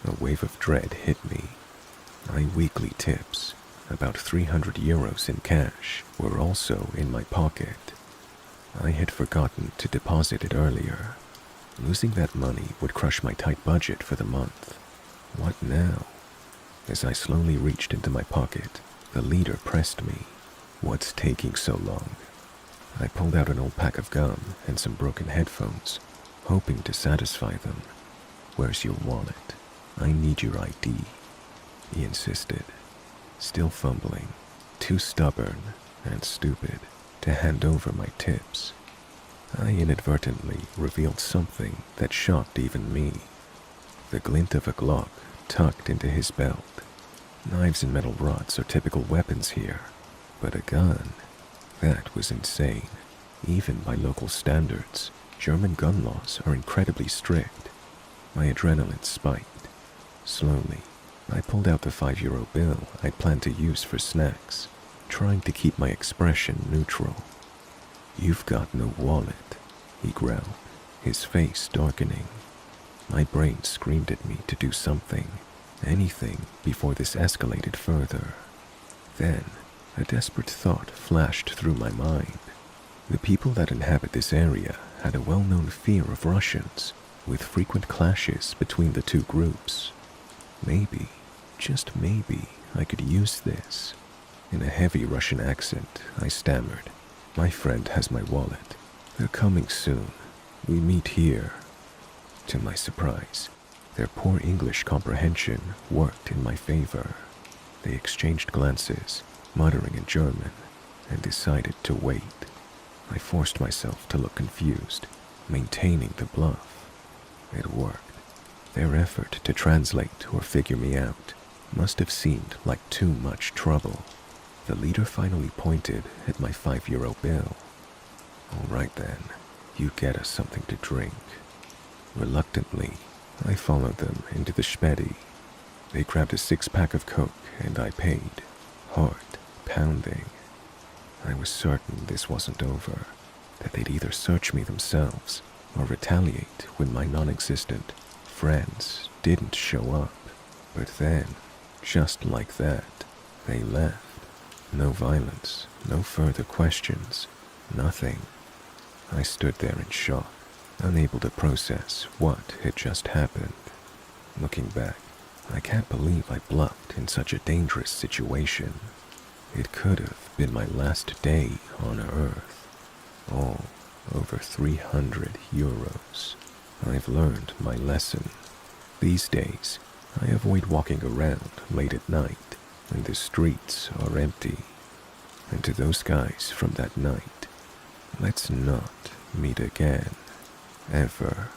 a wave of dread hit me. My weekly tips, about 300 euros in cash, were also in my pocket. I had forgotten to deposit it earlier. Losing that money would crush my tight budget for the month. What now? As I slowly reached into my pocket, the leader pressed me. "What's taking so long?" I pulled out an old pack of gum and some broken headphones, hoping to satisfy them. "Where's your wallet? I need your ID," he insisted, still fumbling, too stubborn and stupid to hand over my tips. I inadvertently revealed something that shocked even me. The glint of a Glock tucked into his belt. Knives and metal rods are typical weapons here, but a gun? That was insane. Even by local standards, German gun laws are incredibly strict. My adrenaline spiked. Slowly, I pulled out the €5 bill I'd planned to use for snacks, trying to keep my expression neutral. "You've got no wallet," he growled, his face darkening. My brain screamed at me to do something, anything, before this escalated further. Then, a desperate thought flashed through my mind. The people that inhabit this area had a well-known fear of Russians, with frequent clashes between the two groups. Maybe, just maybe, I could use this. In a heavy Russian accent, I stammered, "My friend has my wallet. They're coming soon. We meet here." To my surprise, their poor English comprehension worked in my favor. They exchanged glances, muttering in German, and decided to wait. I forced myself to look confused, maintaining the bluff. It worked. Their effort to translate or figure me out must have seemed like too much trouble. The leader finally pointed at my €5 bill. "All right then, you get us something to drink." Reluctantly, I followed them into the Spedi. They grabbed a 6-pack of Coke and I paid, heart pounding. I was certain this wasn't over, that they'd either search me themselves or retaliate when my non-existent friends didn't show up. But then, just like that, they left. No violence, no further questions, nothing. I stood there in shock, unable to process what had just happened. Looking back, I can't believe I bluffed in such a dangerous situation. It could have been my last day on Earth. All over 300 euros. I've learned my lesson. These days, I avoid walking around late at night when the streets are empty. And to those guys from that night, let's not meet again, ever.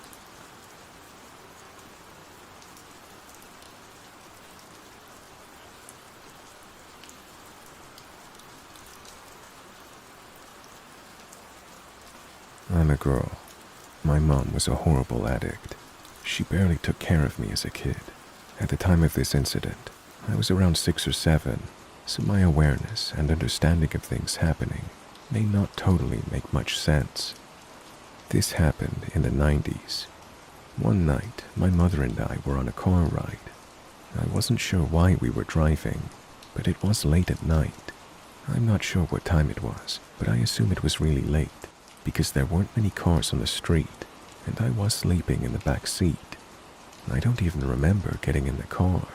I'm a girl. My mom was a horrible addict. She barely took care of me as a kid. At the time of this incident, I was around 6 or 7, so my awareness and understanding of things happening may not totally make much sense. This happened in the 90s. One night, my mother and I were on a car ride. I wasn't sure why we were driving, but it was late at night. I'm not sure what time it was, but I assume it was really late, because there weren't many cars on the street, and I was sleeping in the back seat. I don't even remember getting in the car.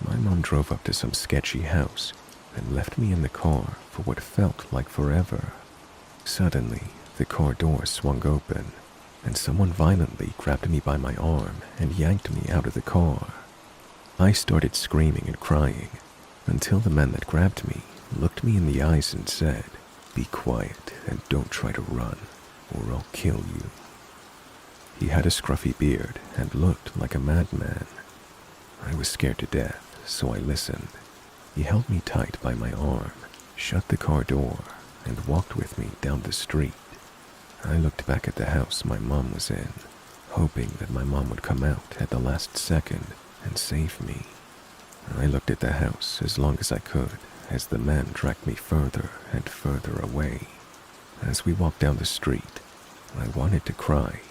My mom drove up to some sketchy house and left me in the car for what felt like forever. Suddenly, the car door swung open, and someone violently grabbed me by my arm and yanked me out of the car. I started screaming and crying, until the man that grabbed me looked me in the eyes and said, Be quiet and don't try to run, or I'll kill you. He had a scruffy beard and looked like a madman. I was scared to death, so I listened. He held me tight by my arm, shut the car door, and walked with me down the street. I looked back at the house my mom was in, hoping that my mom would come out at the last second and save me. I looked at the house as long as I could as the man dragged me further and further away. As we walked down the street, I wanted to cry,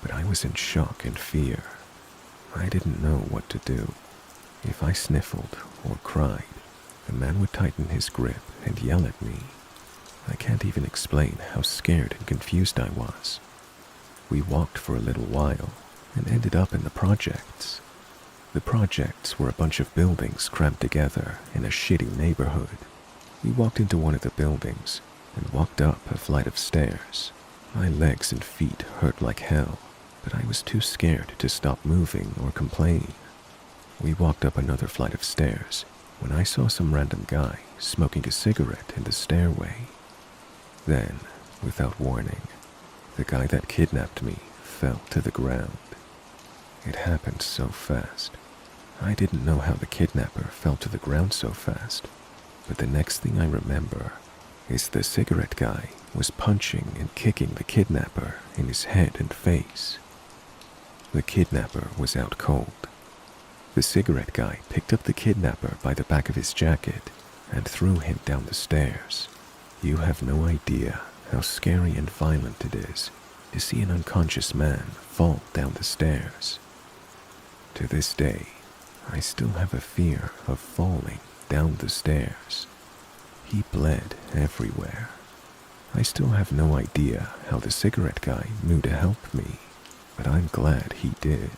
but I was in shock and fear. I didn't know what to do. If I sniffled or cried, the man would tighten his grip and yell at me. I can't even explain how scared and confused I was. We walked for a little while and ended up in the projects. The projects were a bunch of buildings crammed together in a shitty neighborhood. We walked into one of the buildings and walked up a flight of stairs. My legs and feet hurt like hell, but I was too scared to stop moving or complain. We walked up another flight of stairs when I saw some random guy smoking a cigarette in the stairway. Then, without warning, the guy that kidnapped me fell to the ground. It happened so fast. I didn't know how the kidnapper fell to the ground so fast, but the next thing I remember is the cigarette guy was punching and kicking the kidnapper in his head and face. The kidnapper was out cold. The cigarette guy picked up the kidnapper by the back of his jacket and threw him down the stairs. You have no idea how scary and violent it is to see an unconscious man fall down the stairs. To this day, I still have a fear of falling down the stairs. He bled everywhere. I still have no idea how the cigarette guy knew to help me, but I'm glad he did.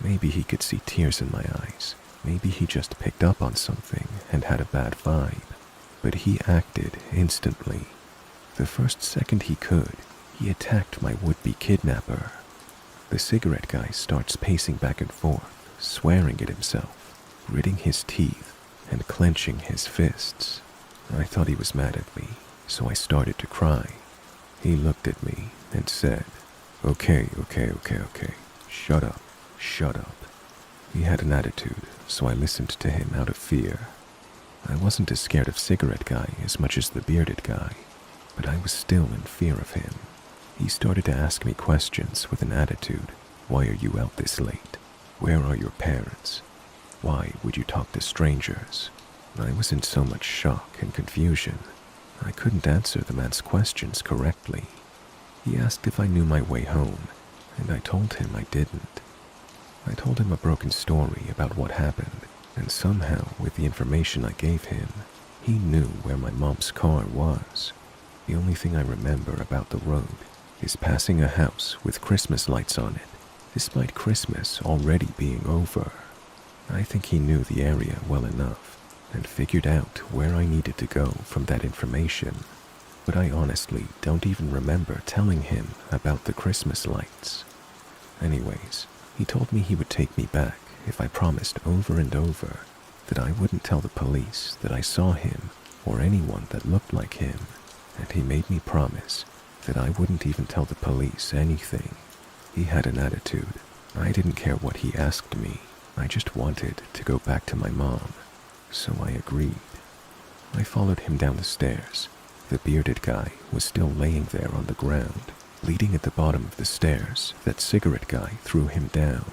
Maybe he could see tears in my eyes. Maybe he just picked up on something and had a bad vibe. But he acted instantly. The first second he could, he attacked my would-be kidnapper. The cigarette guy starts pacing back and forth, swearing at himself, gritting his teeth, and clenching his fists. I thought he was mad at me, so I started to cry. He looked at me and said, Okay, shut up. He had an attitude, so I listened to him out of fear. I wasn't as scared of cigarette guy as much as the bearded guy, but I was still in fear of him. He started to ask me questions with an attitude. Why are you out this late? Where are your parents? Why would you talk to strangers? I was in so much shock and confusion. I couldn't answer the man's questions correctly. He asked if I knew my way home, and I told him I didn't. I told him a broken story about what happened, and somehow, with the information I gave him, he knew where my mom's car was. The only thing I remember about the road is passing a house with Christmas lights on it, despite Christmas already being over. I think he knew the area well enough and figured out where I needed to go from that information, but I honestly don't even remember telling him about the Christmas lights. Anyways, he told me he would take me back if I promised over and over that I wouldn't tell the police that I saw him or anyone that looked like him, and he made me promise that I wouldn't even tell the police anything. He had an attitude. I didn't care what he asked me. I just wanted to go back to my mom, so I agreed. I followed him down the stairs. The bearded guy was still laying there on the ground, bleeding at the bottom of the stairs. That cigarette guy threw him down.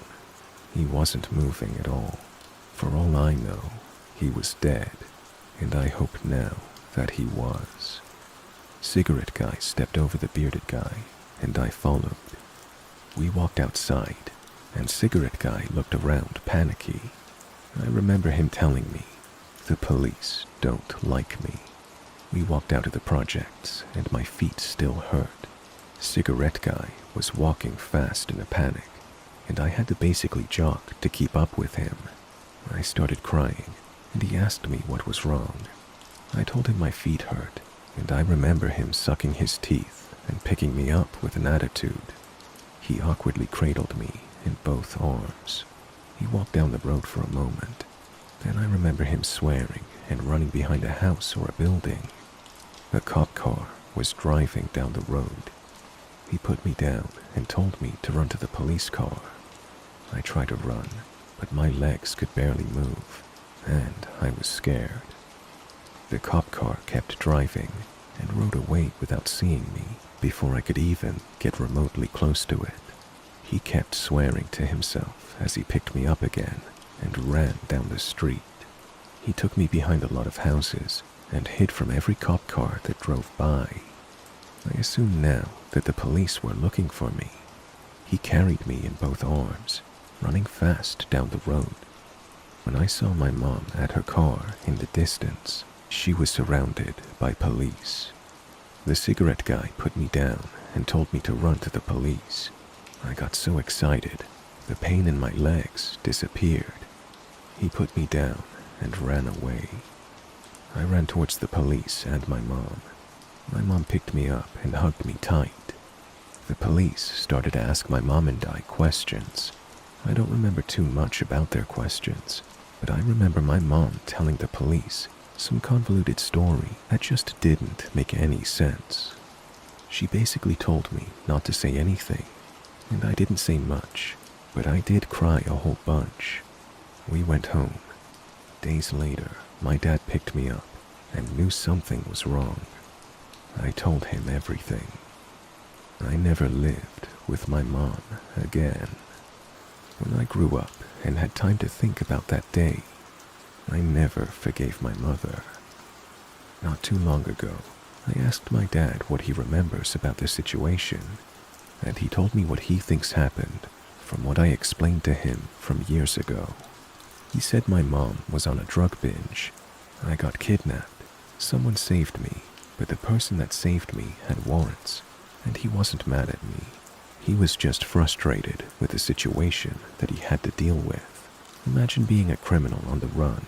He wasn't moving at all. For all I know, he was dead, and I hope now that he was. Cigarette guy stepped over the bearded guy, and I followed. We walked outside, and cigarette guy looked around panicky. I remember him telling me, "The police don't like me." We walked out of the projects, and my feet still hurt. Cigarette guy was walking fast in a panic, and I had to basically jog to keep up with him. I started crying, and he asked me what was wrong. I told him my feet hurt, and I remember him sucking his teeth and picking me up with an attitude. He awkwardly cradled me in both arms. He walked down the road for a moment. Then I remember him swearing and running behind a house or a building. A cop car was driving down the road. He put me down and told me to run to the police car. I tried to run, but my legs could barely move, and I was scared. The cop car kept driving and rode away without seeing me before I could even get remotely close to it. He kept swearing to himself as he picked me up again and ran down the street. He took me behind a lot of houses and hid from every cop car that drove by. I assume now that the police were looking for me. He carried me in both arms, running fast down the road. When I saw my mom at her car in the distance, she was surrounded by police. The cigarette guy put me down and told me to run to the police. I got so excited, the pain in my legs disappeared. He put me down and ran away. I ran towards the police and my mom. My mom picked me up and hugged me tight. The police started to ask my mom and I questions. I don't remember too much about their questions, but I remember my mom telling the police some convoluted story that just didn't make any sense. She basically told me not to say anything, and I didn't say much, but I did cry a whole bunch. We went home. Days later, my dad picked me up and knew something was wrong. I told him everything. I never lived with my mom again. When I grew up and had time to think about that day, I never forgave my mother. Not too long ago, I asked my dad what he remembers about the situation, and he told me what he thinks happened from what I explained to him from years ago. He said my mom was on a drug binge. I got kidnapped. Someone saved me, but the person that saved me had warrants, and he wasn't mad at me. He was just frustrated with the situation that he had to deal with. Imagine being a criminal on the run,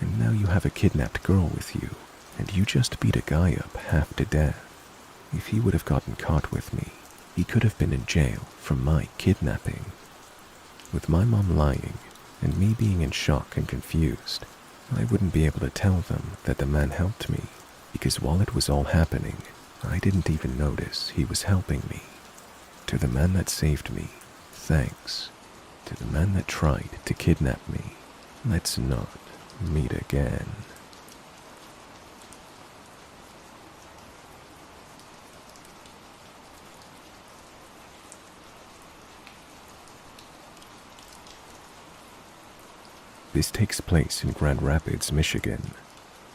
and now you have a kidnapped girl with you, and you just beat a guy up half to death. If he would have gotten caught with me, he could have been in jail for my kidnapping. With my mom lying, and me being in shock and confused, I wouldn't be able to tell them that the man helped me, because while it was all happening, I didn't even notice he was helping me. To the man that saved me, thanks. To the man that tried to kidnap me, let's not meet again. This takes place in Grand Rapids, Michigan.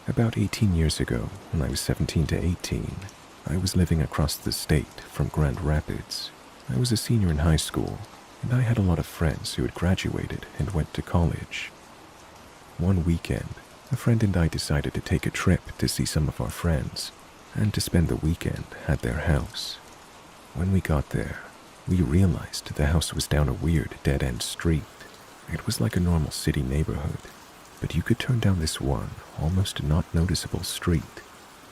About 18 years ago, when I was 17 to 18, I was living across the state from Grand Rapids. I was a senior in high school, and I had a lot of friends who had graduated and went to college. One weekend, a friend and I decided to take a trip to see some of our friends and to spend the weekend at their house. When we got there, we realized the house was down a weird dead-end street. It was like a normal city neighborhood, but you could turn down this one almost not noticeable street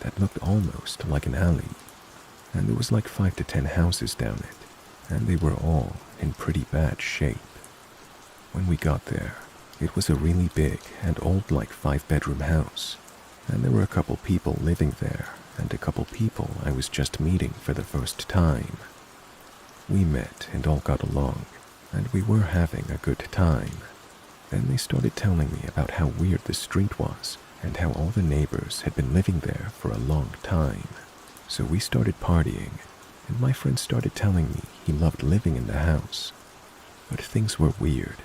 that looked almost like an alley, and there was like 5 to 10 houses down it, and they were all in pretty bad shape. When we got there, it was a really big and old like 5-bedroom house, and there were a couple people living there and a couple people I was just meeting for the first time. We met and all got along, and we were having a good time. Then they started telling me about how weird the street was and how all the neighbors had been living there for a long time. So we started partying, and my friend started telling me he loved living in the house. But things were weird,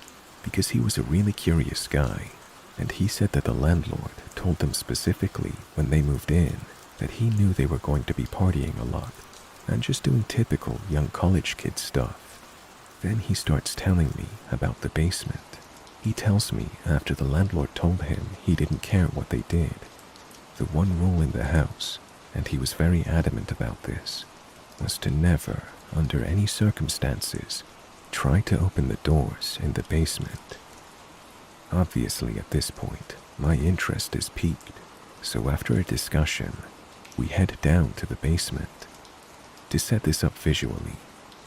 because he was a really curious guy, and he said that the landlord told them specifically when they moved in that he knew they were going to be partying a lot and just doing typical young college kid stuff. Then he starts telling me about the basement. He tells me after the landlord told him he didn't care what they did. The one rule in the house, and he was very adamant about this, was to never, under any circumstances, try to open the doors in the basement. Obviously at this point, my interest is piqued, so after a discussion, we head down to the basement. To set this up visually,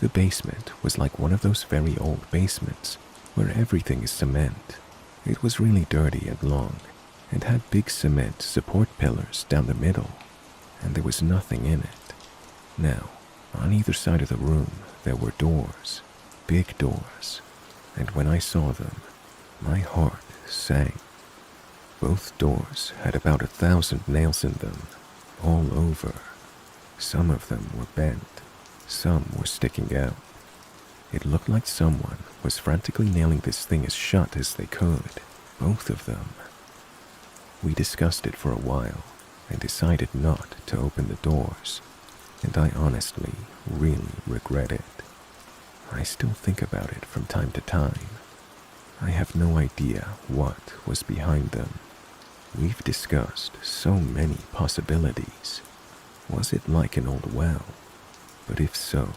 the basement was like one of those very old basements where everything is cement. It was really dirty and long, and had big cement support pillars down the middle, and there was nothing in it. Now, on either side of the room, there were doors, big doors, and when I saw them, my heart sank. Both doors had about 1,000 nails in them, all over. Some of them were bent, some were sticking out. It looked like someone was frantically nailing this thing as shut as they could, both of them. We discussed it for a while and decided not to open the doors, and I honestly really regret it. I still think about it from time to time. I have no idea what was behind them. We've discussed so many possibilities. Was it like an old well? But if so,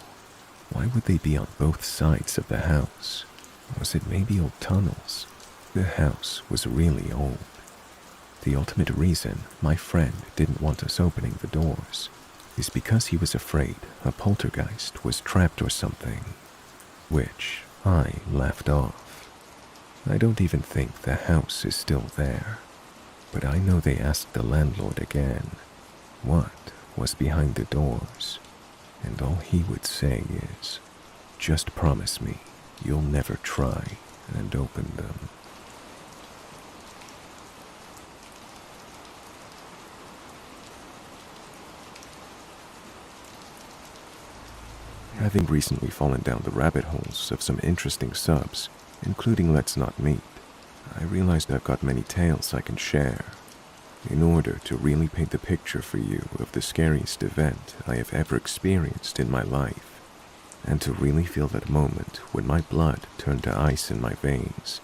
why would they be on both sides of the house? Was it maybe old tunnels? The house was really old. The ultimate reason my friend didn't want us opening the doors is because he was afraid a poltergeist was trapped or something, which I laughed off. I don't even think the house is still there, but I know they asked the landlord again what was behind the doors, and all he would say is, "Just promise me you'll never try and open them." Having recently fallen down the rabbit holes of some interesting subs, including Let's Not Meet, I realized I've got many tales I can share. In order to really paint the picture for you of the scariest event I have ever experienced in my life, and to really feel that moment when my blood turned to ice in my veins,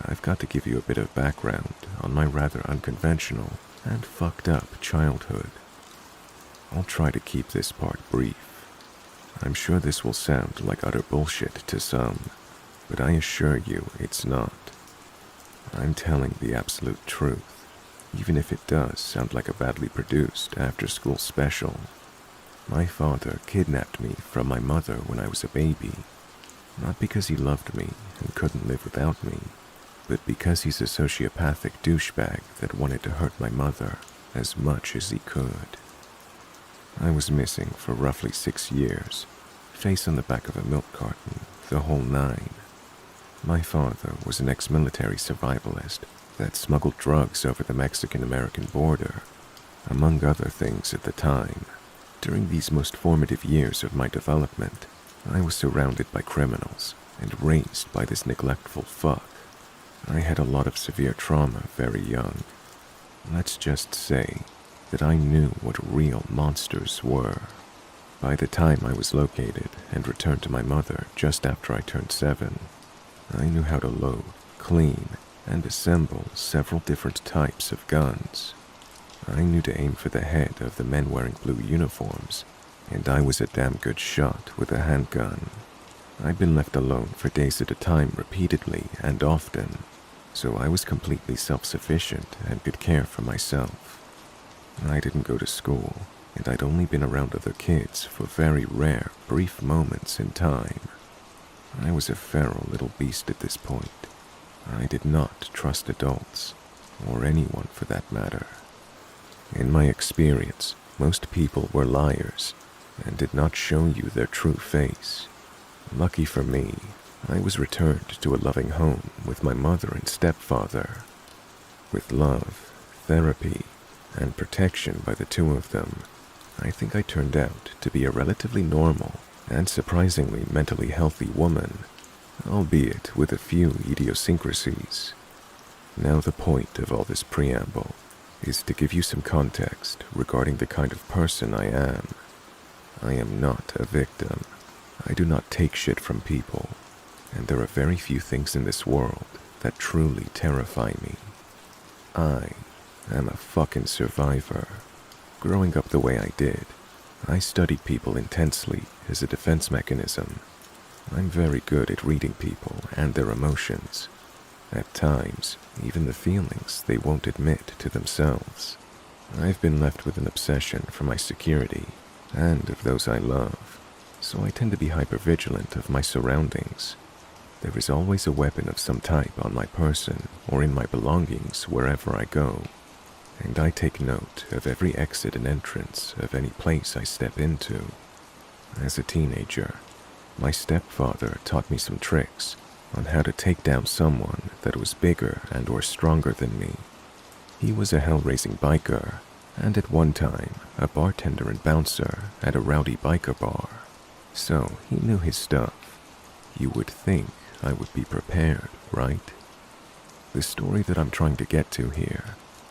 I've got to give you a bit of background on my rather unconventional and fucked up childhood. I'll try to keep this part brief. I'm sure this will sound like utter bullshit to some, but I assure you it's not. I'm telling the absolute truth, even if it does sound like a badly produced after-school special. My father kidnapped me from my mother when I was a baby, not because he loved me and couldn't live without me, but because he's a sociopathic douchebag that wanted to hurt my mother as much as he could. I was missing for roughly 6 years, face on the back of a milk carton, the whole nine. My father was an ex-military survivalist that smuggled drugs over the Mexican-American border, among other things at the time. During these most formative years of my development, I was surrounded by criminals and raised by this neglectful fuck. I had a lot of severe trauma very young. Let's just say that I knew what real monsters were. By the time I was located and returned to my mother just after I turned 7, I knew how to load, clean, and assemble several different types of guns. I knew to aim for the head of the men wearing blue uniforms, and I was a damn good shot with a handgun. I'd been left alone for days at a time repeatedly and often, so I was completely self-sufficient and could care for myself. I didn't go to school, and I'd only been around other kids for very rare, brief moments in time. I was a feral little beast at this point. I did not trust adults, or anyone for that matter. In my experience, most people were liars and did not show you their true face. Lucky for me, I was returned to a loving home with my mother and stepfather. With love, therapy, and protection by the two of them, I think I turned out to be a relatively normal and surprisingly mentally healthy woman, albeit with a few idiosyncrasies. Now the point of all this preamble is to give you some context regarding the kind of person I am. I am not a victim. I do not take shit from people, and there are very few things in this world that truly terrify me. I am a fucking survivor. Growing up the way I did, I studied people intensely as a defense mechanism. I'm very good at reading people and their emotions. At times, even the feelings they won't admit to themselves. I've been left with an obsession for my security and of those I love, so I tend to be hypervigilant of my surroundings. There is always a weapon of some type on my person or in my belongings wherever I go. and I take note of every exit and entrance of any place I step into. As a teenager, my stepfather taught me some tricks on how to take down someone that was bigger and or stronger than me. He was a hell-raising biker, and at one time, a bartender and bouncer at a rowdy biker bar. So he knew his stuff. You would think I would be prepared, right? The story that I'm trying to get to here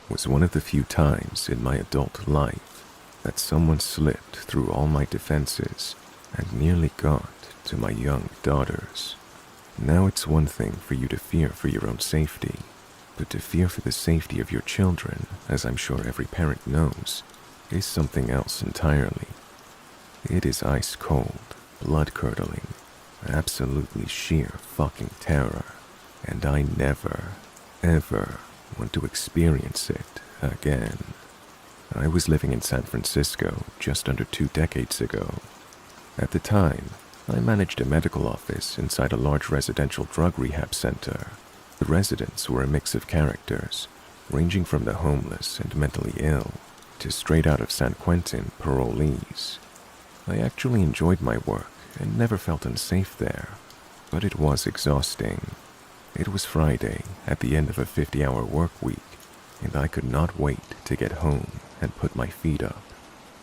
was one of the few times in my adult life that someone slipped through all my defenses and nearly got to my young daughters. Now it's one thing for you to fear for your own safety, but to fear for the safety of your children, as I'm sure every parent knows, is something else entirely. It is ice cold, blood-curdling, absolutely sheer fucking terror, and I never, ever want to experience it again. I was living in San Francisco just under 2 decades ago. At the time, I managed a medical office inside a large residential drug rehab center. The residents were a mix of characters, ranging from the homeless and mentally ill to straight out of San Quentin parolees. I actually enjoyed my work and never felt unsafe there, but it was exhausting. It was Friday at the end of a 50-hour work week, and I could not wait to get home and put my feet up.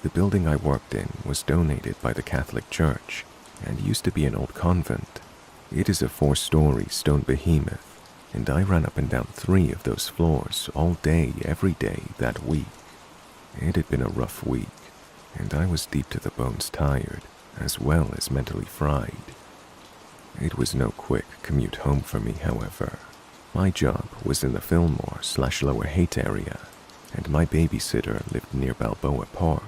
The building I worked in was donated by the Catholic Church and used to be an old convent. It is a 4-story stone behemoth, and I ran up and down 3 of those floors all day, every day that week. It had been a rough week, and I was deep to the bones tired, as well as mentally fried. It was no quick commute home for me, however. My job was in the Fillmore/Lower Haight area, and my babysitter lived near Balboa Park,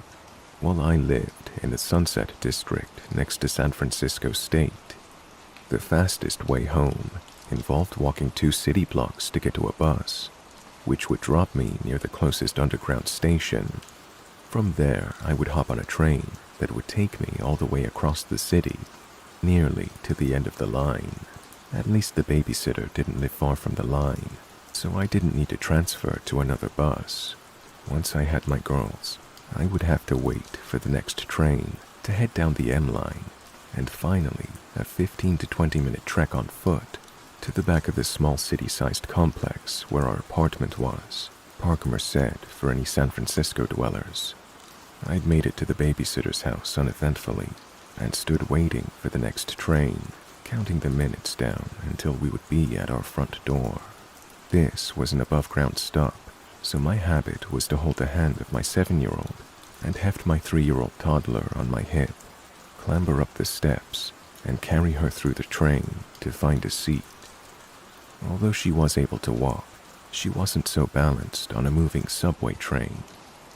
while I lived in the Sunset District next to San Francisco State. The fastest way home involved walking 2 city blocks to get to a bus, which would drop me near the closest underground station. From there, I would hop on a train that would take me all the way across the city, nearly to the end of the line. At least the babysitter didn't live far from the line, so I didn't need to transfer to another bus. Once I had my girls, I would have to wait for the next train to head down the M line, and finally a 15 to 20 minute trek on foot to the back of the small city-sized complex where our apartment was, Park Merced for any San Francisco dwellers. I'd made it to the babysitter's house uneventfully and stood waiting for the next train, counting the minutes down until we would be at our front door. This was an above-ground stop, so my habit was to hold the hand of my 7-year-old and heft my 3-year-old toddler on my hip, clamber up the steps, and carry her through the train to find a seat. Although she was able to walk, she wasn't so balanced on a moving subway train,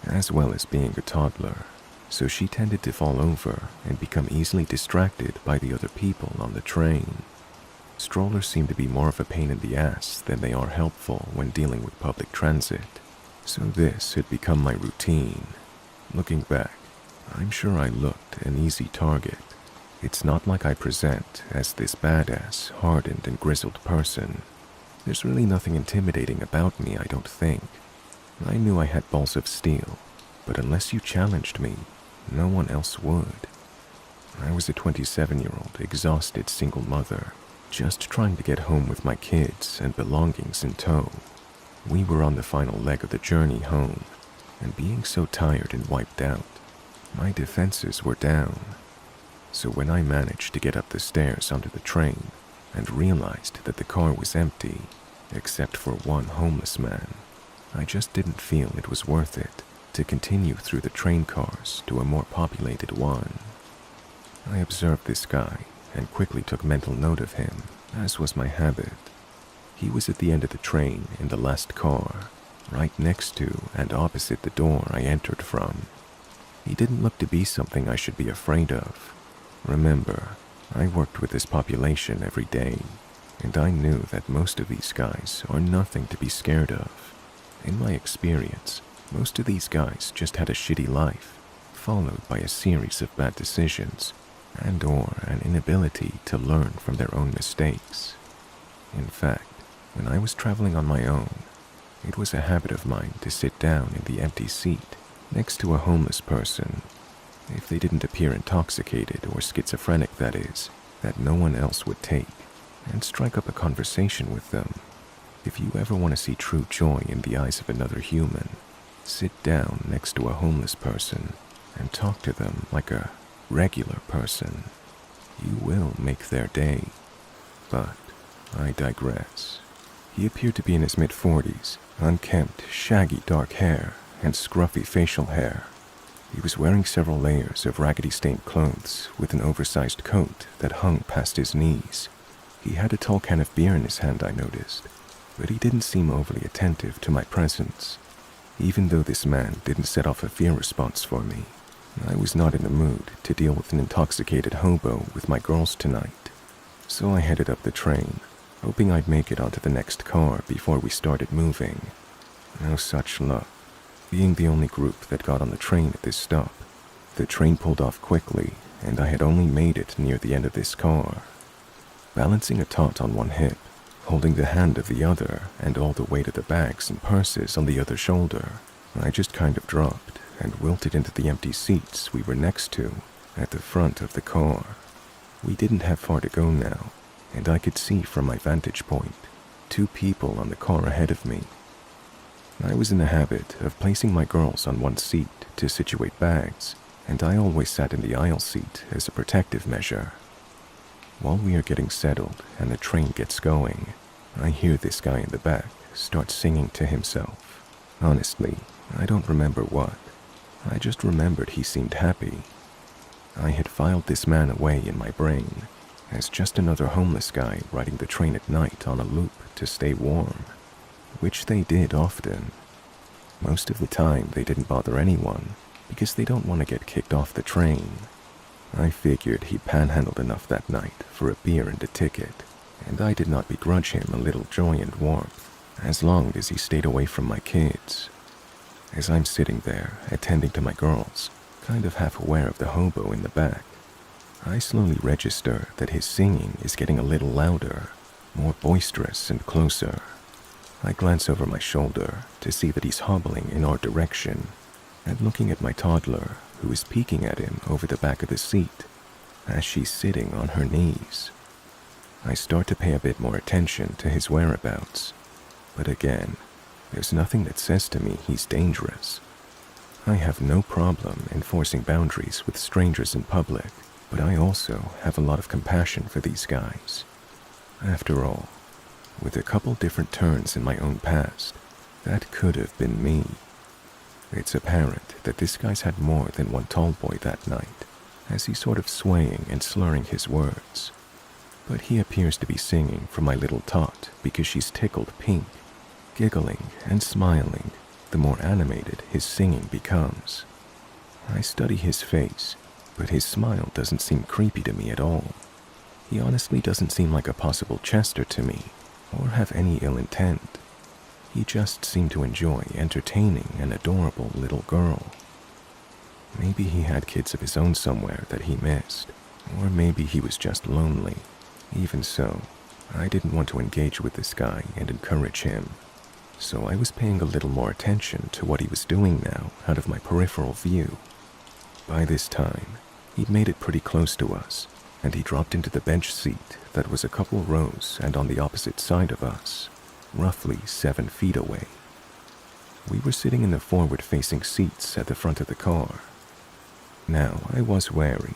as well as being a toddler, so she tended to fall over and become easily distracted by the other people on the train. Strollers seem to be more of a pain in the ass than they are helpful when dealing with public transit, so this had become my routine. Looking back, I'm sure I looked an easy target. It's not like I present as this badass, hardened and grizzled person. There's really nothing intimidating about me, I don't think. I knew I had balls of steel, but unless you challenged me, no one else would. I was a 27-year-old, exhausted single mother, just trying to get home with my kids and belongings in tow. We were on the final leg of the journey home, and being so tired and wiped out, my defenses were down. So when I managed to get up the stairs onto the train and realized that the car was empty, except for one homeless man, I just didn't feel it was worth it to continue through the train cars to a more populated one. I observed this guy and quickly took mental note of him, as was my habit. He was at the end of the train in the last car, right next to and opposite the door I entered from. He didn't look to be something I should be afraid of. Remember, I worked with this population every day, and I knew that most of these guys are nothing to be scared of. In my experience, most of these guys just had a shitty life, followed by a series of bad decisions and or an inability to learn from their own mistakes. In fact, when I was traveling on my own, It was a habit of mine to sit down in the empty seat next to a homeless person, if they didn't appear intoxicated or schizophrenic, that is, that no one else would take, and strike up a conversation with them. If you ever want to see true joy in the eyes of another human, sit down next to a homeless person and talk to them like a regular person. You will make their day. But I digress. He appeared to be in his mid-40s, unkempt, shaggy dark hair, and scruffy facial hair. He was wearing several layers of raggedy-stained clothes with an oversized coat that hung past his knees. He had a tall can of beer in his hand, I noticed, but he didn't seem overly attentive to my presence. Even though this man didn't set off a fear response for me, I was not in the mood to deal with an intoxicated hobo with my girls tonight. So I headed up the train, hoping I'd make it onto the next car before we started moving. No such luck. Being the only group that got on the train at this stop, the train pulled off quickly, and I had only made it near the end of this car. Balancing a tot on one hip, holding the hand of the other and all the weight of the bags and purses on the other shoulder, I just kind of dropped and wilted into the empty seats we were next to at the front of the car. We didn't have far to go now, and I could see from my vantage point 2 people on the car ahead of me. I was in the habit of placing my girls on one seat to situate bags, and I always sat in the aisle seat as a protective measure. While we are getting settled and the train gets going, I hear this guy in the back start singing to himself. Honestly, I don't remember what. I just remembered he seemed happy. I had filed this man away in my brain as just another homeless guy riding the train at night on a loop to stay warm, which they did often. Most of the time they didn't bother anyone because they don't want to get kicked off the train. I figured he panhandled enough that night for a beer and a ticket, and I did not begrudge him a little joy and warmth as long as he stayed away from my kids. As I'm sitting there attending to my girls, kind of half aware of the hobo in the back, I slowly register that his singing is getting a little louder, more boisterous and closer. I glance over my shoulder to see that he's hobbling in our direction and looking at my toddler, who is peeking at him over the back of the seat as she's sitting on her knees. I start to pay a bit more attention to his whereabouts, but again, there's nothing that says to me he's dangerous. I have no problem enforcing boundaries with strangers in public, but I also have a lot of compassion for these guys. After all, with a couple different turns in my own past, that could have been me. It's apparent that this guy's had more than one tall boy that night, as he's sort of swaying and slurring his words. But he appears to be singing for my little tot because she's tickled pink, giggling and smiling the more animated his singing becomes. I study his face, but his smile doesn't seem creepy to me at all. He honestly doesn't seem like a possible Chester to me, or have any ill intent. He just seemed to enjoy entertaining an adorable little girl. Maybe he had kids of his own somewhere that he missed, or maybe he was just lonely. Even so, I didn't want to engage with this guy and encourage him, so I was paying a little more attention to what he was doing now out of my peripheral view. By this time, he'd made it pretty close to us, and he dropped into the bench seat that was a couple rows and on the opposite side of us, roughly 7 feet away. We were sitting in the forward-facing seats at the front of the car. Now, I was wary,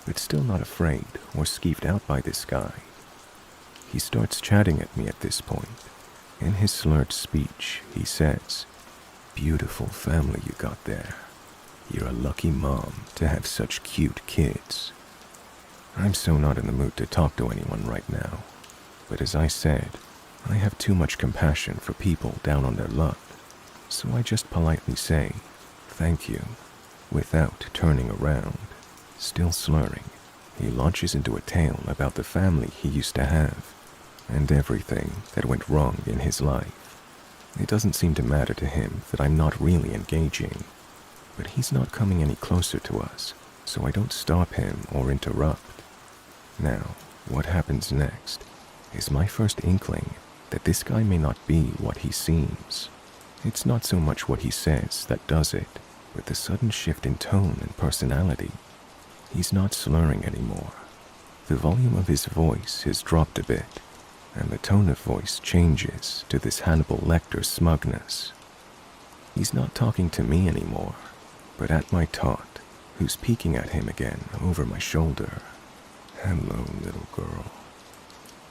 but still not afraid or skeeved out by this guy. He starts chatting at me at this point. In his slurred speech, he says, "Beautiful family you got there. You're a lucky mom to have such cute kids." I'm so not in the mood to talk to anyone right now, but as I said, I have too much compassion for people down on their luck, so I just politely say, "Thank you," without turning around. Still slurring, he launches into a tale about the family he used to have, and everything that went wrong in his life. It doesn't seem to matter to him that I'm not really engaging, but he's not coming any closer to us, so I don't stop him or interrupt. Now, what happens next is my first inkling that this guy may not be what he seems. It's not so much what he says that does it, but the sudden shift in tone and personality. He's not slurring anymore. The volume of his voice has dropped a bit, and the tone of voice changes to this Hannibal Lecter smugness. He's not talking to me anymore, but at my tot, who's peeking at him again over my shoulder. "Hello, little girl."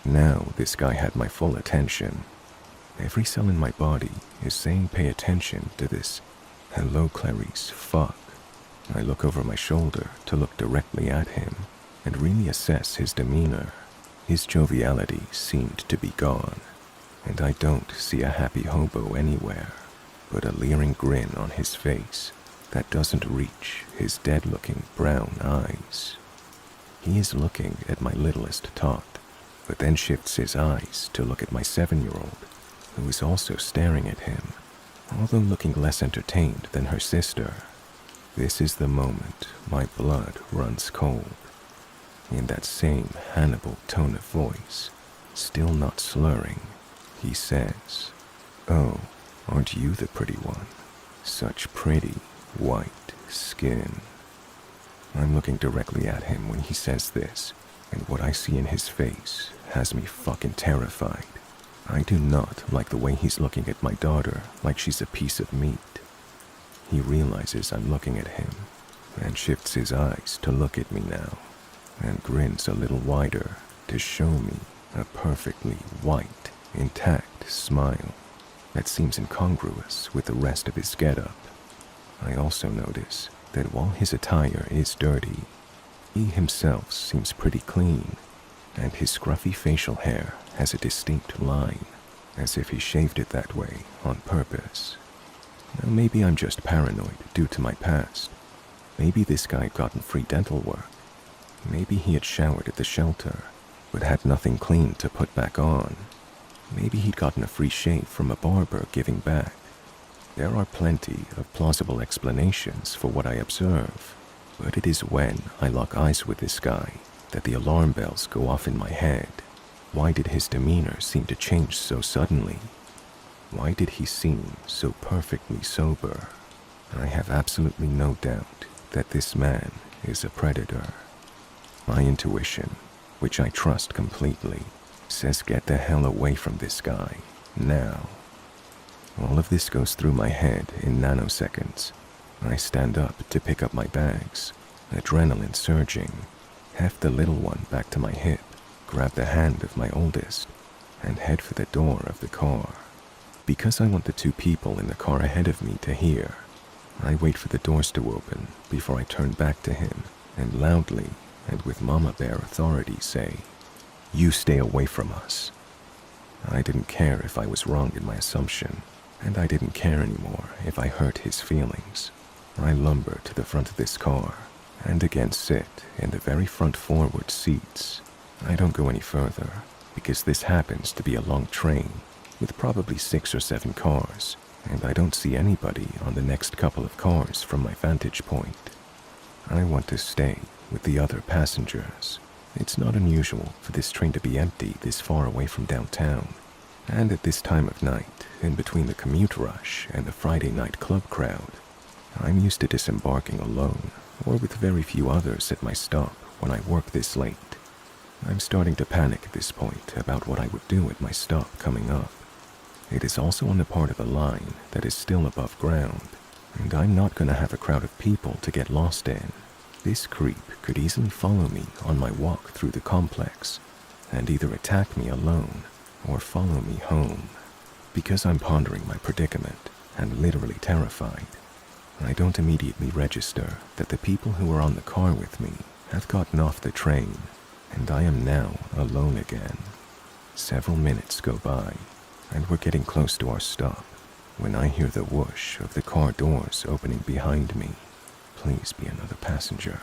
Now this guy had my full attention. Every cell in my body is saying pay attention to this "Hello, Clarice, fuck." I look over my shoulder to look directly at him and really assess his demeanor. His joviality seemed to be gone, and I don't see a happy hobo anywhere, but a leering grin on his face that doesn't reach his dead-looking brown eyes. He is looking at my littlest tot, but then shifts his eyes to look at my 7-year-old, who is also staring at him, although looking less entertained than her sister. This is the moment my blood runs cold. In that same Hannibal tone of voice, still not slurring, he says, "Oh, aren't you the pretty one? Such pretty white skin." I'm looking directly at him when he says this, and what I see in his face has me fucking terrified. I do not like the way he's looking at my daughter like she's a piece of meat. He realizes I'm looking at him and shifts his eyes to look at me now and grins a little wider to show me a perfectly white, intact smile that seems incongruous with the rest of his getup. I also notice that while his attire is dirty, he himself seems pretty clean, and his scruffy facial hair has a distinct line, as if he shaved it that way on purpose. Now maybe I'm just paranoid due to my past. Maybe this guy had gotten free dental work. Maybe he had showered at the shelter, but had nothing clean to put back on. Maybe he'd gotten a free shave from a barber giving back. There are plenty of plausible explanations for what I observe, but it is when I lock eyes with this guy that the alarm bells go off in my head. Why did his demeanor seem to change so suddenly? Why did he seem so perfectly sober? I have absolutely no doubt that this man is a predator. My intuition, which I trust completely, says get the hell away from this guy, now. All of this goes through my head in nanoseconds. I stand up to pick up my bags, adrenaline surging, heft the little one back to my hip, grab the hand of my oldest, and head for the door of the car. Because I want the two people in the car ahead of me to hear, I wait for the doors to open before I turn back to him and loudly and with Mama Bear authority say, "You stay away from us." I didn't care if I was wrong in my assumption, and I didn't care anymore if I hurt his feelings. I lumber to the front of this car and again sit in the very front forward seats. I don't go any further because this happens to be a long train with probably 6 or 7 cars, and I don't see anybody on the next couple of cars from my vantage point. I want to stay with the other passengers. It's not unusual for this train to be empty this far away from downtown, and at this time of night, in between the commute rush and the Friday night club crowd, I'm used to disembarking alone or with very few others at my stop when I work this late. I'm starting to panic at this point about what I would do at my stop coming up. It is also on the part of the line that is still above ground, and I'm not going to have a crowd of people to get lost in. This creep could easily follow me on my walk through the complex and either attack me alone or follow me home. Because I'm pondering my predicament and literally terrified, I don't immediately register that the people who were on the car with me have gotten off the train, and I am now alone again. Several minutes go by, and we're getting close to our stop when I hear the whoosh of the car doors opening behind me. Please be another passenger.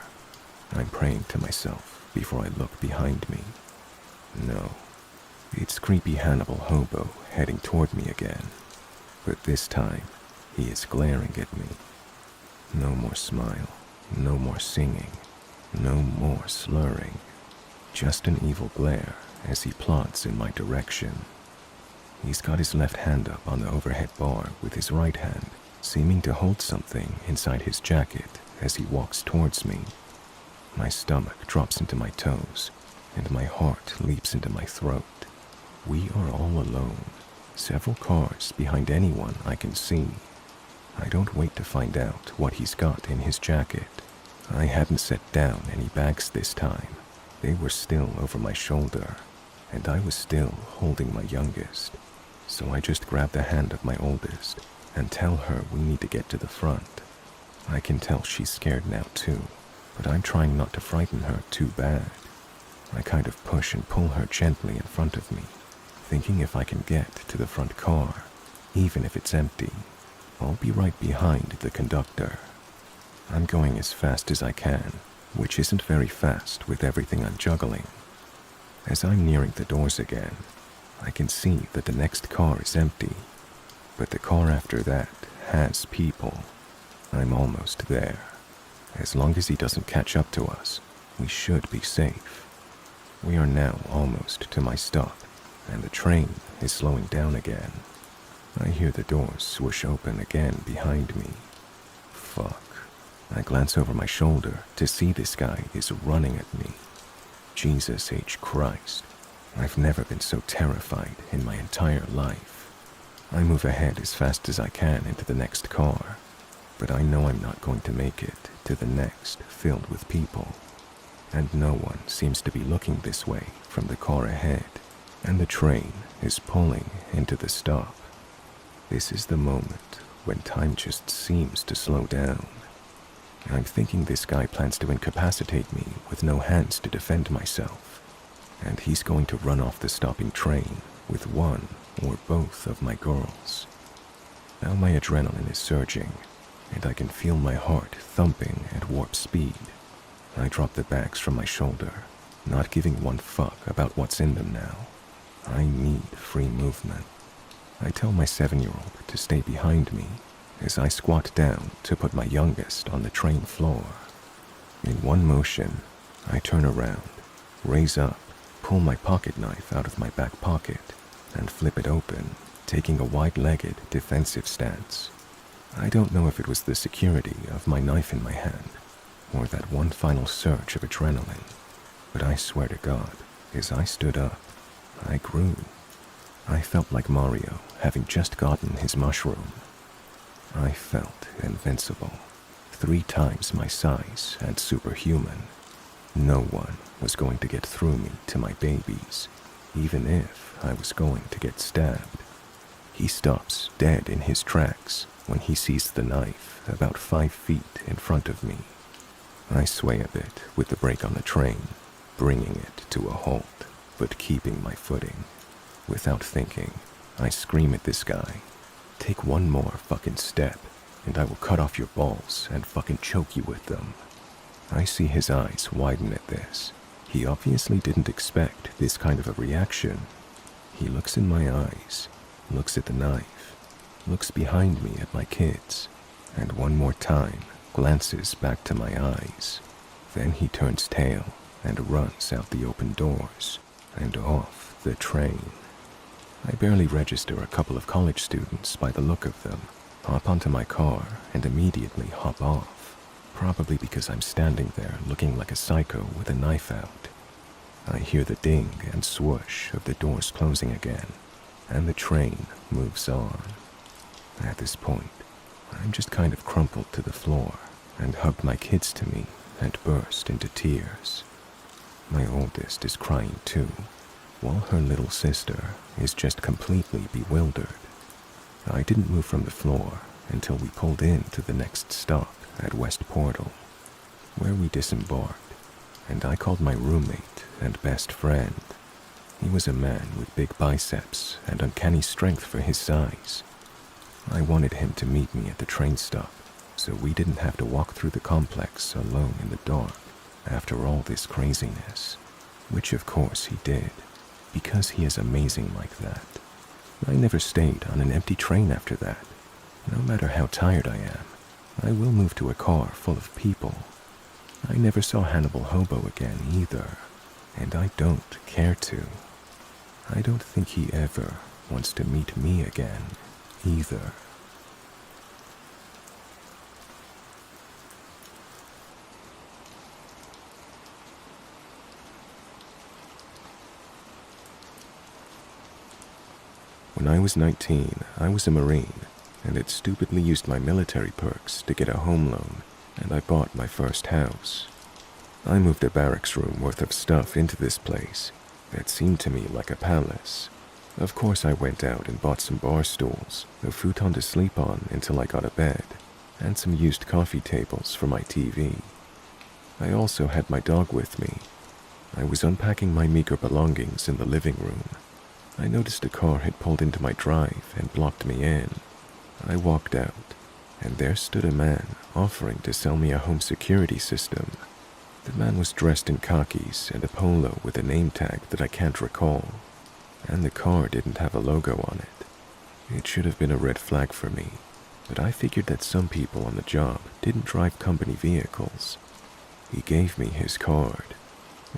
I'm praying to myself before I look behind me. No, it's creepy Hannibal Hobo heading toward me again, but this time he is glaring at me. No more smile, no more singing, no more slurring, just an evil glare as he plods in my direction. He's got his left hand up on the overhead bar with his right hand, seeming to hold something inside his jacket as he walks towards me. My stomach drops into my toes, and my heart leaps into my throat. We are all alone, several cars behind anyone I can see. I don't wait to find out what he's got in his jacket. I hadn't set down any bags this time. They were still over my shoulder, and I was still holding my youngest. So I just grab the hand of my oldest and tell her we need to get to the front. I can tell she's scared now too, but I'm trying not to frighten her too bad. I kind of push and pull her gently in front of me, thinking if I can get to the front car, even if it's empty, I'll be right behind the conductor. I'm going as fast as I can, which isn't very fast with everything I'm juggling. As I'm nearing the doors again, I can see that the next car is empty, but the car after that has people. I'm almost there. As long as he doesn't catch up to us, we should be safe. We are now almost to my stop, and the train is slowing down again. I hear the doors swoosh open again behind me. Fuck. I glance over my shoulder to see this guy is running at me. Jesus H. Christ. I've never been so terrified in my entire life. I move ahead as fast as I can into the next car, but I know I'm not going to make it to the next filled with people. And no one seems to be looking this way from the car ahead, and the train is pulling into the stop. This is the moment when time just seems to slow down. I'm thinking this guy plans to incapacitate me with no hands to defend myself, and he's going to run off the stopping train with one or both of my girls. Now my adrenaline is surging, and I can feel my heart thumping at warp speed. I drop the bags from my shoulder, not giving one fuck about what's in them now. I need free movement. I tell my 7-year-old to stay behind me as I squat down to put my youngest on the train floor. In one motion, I turn around, raise up, pull my pocket knife out of my back pocket, and flip it open, taking a wide-legged defensive stance. I don't know if it was the security of my knife in my hand, or that one final surge of adrenaline, but I swear to God, as I stood up, I grew. I felt like Mario having just gotten his mushroom. I felt invincible, 3 times my size and superhuman. No one was going to get through me to my babies, even if I was going to get stabbed. He stops dead in his tracks when he sees the knife about 5 feet in front of me. I sway a bit with the brake on the train, bringing it to a halt, but keeping my footing. Without thinking, I scream at this guy, "Take one more fucking step, and I will cut off your balls and fucking choke you with them." I see his eyes widen at this. He obviously didn't expect this kind of a reaction. He looks in my eyes, looks at the knife, looks behind me at my kids, and one more time glances back to my eyes. Then he turns tail and runs out the open doors and off the train. I barely register a couple of college students by the look of them, hop onto my car, and immediately hop off, probably because I'm standing there looking like a psycho with a knife out. I hear the ding and swoosh of the doors closing again, and the train moves on. At this point, I'm just kind of crumpled to the floor and hugged my kids to me and burst into tears. My oldest is crying too, while her little sister is just completely bewildered. I didn't move from the floor until we pulled in to the next stop at West Portal, where we disembarked, and I called my roommate and best friend. He was a man with big biceps and uncanny strength for his size. I wanted him to meet me at the train stop, so we didn't have to walk through the complex alone in the dark after all this craziness, which of course he did, because he is amazing like that. I never stayed on an empty train after that. No matter how tired I am, I will move to a car full of people. I never saw Hannibal Hobo again either, and I don't care to. I don't think he ever wants to meet me again, either. When I was 19, I was a Marine and had stupidly used my military perks to get a home loan, and I bought my first house. I moved a barracks room worth of stuff into this place that seemed to me like a palace. Of course, I went out and bought some bar stools, a futon to sleep on until I got a bed, and some used coffee tables for my TV. I also had my dog with me. I was unpacking my meager belongings in the living room. I noticed a car had pulled into my drive and blocked me in. I walked out, and there stood a man offering to sell me a home security system. The man was dressed in khakis and a polo with a name tag that I can't recall, and the car didn't have a logo on it. It should have been a red flag for me, but I figured that some people on the job didn't drive company vehicles. He gave me his card.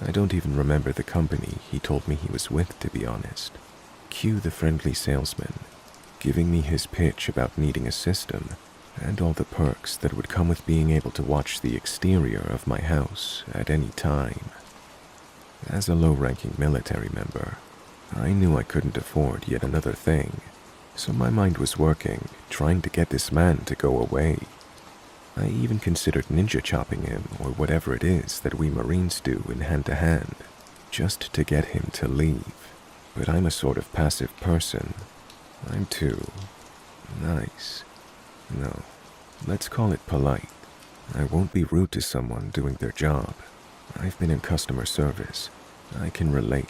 I don't even remember the company he told me he was with, to be honest. Cue the friendly salesman, giving me his pitch about needing a system and all the perks that would come with being able to watch the exterior of my house at any time. As a low-ranking military member, I knew I couldn't afford yet another thing, so my mind was working, trying to get this man to go away. I even considered ninja chopping him or whatever it is that we Marines do in hand-to-hand, just to get him to leave. But I'm a sort of passive person. I'm too nice. No, let's call it polite. I won't be rude to someone doing their job. I've been in customer service. I can relate.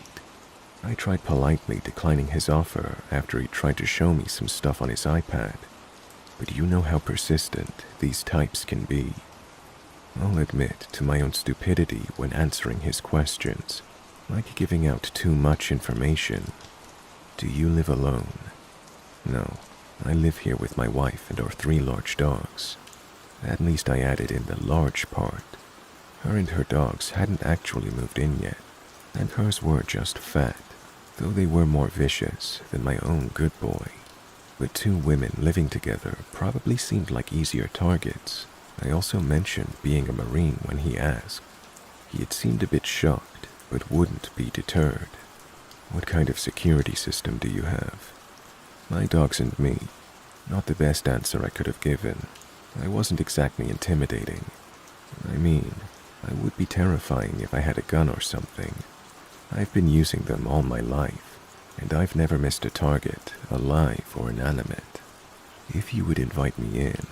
I tried politely declining his offer after he tried to show me some stuff on his iPad. But you know how persistent these types can be. I'll admit to my own stupidity when answering his questions, like giving out too much information. Do you live alone? No, I live here with my wife and our 3 large dogs. At least I added in the large part. Her and her dogs hadn't actually moved in yet, and hers were just fat, though they were more vicious than my own good boy. But 2 women living together probably seemed like easier targets. I also mentioned being a Marine when he asked. He had seemed a bit shocked, but wouldn't be deterred. What kind of security system do you have? My dogs and me. Not the best answer I could have given. I wasn't exactly intimidating. I mean, I would be terrifying if I had a gun or something. I've been using them all my life, and I've never missed a target, alive or inanimate. If you would invite me in,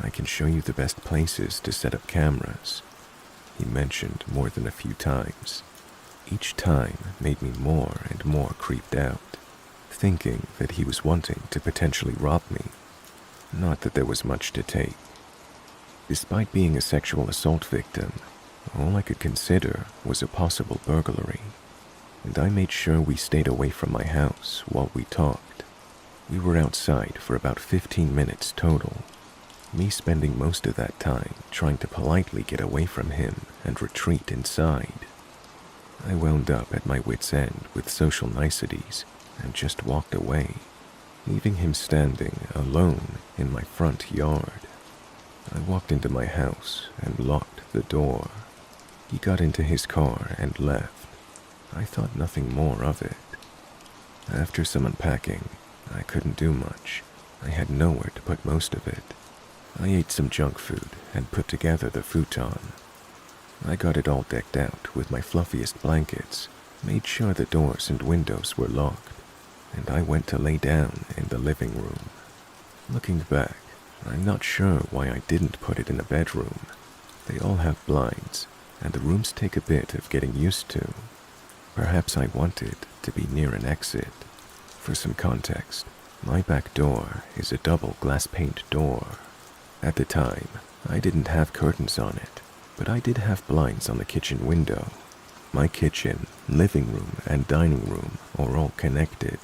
I can show you the best places to set up cameras. He mentioned more than a few times. Each time made me more and more creeped out, thinking that he was wanting to potentially rob me. Not that there was much to take. Despite being a sexual assault victim, all I could consider was a possible burglary, and I made sure we stayed away from my house while we talked. We were outside for about 15 minutes total, me spending most of that time trying to politely get away from him and retreat inside. I wound up at my wit's end with social niceties and just walked away, leaving him standing alone in my front yard. I walked into my house and locked the door. He got into his car and left. I thought nothing more of it. After some unpacking, I couldn't do much. I had nowhere to put most of it. I ate some junk food and put together the futon. I got it all decked out with my fluffiest blankets, made sure the doors and windows were locked, and I went to lay down in the living room. Looking back, I'm not sure why I didn't put it in a bedroom. They all have blinds, and the rooms take a bit of getting used to. Perhaps I wanted to be near an exit. For some context, my back door is a double glass pane door. At the time, I didn't have curtains on it, but I did have blinds on the kitchen window. My kitchen, living room, and dining room are all connected.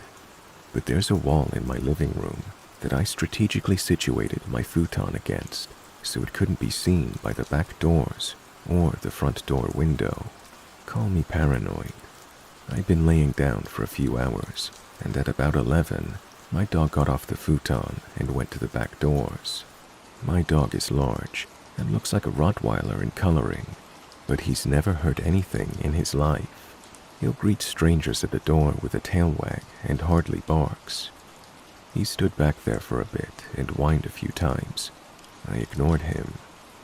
But there's a wall in my living room that I strategically situated my futon against, so it couldn't be seen by the back doors or the front door window. Call me paranoid. I'd been laying down for a few hours, and at about 11, my dog got off the futon and went to the back doors. My dog is large and looks like a Rottweiler in coloring, but he's never hurt anything in his life. He'll greet strangers at the door with a tail wag and hardly barks. He stood back there for a bit and whined a few times. I ignored him.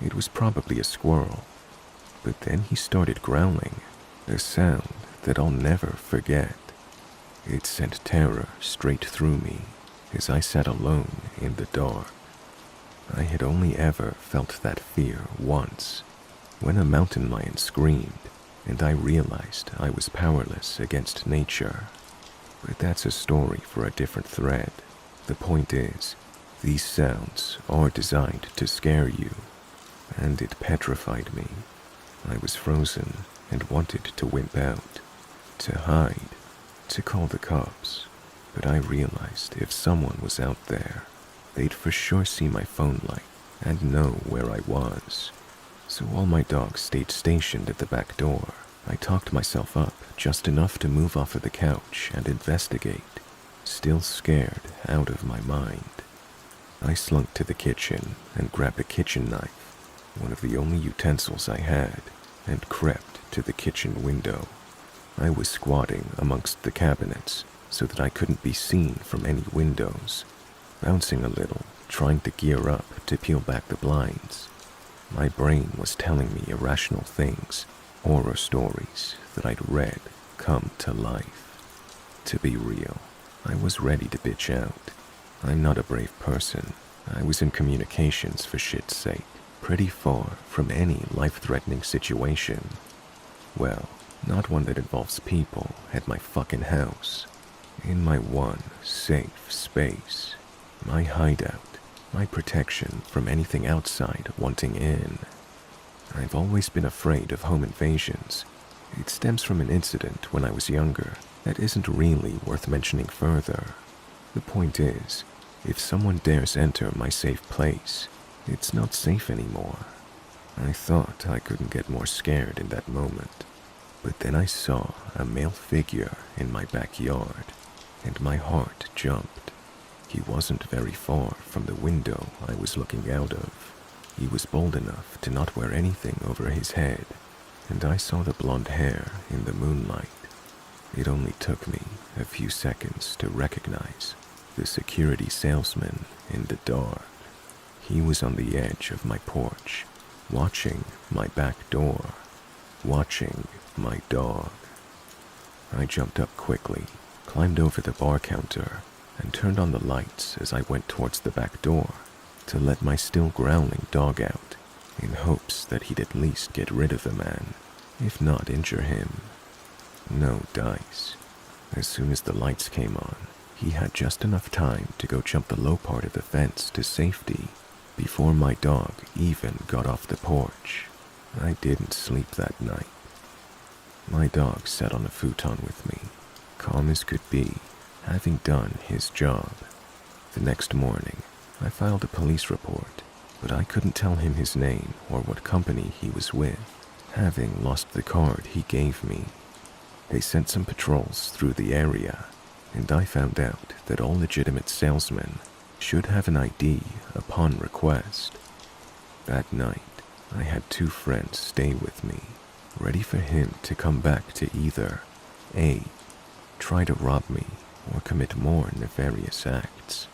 It was probably a squirrel. But then he started growling, a sound that I'll never forget. It sent terror straight through me as I sat alone in the dark. I had only ever felt that fear once, when a mountain lion screamed, and I realized I was powerless against nature. But that's a story for a different thread. The point is, these sounds are designed to scare you, and it petrified me. I was frozen and wanted to wimp out, to hide, to call the cops, but I realized if someone was out there, they'd for sure see my phone light and know where I was. So while my dog stayed stationed at the back door, I talked myself up just enough to move off of the couch and investigate, still scared out of my mind. I slunk to the kitchen and grabbed a kitchen knife, one of the only utensils I had, and crept to the kitchen window. I was squatting amongst the cabinets so that I couldn't be seen from any windows, bouncing a little, trying to gear up to peel back the blinds. My brain was telling me irrational things, horror stories that I'd read come to life. To be real, I was ready to bitch out. I'm not a brave person. I was in communications for shit's sake, pretty far from any life-threatening situation. Well, not one that involves people at my fucking house. In my one safe space, my hideout, my protection from anything outside wanting in. I've always been afraid of home invasions. It stems from an incident when I was younger that isn't really worth mentioning further. The point is, if someone dares enter my safe place, it's not safe anymore. I thought I couldn't get more scared in that moment, but then I saw a male figure in my backyard, and my heart jumped. He wasn't very far from the window I was looking out of. He was bold enough to not wear anything over his head, and I saw the blonde hair in the moonlight. It only took me a few seconds to recognize the security salesman in the dark. He was on the edge of my porch, watching my back door, watching my dog. I jumped up quickly, climbed over the bar counter, and turned on the lights as I went towards the back door to let my still growling dog out, in hopes that he'd at least get rid of the man, if not injure him. No dice. As soon as the lights came on, he had just enough time to go jump the low part of the fence to safety before my dog even got off the porch. I didn't sleep that night. My dog sat on a futon with me, calm as could be, having done his job. The next morning, I filed a police report, but I couldn't tell him his name or what company he was with, having lost the card he gave me. They sent some patrols through the area, and I found out that all legitimate salesmen should have an ID upon request. That night, I had 2 friends stay with me, ready for him to come back to either A, try to rob me or commit more nefarious acts,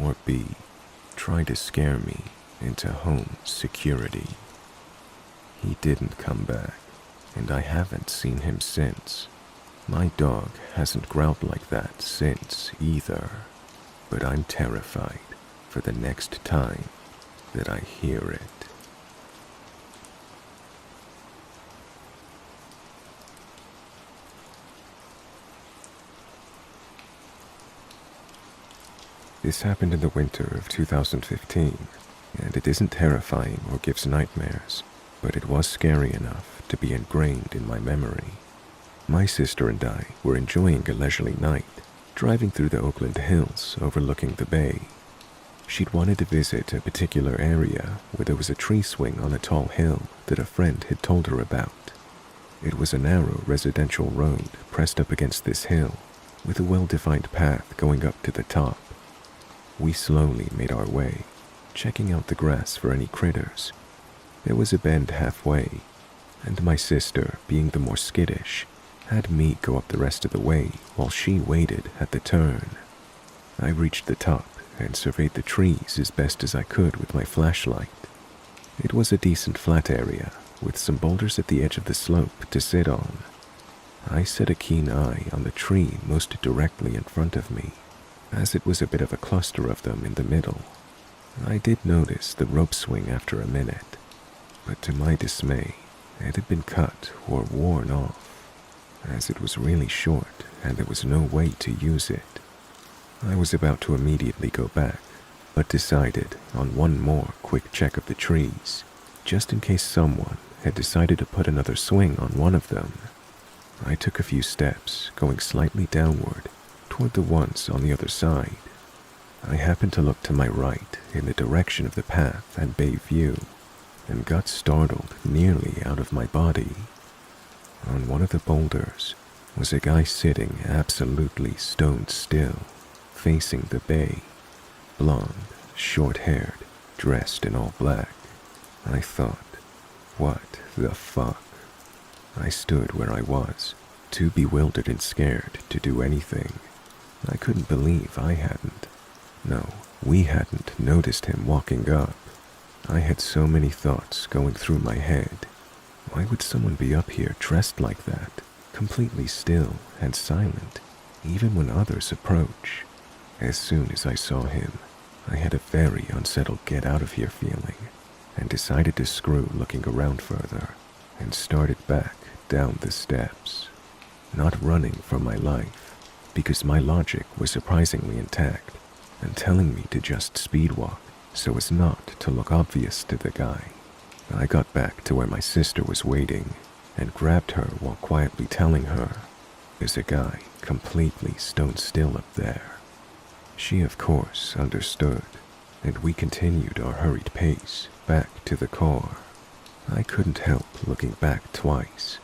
or B, try to scare me into home security. He didn't come back, and I haven't seen him since. My dog hasn't growled like that since either, but I'm terrified for the next time that I hear it. This happened in the winter of 2015, and it isn't terrifying or gives nightmares, but it was scary enough to be ingrained in my memory. My sister and I were enjoying a leisurely night, driving through the Oakland Hills overlooking the bay. She'd wanted to visit a particular area where there was a tree swing on a tall hill that a friend had told her about. It was a narrow residential road pressed up against this hill, with a well-defined path going up to the top. We slowly made our way, checking out the grass for any critters. There was a bend halfway, and my sister, being the more skittish, had me go up the rest of the way while she waited at the turn. I reached the top and surveyed the trees as best as I could with my flashlight. It was a decent flat area, with some boulders at the edge of the slope to sit on. I set a keen eye on the tree most directly in front of me, as it was a bit of a cluster of them in the middle. I did notice the rope swing after a minute, but to my dismay, it had been cut or worn off, as it was really short and there was no way to use it. I was about to immediately go back, but decided on one more quick check of the trees, just in case someone had decided to put another swing on one of them. I took a few steps, going slightly downward, toward the ones on the other side. I happened to look to my right in the direction of the path and bay view, and got startled nearly out of my body. On one of the boulders was a guy sitting absolutely stone still, facing the bay, blonde, short-haired, dressed in all black. I thought, what the fuck? I stood where I was, too bewildered and scared to do anything. I couldn't believe I hadn't. No, we hadn't noticed him walking up. I had so many thoughts going through my head. Why would someone be up here dressed like that, completely still and silent, even when others approach? As soon as I saw him, I had a very unsettled get-out-of-here feeling, and decided to screw looking around further, and started back down the steps. Not running for my life, because my logic was surprisingly intact, and telling me to just speed walk so as not to look obvious to the guy. I got back to where my sister was waiting, and grabbed her while quietly telling her, "There's a guy completely stone still up there." She, of course, understood, and we continued our hurried pace back to the car. I couldn't help looking back twice,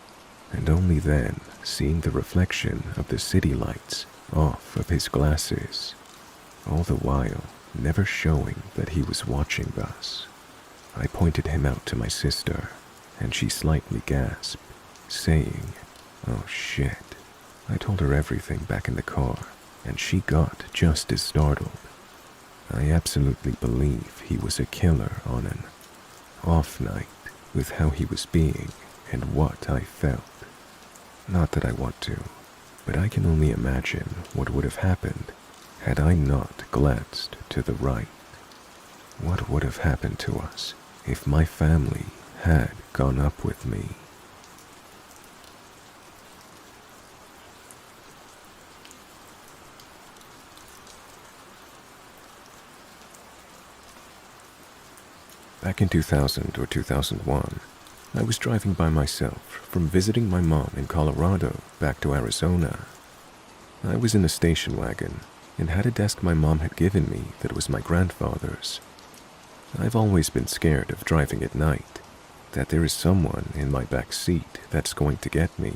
and only then seeing the reflection of the city lights off of his glasses, all the while never showing that he was watching us. I pointed him out to my sister, and she slightly gasped, saying, "Oh shit." I told her everything back in the car, and she got just as startled. I absolutely believe he was a killer on an off night with how he was being and what I felt. Not that I want to, but I can only imagine what would have happened had I not glanced to the right. What would have happened to us if my family had gone up with me? Back in 2000 or 2001, I was driving by myself from visiting my mom in Colorado back to Arizona. I was in a station wagon and had a desk my mom had given me that was my grandfather's. I've always been scared of driving at night, that there is someone in my back seat that's going to get me.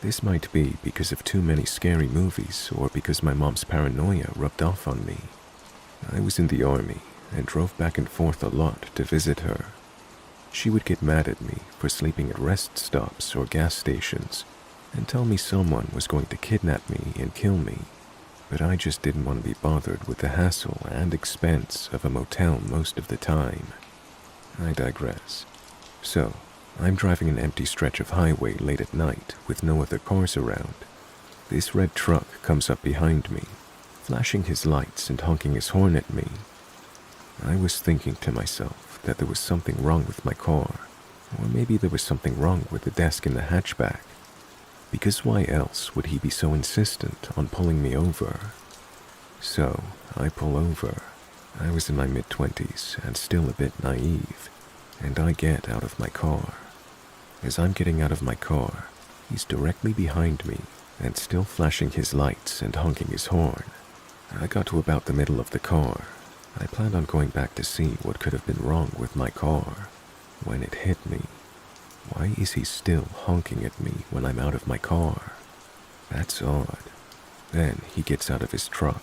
This might be because of too many scary movies or because my mom's paranoia rubbed off on me. I was in the army and drove back and forth a lot to visit her. She would get mad at me for sleeping at rest stops or gas stations and tell me someone was going to kidnap me and kill me, but I just didn't want to be bothered with the hassle and expense of a motel most of the time. I digress. So, I'm driving an empty stretch of highway late at night with no other cars around. This red truck comes up behind me, flashing his lights and honking his horn at me. I was thinking to myself that there was something wrong with my car, or maybe there was something wrong with the desk in the hatchback, because why else would he be so insistent on pulling me over? So, I pull over. I was in my mid-20s and still a bit naive, and I get out of my car. As I'm getting out of my car, he's directly behind me and still flashing his lights and honking his horn. I got to about the middle of the car. I planned on going back to see what could have been wrong with my car when it hit me. Why is he still honking at me when I'm out of my car? That's odd. Then he gets out of his truck.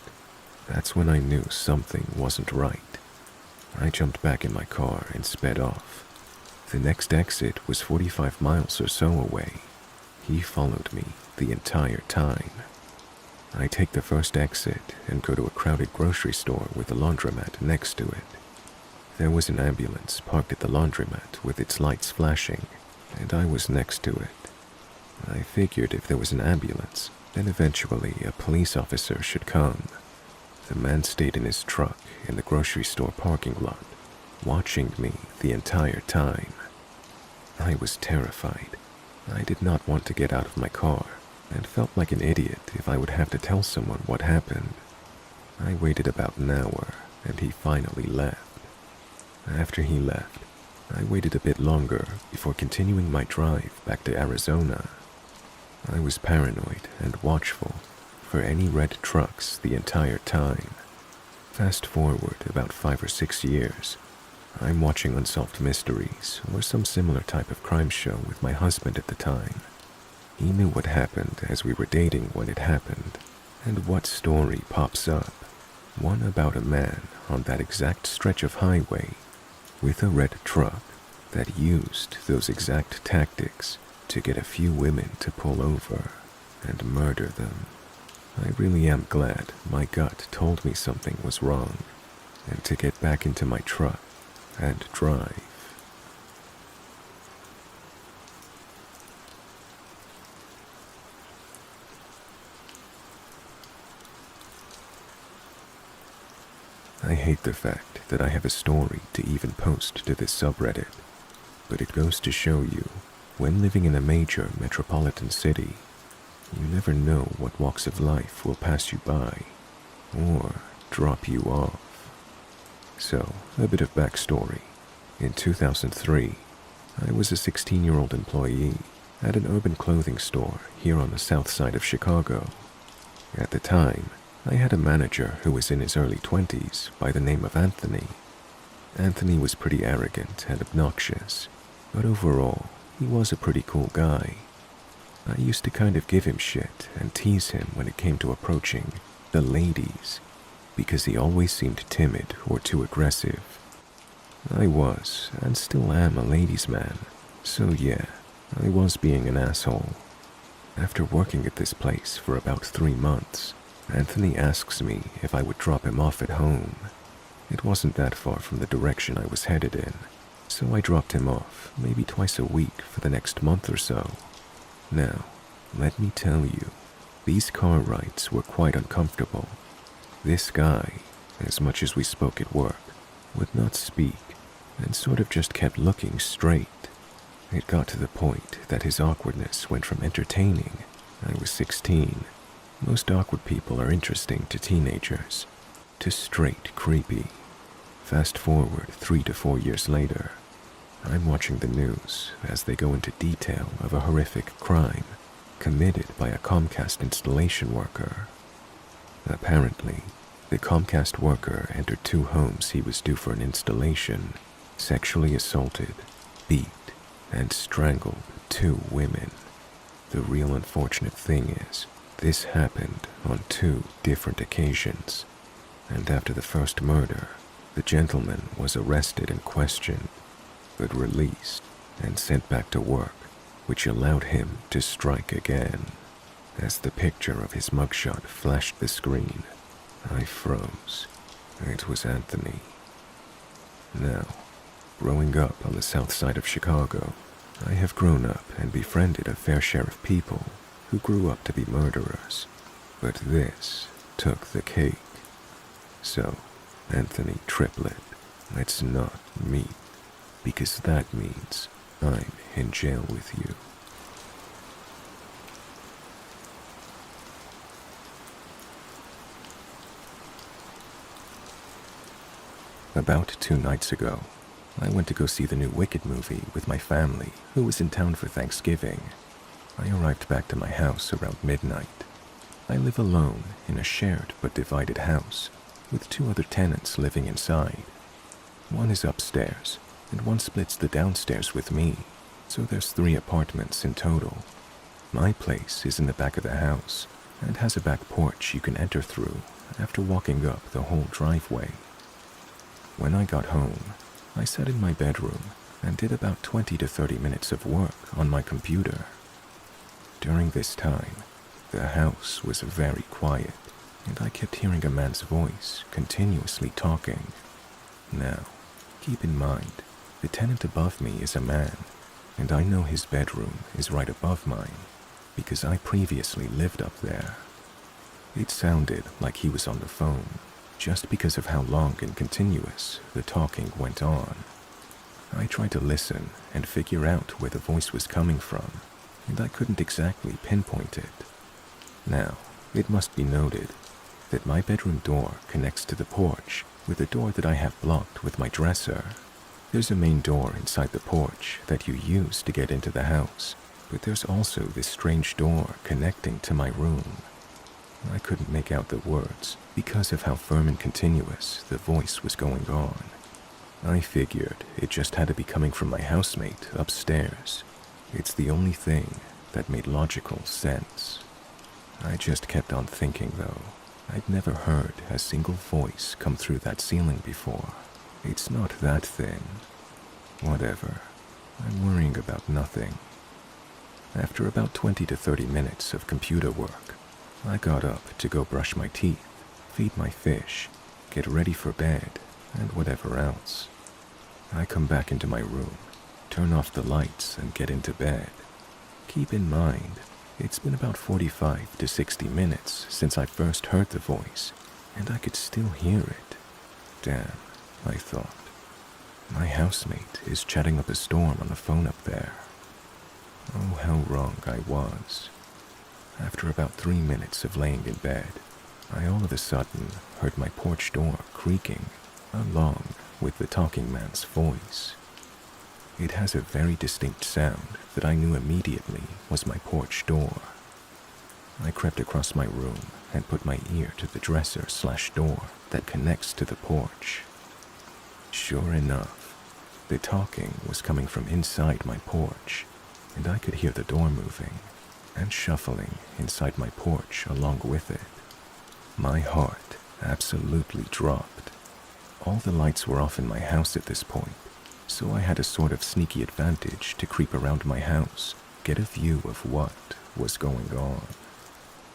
That's when I knew something wasn't right. I jumped back in my car and sped off. The next exit was 45 miles or so away. He followed me the entire time. I take the first exit and go to a crowded grocery store with a laundromat next to it. There was an ambulance parked at the laundromat with its lights flashing, and I was next to it. I figured if there was an ambulance, then eventually a police officer should come. The man stayed in his truck in the grocery store parking lot, watching me the entire time. I was terrified. I did not want to get out of my car and felt like an idiot if I would have to tell someone what happened. I waited about an hour and he finally left. After he left, I waited a bit longer before continuing my drive back to Arizona. I was paranoid and watchful for any red trucks the entire time. Fast forward about 5 or 6 years, I'm watching Unsolved Mysteries or some similar type of crime show with my husband at the time. He knew what happened as we were dating when it happened, and what story pops up? One about a man on that exact stretch of highway with a red truck that used those exact tactics to get a few women to pull over and murder them. I really am glad my gut told me something was wrong, and to get back into my truck and drive. I hate the fact that I have a story to even post to this subreddit, but it goes to show you, when living in a major metropolitan city, you never know what walks of life will pass you by or drop you off. So, a bit of backstory. In 2003, I was a 16-year-old employee at an urban clothing store here on the south side of Chicago. At the time, I had a manager who was in his early 20s by the name of Anthony. Anthony was pretty arrogant and obnoxious, but overall, he was a pretty cool guy. I used to kind of give him shit and tease him when it came to approaching the ladies, because he always seemed timid or too aggressive. I was, and still am, a ladies' man, so yeah, I was being an asshole. After working at this place for about 3 months, Anthony asks me if I would drop him off at home. It wasn't that far from the direction I was headed in, so I dropped him off maybe twice a week for the next month or so. Now, let me tell you, these car rides were quite uncomfortable. This guy, as much as we spoke at work, would not speak and sort of just kept looking straight. It got to the point that his awkwardness went from entertaining, I was 16, most awkward people are interesting to teenagers, to straight creepy. Fast forward 3 to 4 years later, I'm watching the news as they go into detail of a horrific crime committed by a Comcast installation worker. Apparently, the Comcast worker entered 2 homes he was due for an installation, sexually assaulted, beat, and strangled 2 women. The real unfortunate thing is, this happened on 2 different occasions, and after the first murder, the gentleman was arrested and questioned, but released and sent back to work, which allowed him to strike again. As the picture of his mugshot flashed the screen, I froze. It was Anthony. Now, growing up on the south side of Chicago, I have grown up and befriended a fair share of people who grew up to be murderers, but this took the cake. So, Anthony Triplet, let's not meet, because that means I'm in jail with you. About 2 nights ago, I went to go see the new Wicked movie with my family, who was in town for Thanksgiving. I arrived back to my house around midnight. I live alone in a shared but divided house, with 2 other tenants living inside. One is upstairs, and one splits the downstairs with me. so there's 3 apartments in total. My place is in the back of the house and has a back porch you can enter through after walking up the whole driveway. When I got home, I sat in my bedroom and did about 20 to 30 minutes of work on my computer. During this time, the house was very quiet, and I kept hearing a man's voice continuously talking. Now, keep in mind, the tenant above me is a man, and I know his bedroom is right above mine because I previously lived up there. It sounded like he was on the phone just because of how long and continuous the talking went on. I tried to listen and figure out where the voice was coming from, and I couldn't exactly pinpoint it. Now, it must be noted that my bedroom door connects to the porch with a door that I have blocked with my dresser. There's a main door inside the porch that you use to get into the house, but there's also this strange door connecting to my room. I couldn't make out the words because of how firm and continuous the voice was going on. I figured it just had to be coming from my housemate upstairs. It's the only thing that made logical sense. I just kept on thinking, though. I'd never heard a single voice come through that ceiling before. It's not that thin. Whatever. I'm worrying about nothing. After about 20 to 30 minutes of computer work, I got up to go brush my teeth, feed my fish, get ready for bed, and whatever else. I come back into my room, turn off the lights, and get into bed. Keep in mind, it's been about 45 to 60 minutes since I first heard the voice, and I could still hear it. Damn, I thought. My housemate is chatting up a storm on the phone up there. Oh, how wrong I was. After about 3 minutes of laying in bed, I all of a sudden heard my porch door creaking, along with the talking man's voice. It has a very distinct sound that I knew immediately was my porch door. I crept across my room and put my ear to the dresser/door that connects to the porch. Sure enough, the talking was coming from inside my porch, and I could hear the door moving and shuffling inside my porch along with it. My heart absolutely dropped. All the lights were off in my house at this point, so I had a sort of sneaky advantage to creep around my house, get a view of what was going on.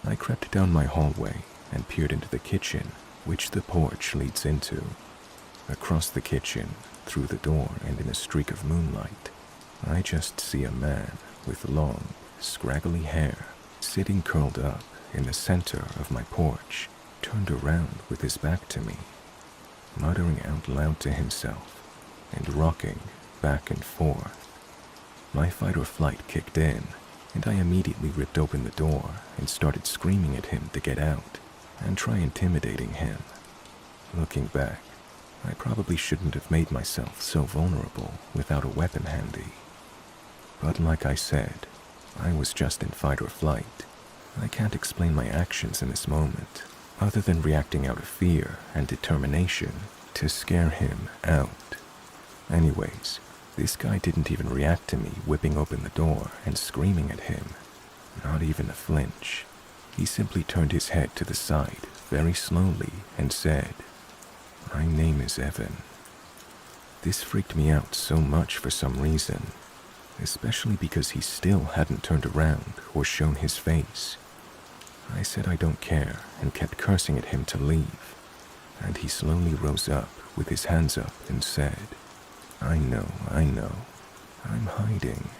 I crept down my hallway and peered into the kitchen, which the porch leads into. Across the kitchen, through the door and in a streak of moonlight, I just see a man with long, scraggly hair sitting curled up in the center of my porch, turned around with his back to me, muttering out loud to himself and rocking back and forth. My fight or flight kicked in, and I immediately ripped open the door and started screaming at him to get out and try intimidating him. Looking back, I probably shouldn't have made myself so vulnerable without a weapon handy. But like I said, I was just in fight or flight. I can't explain my actions in this moment, other than reacting out of fear and determination to scare him out. Anyways, this guy didn't even react to me whipping open the door and screaming at him. Not even a flinch. He simply turned his head to the side very slowly and said, "My name is Evan." This freaked me out so much for some reason, especially because he still hadn't turned around or shown his face. I said I don't care and kept cursing at him to leave, and he slowly rose up with his hands up and said, I know, I'm hiding."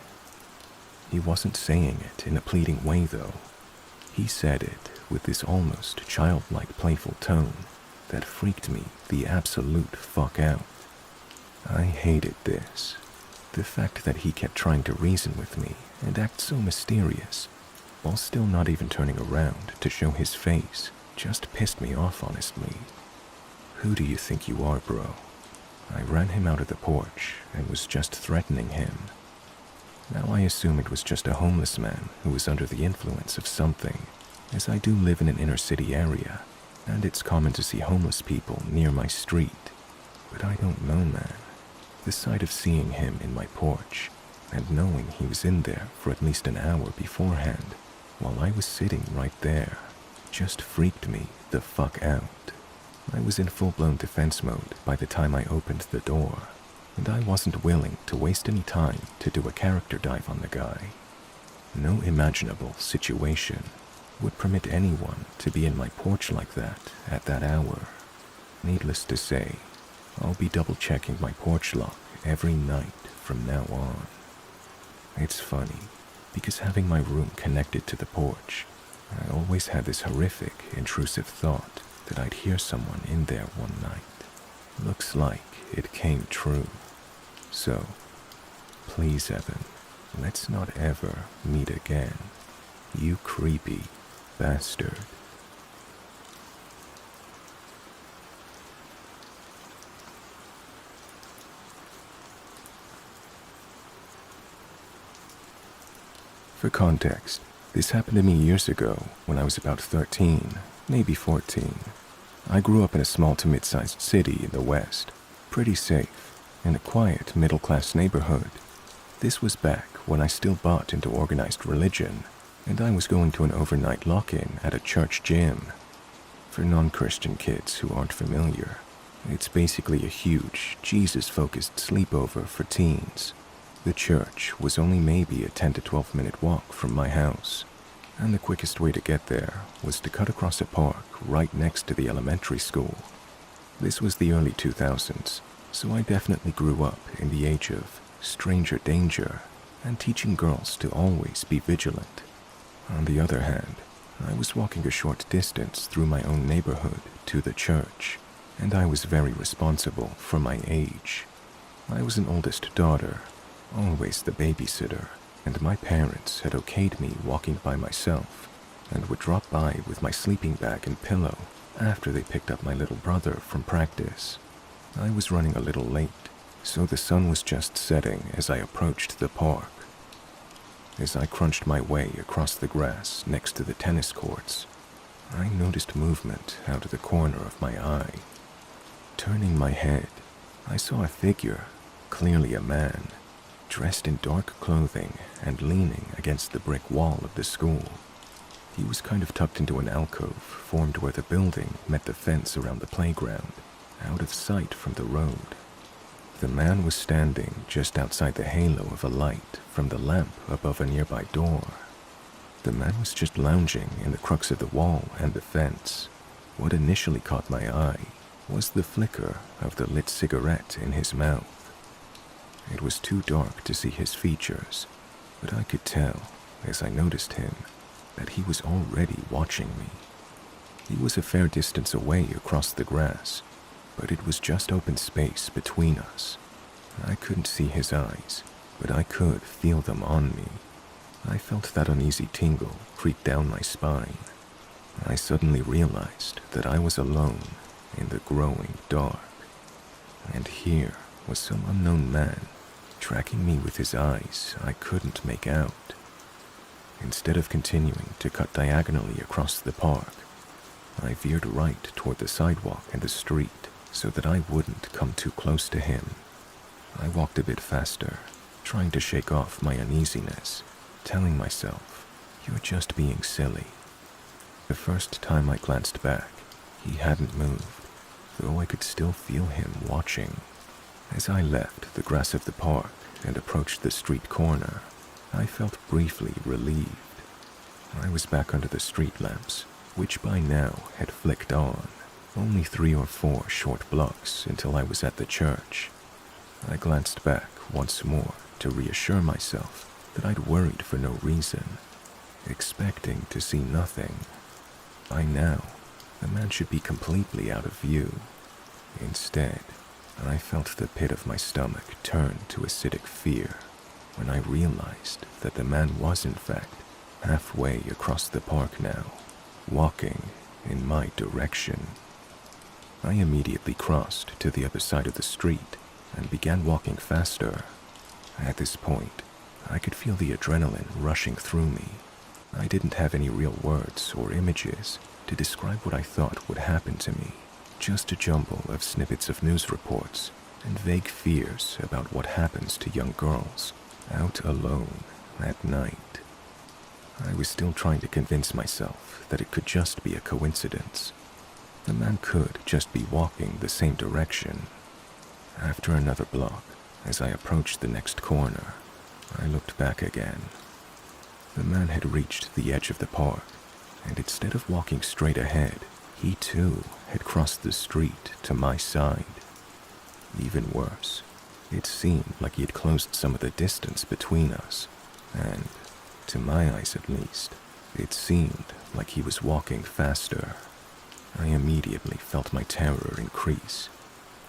He wasn't saying it in a pleading way though. He said it with this almost childlike playful tone that freaked me the absolute fuck out. I hated this. The fact that he kept trying to reason with me and act so mysterious, while still not even turning around to show his face, just pissed me off honestly. Who do you think you are, bro? I ran him out of the porch and was just threatening him. Now I assume it was just a homeless man who was under the influence of something, as I do live in an inner city area, and it's common to see homeless people near my street. But I don't know, man. The sight of seeing him in my porch and knowing he was in there for at least an hour beforehand, while I was sitting right there, just freaked me the fuck out. I was in full-blown defense mode by the time I opened the door, and I wasn't willing to waste any time to do a character dive on the guy. No imaginable situation would permit anyone to be in my porch like that at that hour. Needless to say, I'll be double-checking my porch lock every night from now on. It's funny, because having my room connected to the porch, I always had this horrific, intrusive thought that I'd hear someone in there one night. Looks like it came true. So, please, Evan, let's not ever meet again, you creepy bastard. For context, this happened to me years ago when I was about 13, maybe 14. I grew up in a small to mid-sized city in the West, pretty safe, in a quiet middle-class neighborhood. This was back when I still bought into organized religion, and I was going to an overnight lock-in at a church gym. For non-Christian kids who aren't familiar, it's basically a huge, Jesus-focused sleepover for teens. The church was only maybe a 10 to 12 minute walk from my house, and the quickest way to get there was to cut across a park right next to the elementary school. This was the early 2000s, so I definitely grew up in the age of stranger danger and teaching girls to always be vigilant. On the other hand, I was walking a short distance through my own neighborhood to the church, and I was very responsible for my age. I was an oldest daughter, always the babysitter, and my parents had okayed me walking by myself and would drop by with my sleeping bag and pillow after they picked up my little brother from practice. I was running a little late, so the sun was just setting as I approached the park. As I crunched my way across the grass next to the tennis courts, I noticed movement out of the corner of my eye. Turning my head, I saw a figure, clearly a man, dressed in dark clothing and leaning against the brick wall of the school. He was kind of tucked into an alcove formed where the building met the fence around the playground, out of sight from the road. The man was standing just outside the halo of a light from the lamp above a nearby door. The man was just lounging in the crux of the wall and the fence. What initially caught my eye was the flicker of the lit cigarette in his mouth. It was too dark to see his features, but I could tell, as I noticed him, that he was already watching me. He was a fair distance away across the grass, but it was just open space between us. I couldn't see his eyes, but I could feel them on me. I felt that uneasy tingle creep down my spine. I suddenly realized that I was alone in the growing dark, and here was some unknown man tracking me with his eyes I couldn't make out. Instead of continuing to cut diagonally across the park, I veered right toward the sidewalk and the street so that I wouldn't come too close to him. I walked a bit faster, trying to shake off my uneasiness, telling myself, "You're just being silly." The first time I glanced back, he hadn't moved, though I could still feel him watching. As I left the grass of the park and approached the street corner, I felt briefly relieved. I was back under the street lamps, which by now had flicked on, only 3 or 4 short blocks until I was at the church. I glanced back once more to reassure myself that I'd worried for no reason, expecting to see nothing. By now, the man should be completely out of view. Instead, I felt the pit of my stomach turn to acidic fear when I realized that the man was in fact halfway across the park now, walking in my direction. I immediately crossed to the other side of the street and began walking faster. At this point, I could feel the adrenaline rushing through me. I didn't have any real words or images to describe what I thought would happen to me, just a jumble of snippets of news reports and vague fears about what happens to young girls out alone at night. I was still trying to convince myself that it could just be a coincidence. The man could just be walking the same direction. After another block, as I approached the next corner, I looked back again. The man had reached the edge of the park, and instead of walking straight ahead, he too had crossed the street to my side. Even worse, it seemed like he had closed some of the distance between us, and, to my eyes at least, it seemed like he was walking faster. I immediately felt my terror increase.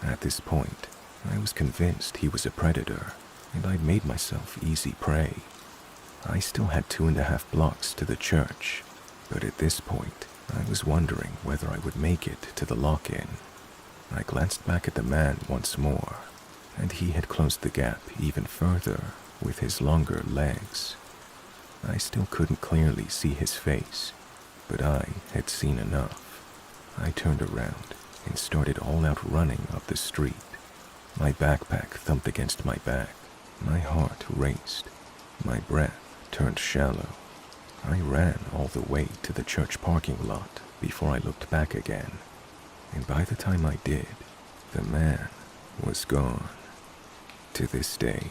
At this point, I was convinced he was a predator, and I'd made myself easy prey. I still had 2.5 blocks to the church, but at this point, I was wondering whether I would make it to the lock-in. I glanced back at the man once more, and he had closed the gap even further with his longer legs. I still couldn't clearly see his face, but I had seen enough. I turned around and started all out running up the street. My backpack thumped against my back. My heart raced. My breath turned shallow. I ran all the way to the church parking lot before I looked back again. And by the time I did, the man was gone. To this day,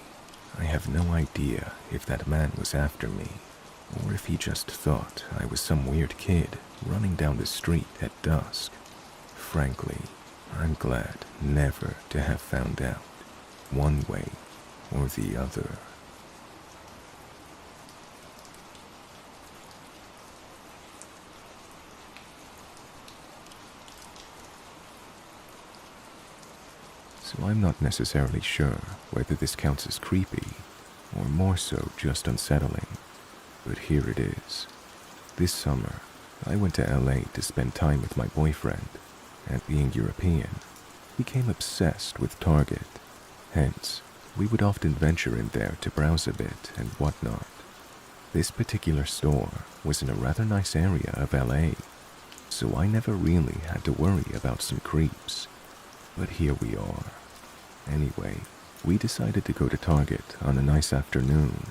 I have no idea if that man was after me, or if he just thought I was some weird kid running down the street at dusk. Frankly, I'm glad never to have found out, one way or the other. So I'm not necessarily sure whether this counts as creepy, or more so just unsettling, but here it is. This summer, I went to LA to spend time with my boyfriend, and being European, became obsessed with Target. Hence, we would often venture in there to browse a bit and whatnot. This particular store was in a rather nice area of LA, so I never really had to worry about some creeps. But here we are. Anyway, we decided to go to Target on a nice afternoon,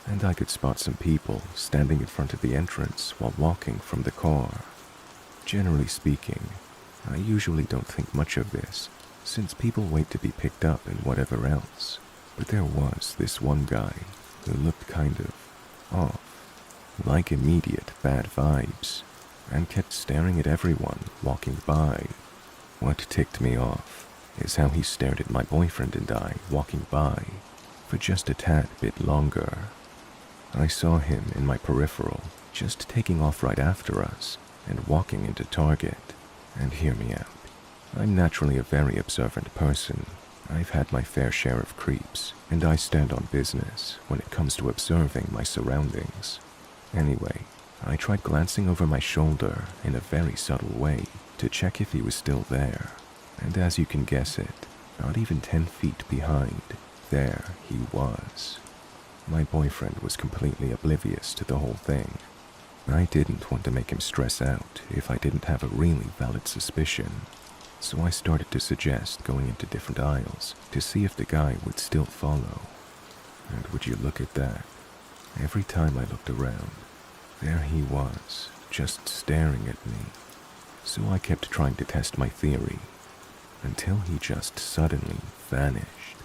and I could spot some people standing in front of the entrance while walking from the car. Generally speaking, I usually don't think much of this, since people wait to be picked up and whatever else, but there was this one guy who looked kind of off, like immediate bad vibes, and kept staring at everyone walking by. What ticked me off is how he stared at my boyfriend and I walking by for just a tad bit longer. I saw him in my peripheral just taking off right after us and walking into Target. And hear me out. I'm naturally a very observant person. I've had my fair share of creeps, and I stand on business when it comes to observing my surroundings. Anyway, I tried glancing over my shoulder in a very subtle way to check if he was still there. And as you can guess it, not even 10 feet behind, there he was. My boyfriend was completely oblivious to the whole thing. I didn't want to make him stress out if I didn't have a really valid suspicion, so I started to suggest going into different aisles to see if the guy would still follow. And would you look at that? Every time I looked around, there he was, just staring at me. So I kept trying to test my theory, until he just suddenly vanished.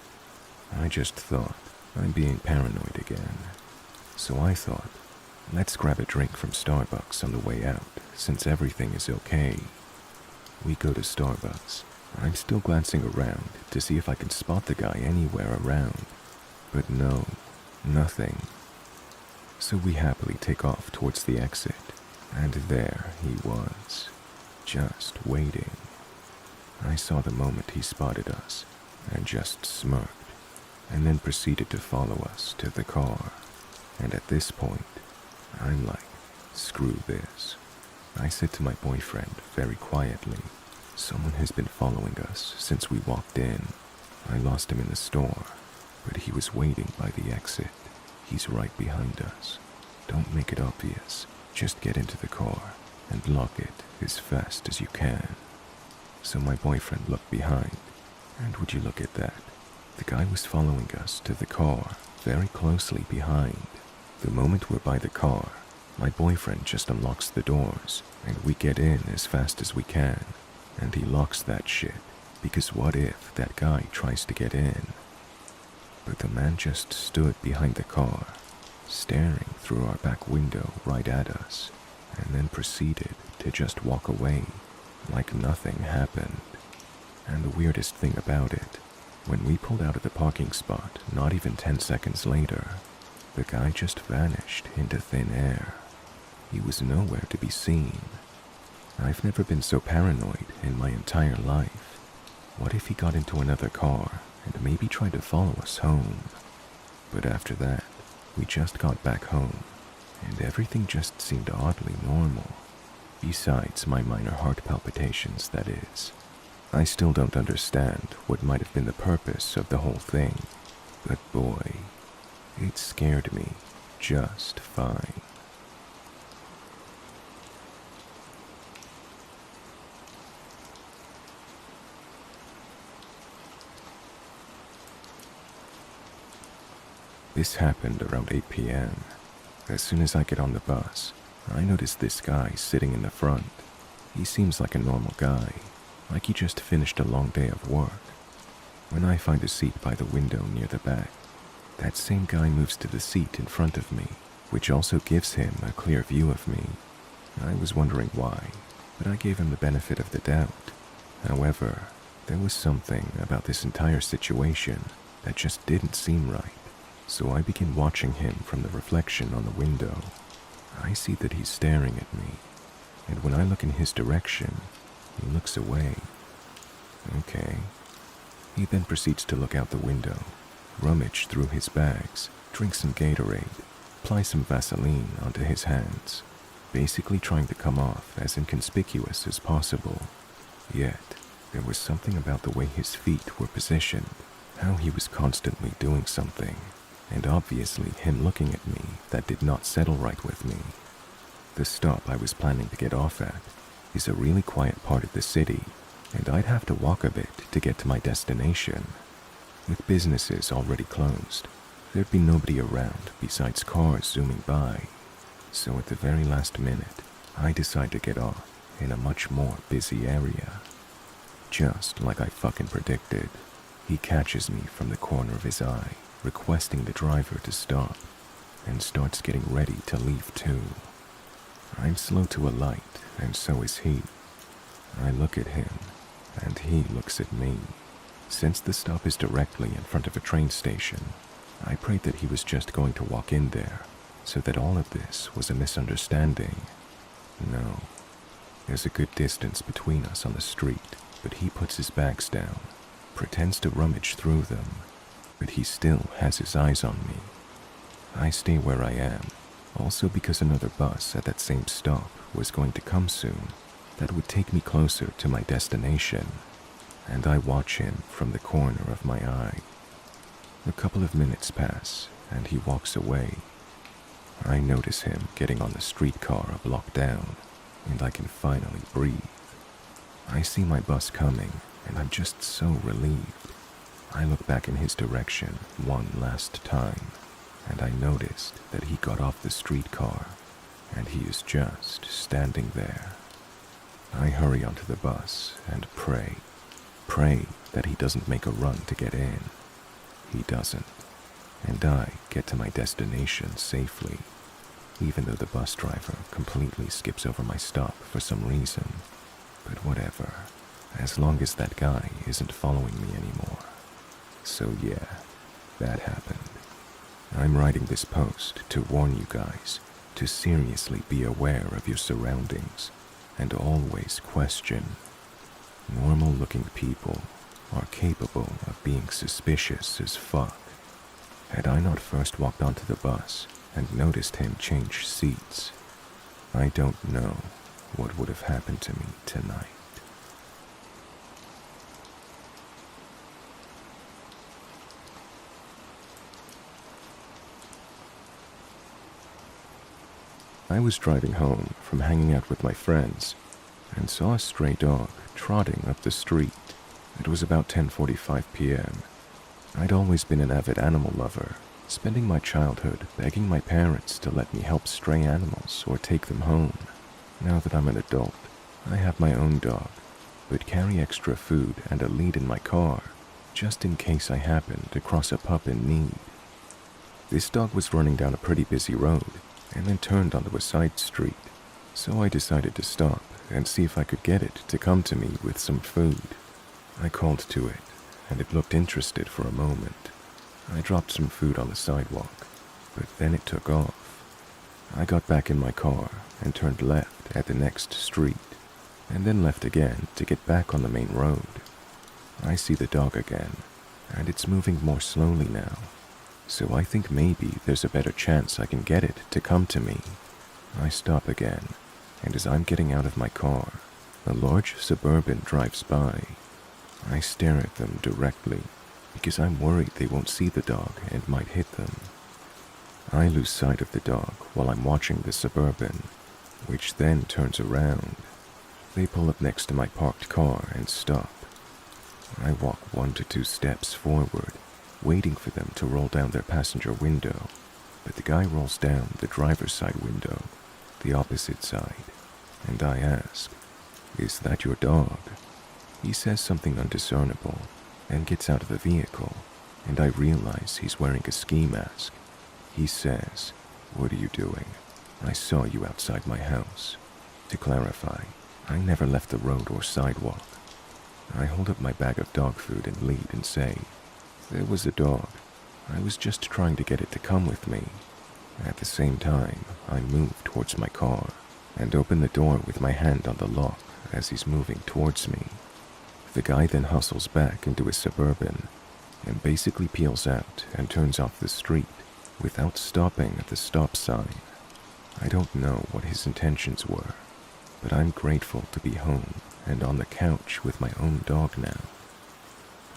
I just thought, I'm being paranoid again. So I thought, let's grab a drink from Starbucks on the way out, since everything is okay. We go to Starbucks. I'm still glancing around to see if I can spot the guy anywhere around. But no, nothing. So we happily take off towards the exit, and there he was, just waiting. I saw the moment he spotted us, and just smirked, and then proceeded to follow us to the car. And at this point, I'm like, screw this. I said to my boyfriend very quietly, someone has been following us since we walked in. I lost him in the store, but he was waiting by the exit. He's right behind us. Don't make it obvious. Just get into the car and lock it as fast as you can. So my boyfriend looked behind, and would you look at that? The guy was following us to the car very closely behind. The moment we're by the car, my boyfriend just unlocks the doors, and we get in as fast as we can. And he locks that shit, because what if that guy tries to get in? But the man just stood behind the car, staring through our back window right at us, and then proceeded to just walk away like nothing happened. And the weirdest thing about it, when we pulled out of the parking spot, not even 10 seconds later, the guy just vanished into thin air. He was nowhere to be seen. I've never been so paranoid in my entire life. What if he got into another car and maybe tried to follow us home? But after that, we just got back home, and everything just seemed oddly normal. Besides my minor heart palpitations, that is. I still don't understand what might have been the purpose of the whole thing, but boy, it scared me just fine. This happened around 8 p.m. As soon as I get on the bus, I notice this guy sitting in the front. He seems like a normal guy, like he just finished a long day of work. When I find a seat by the window near the back, that same guy moves to the seat in front of me, which also gives him a clear view of me. I was wondering why, but I gave him the benefit of the doubt. However, there was something about this entire situation that just didn't seem right. So I begin watching him from the reflection on the window. I see that he's staring at me, and when I look in his direction, he looks away. Okay. He then proceeds to look out the window, rummage through his bags, drink some Gatorade, apply some Vaseline onto his hands, basically trying to come off as inconspicuous as possible. Yet, there was something about the way his feet were positioned, how he was constantly doing something, and obviously him looking at me that did not settle right with me. The stop I was planning to get off at is a really quiet part of the city, and I'd have to walk a bit to get to my destination. With businesses already closed, there'd be nobody around besides cars zooming by. So at the very last minute, I decide to get off in a much more busy area. Just like I fucking predicted, he catches me from the corner of his eye, requesting the driver to stop, and starts getting ready to leave too. I'm slow to a light, and so is he. I look at him, and he looks at me. Since the stop is directly in front of a train station, I prayed that he was just going to walk in there, so that all of this was a misunderstanding. No, there's a good distance between us on the street, but he puts his bags down, pretends to rummage through them, but he still has his eyes on me. I stay where I am, also because another bus at that same stop was going to come soon that would take me closer to my destination, and I watch him from the corner of my eye. A couple of minutes pass, and he walks away. I notice him getting on the streetcar a block down, and I can finally breathe. I see my bus coming, and I'm just so relieved. I look back in his direction one last time, and I noticed that he got off the streetcar, and he is just standing there. I hurry onto the bus and pray that he doesn't make a run to get in. He doesn't, and I get to my destination safely, even though the bus driver completely skips over my stop for some reason. But whatever, as long as that guy isn't following me anymore. So yeah, that happened. I'm writing this post to warn you guys to seriously be aware of your surroundings and always question. Normal-looking people are capable of being suspicious as fuck. Had I not first walked onto the bus and noticed him change seats, I don't know what would have happened to me tonight. I was driving home from hanging out with my friends and saw a stray dog trotting up the street. It was about 10:45 p.m. I'd always been an avid animal lover, spending my childhood begging my parents to let me help stray animals or take them home. Now that I'm an adult, I have my own dog, but carry extra food and a lead in my car, just in case I happen to cross a pup in need. This dog was running down a pretty busy road and then turned onto a side street, so I decided to stop and see if I could get it to come to me with some food. I called to it, and it looked interested for a moment. I dropped some food on the sidewalk, but then it took off. I got back in my car and turned left at the next street, and then left again to get back on the main road. I see the dog again, and it's moving more slowly now, so I think maybe there's a better chance I can get it to come to me. I stop again, and as I'm getting out of my car, a large Suburban drives by. I stare at them directly, because I'm worried they won't see the dog and might hit them. I lose sight of the dog while I'm watching the Suburban, which then turns around. They pull up next to my parked car and stop. I walk 1 to 2 steps forward, waiting for them to roll down their passenger window, but the guy rolls down the driver's side window, the opposite side, and I ask, "Is that your dog?" He says something undiscernible and gets out of the vehicle, and I realize he's wearing a ski mask. He says, "What are you doing? I saw you outside my house." To clarify, I never left the road or sidewalk. I hold up my bag of dog food and lead and say, "There was a dog. I was just trying to get it to come with me." At the same time, I move towards my car and open the door with my hand on the lock as he's moving towards me. The guy then hustles back into his Suburban and basically peels out and turns off the street without stopping at the stop sign. I don't know what his intentions were, but I'm grateful to be home and on the couch with my own dog now.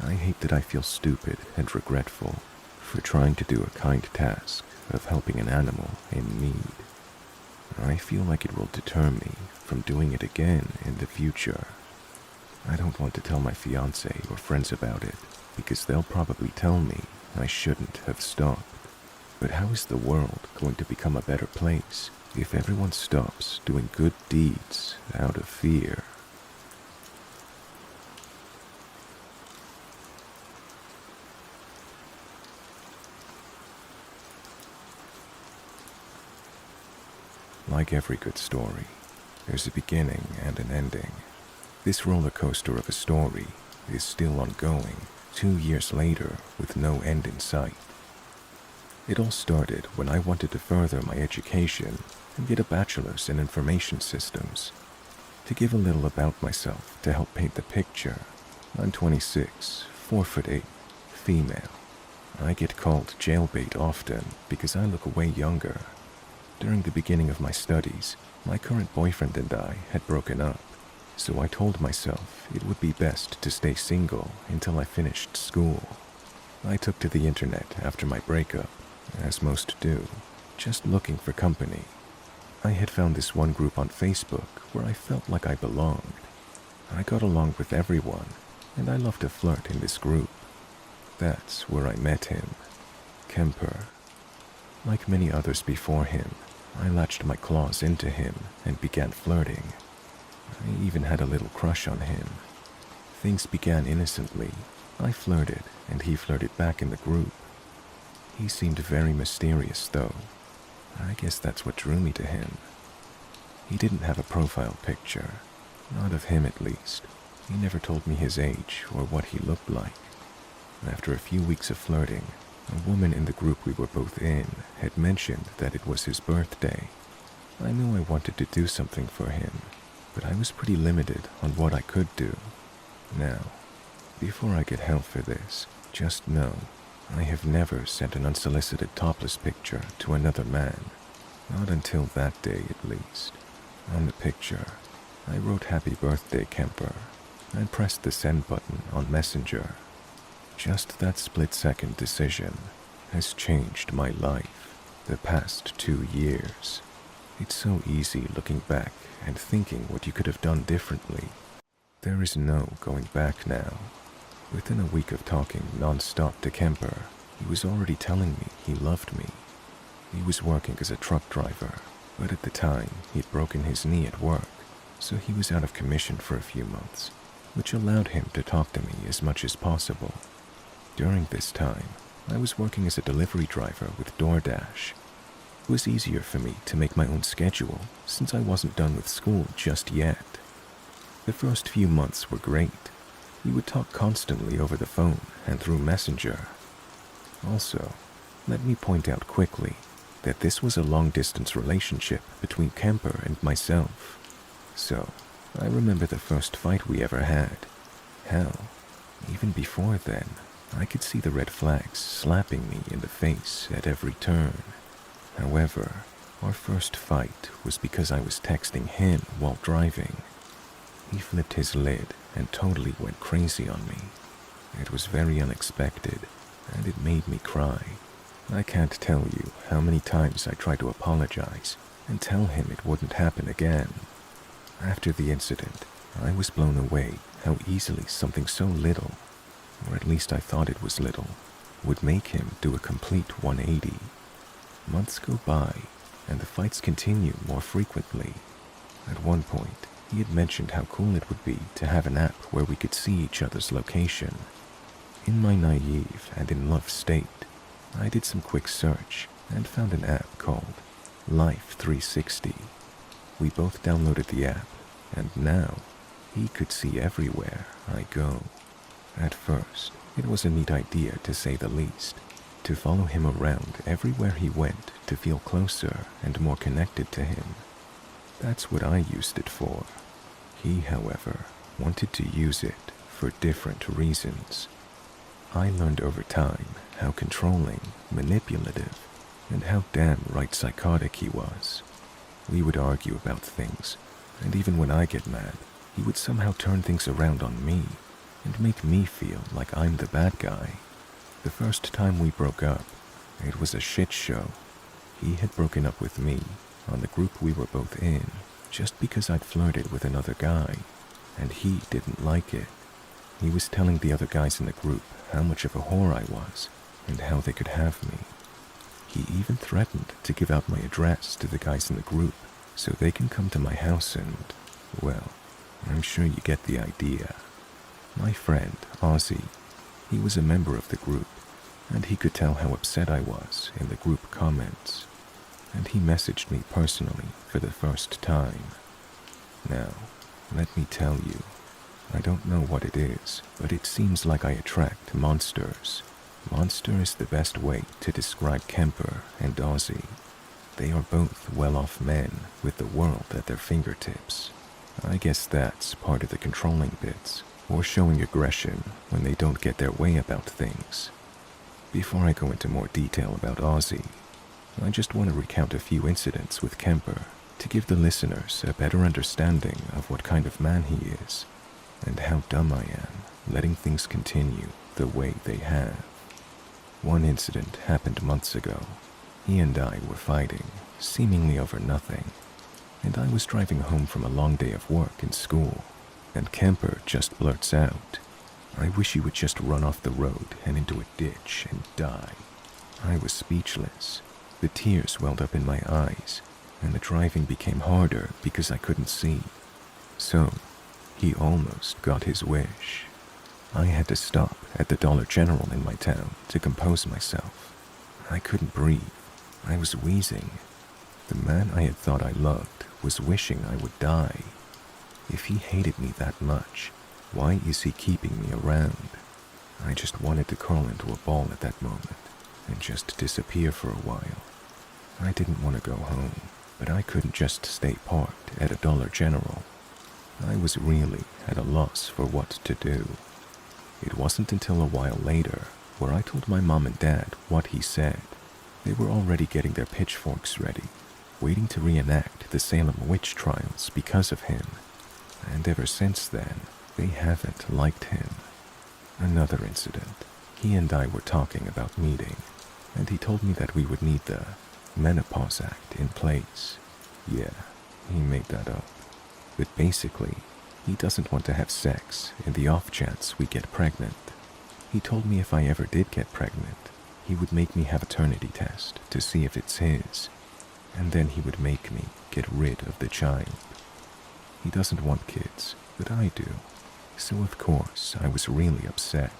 I hate that I feel stupid and regretful for trying to do a kind task of helping an animal in need. I feel like it will deter me from doing it again in the future. I don't want to tell my fiance or friends about it because they'll probably tell me I shouldn't have stopped. But how is the world going to become a better place if everyone stops doing good deeds out of fear? Like every good story, there's a beginning and an ending. This roller coaster of a story is still ongoing 2 years later with no end in sight. It all started when I wanted to further my education and get a bachelor's in information systems. To give a little about myself to help paint the picture, I'm 26, 4'8", female. I get called jailbait often because I look way younger. During the beginning of my studies, my current boyfriend and I had broken up, so I told myself it would be best to stay single until I finished school. I took to the internet after my breakup, as most do, just looking for company. I had found this one group on Facebook where I felt like I belonged. I got along with everyone, and I loved to flirt in this group. That's where I met him, Kemper. Like many others before him, I latched my claws into him and began flirting. I even had a little crush on him. Things began innocently. I flirted, and he flirted back in the group. He seemed very mysterious, though. I guess that's what drew me to him. He didn't have a profile picture, not of him at least. He never told me his age or what he looked like. After a few weeks of flirting, a woman in the group we were both in had mentioned that it was his birthday. I knew I wanted to do something for him, but I was pretty limited on what I could do. Now, before I get hell for this, just know I have never sent an unsolicited topless picture to another man. Not until that day, at least. On the picture, I wrote "Happy Birthday, Kemper," and pressed the send button on Messenger. Just that split-second decision has changed my life the past 2 years. It's so easy looking back and thinking what you could have done differently. There is no going back now. Within a week of talking non-stop to Kemper, He was already telling me he loved me. He was working as a truck driver, but at the time he'd broken his knee at work, so he was out of commission for a few months, which allowed him to talk to me as much as possible. During this time, I was working as a delivery driver with DoorDash. It was easier for me to make my own schedule since I wasn't done with school just yet. The first few months were great. We would talk constantly over the phone and through Messenger. Also, let me point out quickly that this was a long-distance relationship between Kemper and myself. So, I remember the first fight we ever had. Hell, even before then, I could see the red flags slapping me in the face at every turn. However, our first fight was because I was texting him while driving. He flipped his lid and totally went crazy on me. It was very unexpected, and it made me cry. I can't tell you how many times I tried to apologize and tell him it wouldn't happen again. After the incident, I was blown away how easily something so little, or at least I thought it was little, would make him do a complete 180. Months go by, and the fights continue more frequently. At one point, he had mentioned how cool it would be to have an app where we could see each other's location. In my naive and in love state, I did some quick search and found an app called Life 360. We both downloaded the app, and now he could see everywhere I go. At first, it was a neat idea to say the least, to follow him around everywhere he went to feel closer and more connected to him. That's what I used it for. He, however, wanted to use it for different reasons. I learned over time how controlling, manipulative, and how damn right psychotic he was. We would argue about things, and even when I get mad, he would somehow turn things around on me and make me feel like I'm the bad guy. The first time we broke up, it was a shit show. He had broken up with me on the group we were both in just because I'd flirted with another guy, and he didn't like it. He was telling the other guys in the group how much of a whore I was and how they could have me. He even threatened to give out my address to the guys in the group so they can come to my house and, well, I'm sure you get the idea. My friend, Ozzy, he was a member of the group, and he could tell how upset I was in the group comments, and he messaged me personally for the first time. Now, let me tell you, I don't know what it is, but it seems like I attract monsters. Monster is the best way to describe Kemper and Ozzy. They are both well-off men with the world at their fingertips. I guess that's part of the controlling bits, or showing aggression when they don't get their way about things. Before I go into more detail about Ozzy, I just want to recount a few incidents with Kemper to give the listeners a better understanding of what kind of man he is, and how dumb I am letting things continue the way they have. One incident happened months ago. He and I were fighting, seemingly over nothing, and I was driving home from a long day of work and school, and Kemper just blurts out, "I wish you would just run off the road and into a ditch and die." I was speechless. The tears welled up in my eyes, and the driving became harder because I couldn't see. So, he almost got his wish. I had to stop at the Dollar General in my town to compose myself. I couldn't breathe. I was wheezing. The man I had thought I loved was wishing I would die. If he hated me that much, why is he keeping me around? I just wanted to curl into a ball at that moment and just disappear for a while. I didn't want to go home, but I couldn't just stay parked at a Dollar General. I was really at a loss for what to do. It wasn't until a while later where I told my mom and dad what he said. They were already getting their pitchforks ready, waiting to reenact the Salem witch trials because of him. And ever since then, they haven't liked him. Another incident. He and I were talking about meeting, and he told me that we would need the Menopause Act in place. Yeah, he made that up. But basically, he doesn't want to have sex in the off chance we get pregnant. He told me if I ever did get pregnant, He would make me have a paternity test to see if it's his, and then he would make me get rid of the child. He doesn't want kids, but I do. So of course I was really upset,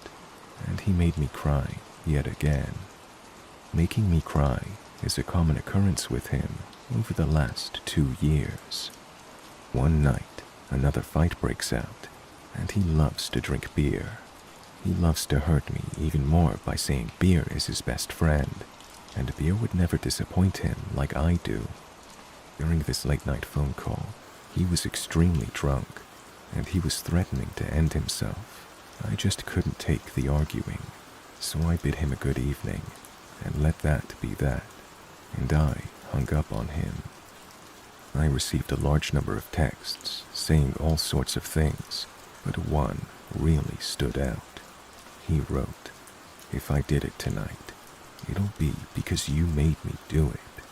and he made me cry yet again. Making me cry is a common occurrence with him over the last 2 years. One night, another fight breaks out, and he loves to drink beer. He loves to hurt me even more by saying beer is his best friend, and beer would never disappoint him like I do. During this late-night phone call, he was extremely drunk, and he was threatening to end himself. I just couldn't take the arguing, so I bid him a good evening, and let that be that, and I hung up on him. I received a large number of texts saying all sorts of things, but one really stood out. He wrote, "If I did it tonight, it'll be because you made me do it."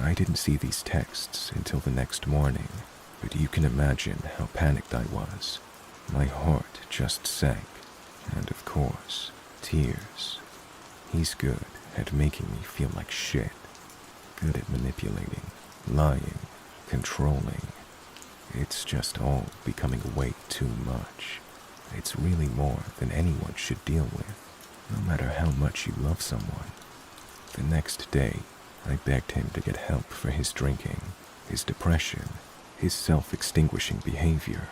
I didn't see these texts until the next morning, but you can imagine how panicked I was. My heart just sank, and of course, tears. He's good at making me feel like shit, good at manipulating, lying, controlling. It's just all becoming way too much. It's really more than anyone should deal with, no matter how much you love someone. The next day, I begged him to get help for his drinking, his depression, his self-extinguishing behavior,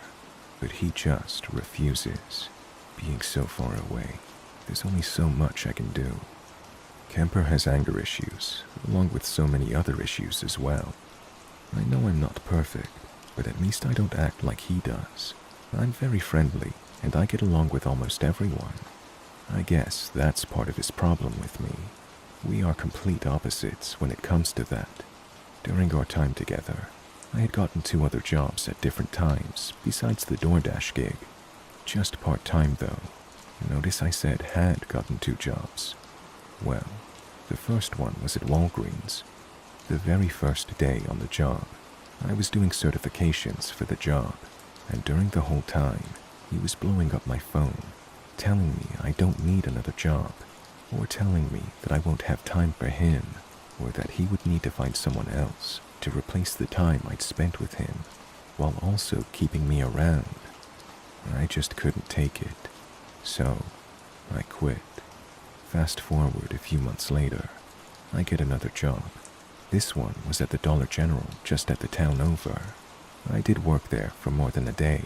but he just refuses. Being so far away, there's only so much I can do. Kemper has anger issues, along with so many other issues as well. I know I'm not perfect, but at least I don't act like he does. I'm very friendly, and I get along with almost everyone. I guess that's part of his problem with me. We are complete opposites when it comes to that. During our time together, I had gotten 2 other jobs at different times besides the DoorDash gig. Just part-time though. Notice I said had gotten 2 jobs. Well, the first one was at Walgreens. The very first day on the job, I was doing certifications for the job, and during the whole time, he was blowing up my phone, telling me I don't need another job, or telling me that I won't have time for him, or that he would need to find someone else to replace the time I'd spent with him, while also keeping me around. I just couldn't take it, so I quit. Fast forward a few months later, I get another job. This one was at the Dollar General just at the town over. I did work there for more than a day,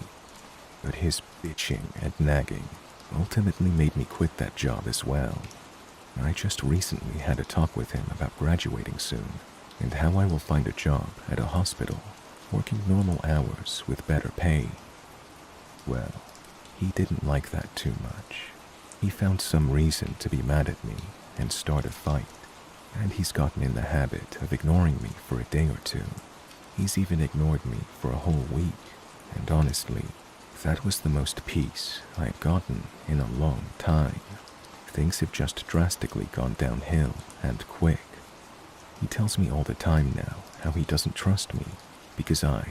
but his bitching and nagging ultimately made me quit that job as well. I just recently had a talk with him about graduating soon and how I will find a job at a hospital, working normal hours with better pay. Well, he didn't like that too much. He found some reason to be mad at me and start a fight, and he's gotten in the habit of ignoring me for a day or 2. He's even ignored me for a whole week, and honestly, that was the most peace I've gotten in a long time. Things have just drastically gone downhill and quick. He tells me all the time now how he doesn't trust me because I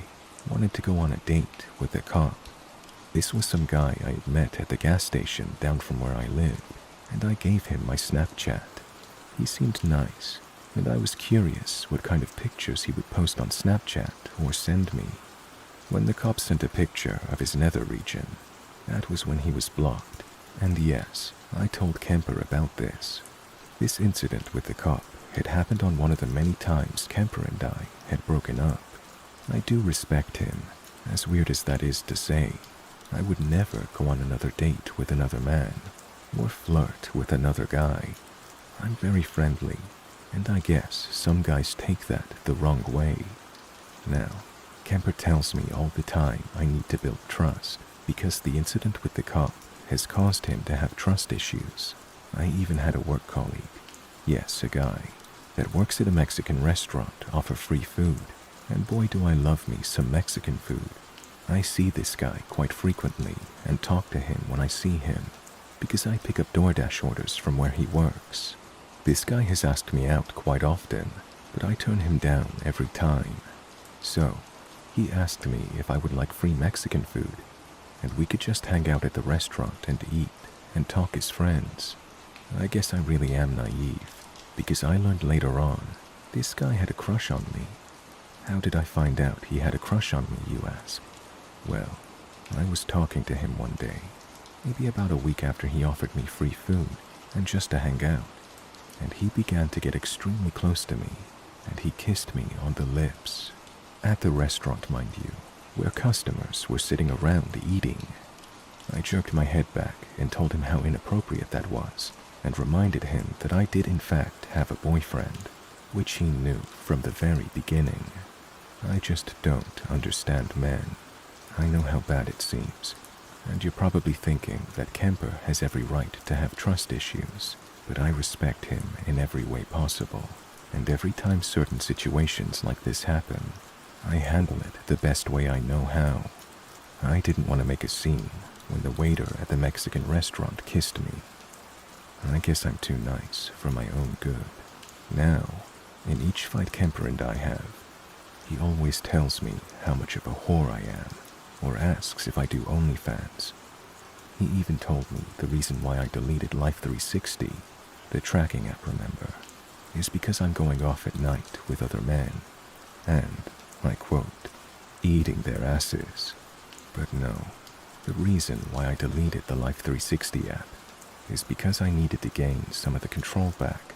wanted to go on a date with a cop. This was some guy I had met at the gas station down from where I lived, and I gave him my Snapchat. He seemed nice, and I was curious what kind of pictures he would post on Snapchat or send me. When the cop sent a picture of his nether region, that was when he was blocked. And yes, I told Kemper about this. This incident with the cop had happened on one of the many times Kemper and I had broken up. I do respect him, as weird as that is to say. I would never go on another date with another man, or flirt with another guy. I'm very friendly, and I guess some guys take that the wrong way. Now, Kemper tells me all the time I need to build trust, because the incident with the cop has caused him to have trust issues. I even had a work colleague, yes, a guy, that works at a Mexican restaurant offer free food, and boy do I love me some Mexican food. I see this guy quite frequently and talk to him when I see him, because I pick up DoorDash orders from where he works. This guy has asked me out quite often, but I turn him down every time. So, he asked me if I would like free Mexican food, and we could just hang out at the restaurant and eat and talk as friends. I guess I really am naive, because I learned later on this guy had a crush on me. How did I find out he had a crush on me, you ask? Well, I was talking to him one day, maybe about a week after he offered me free food and just to hang out, and he began to get extremely close to me, and he kissed me on the lips. At the restaurant, mind you, where customers were sitting around eating. I jerked my head back and told him how inappropriate that was, and reminded him that I did in fact have a boyfriend, which he knew from the very beginning. I just don't understand men. I know how bad it seems, and you're probably thinking that Kemper has every right to have trust issues, but I respect him in every way possible, and every time certain situations like this happen, I handle it the best way I know how. I didn't want to make a scene when the waiter at the Mexican restaurant kissed me. I guess I'm too nice for my own good. Now, in each fight Kemper and I have, he always tells me how much of a whore I am, or asks if I do OnlyFans. He even told me the reason why I deleted Life360, the tracking app, remember, is because I'm going off at night with other men, and, I quote, eating their asses. But no, the reason why I deleted the Life360 app is because I needed to gain some of the control back,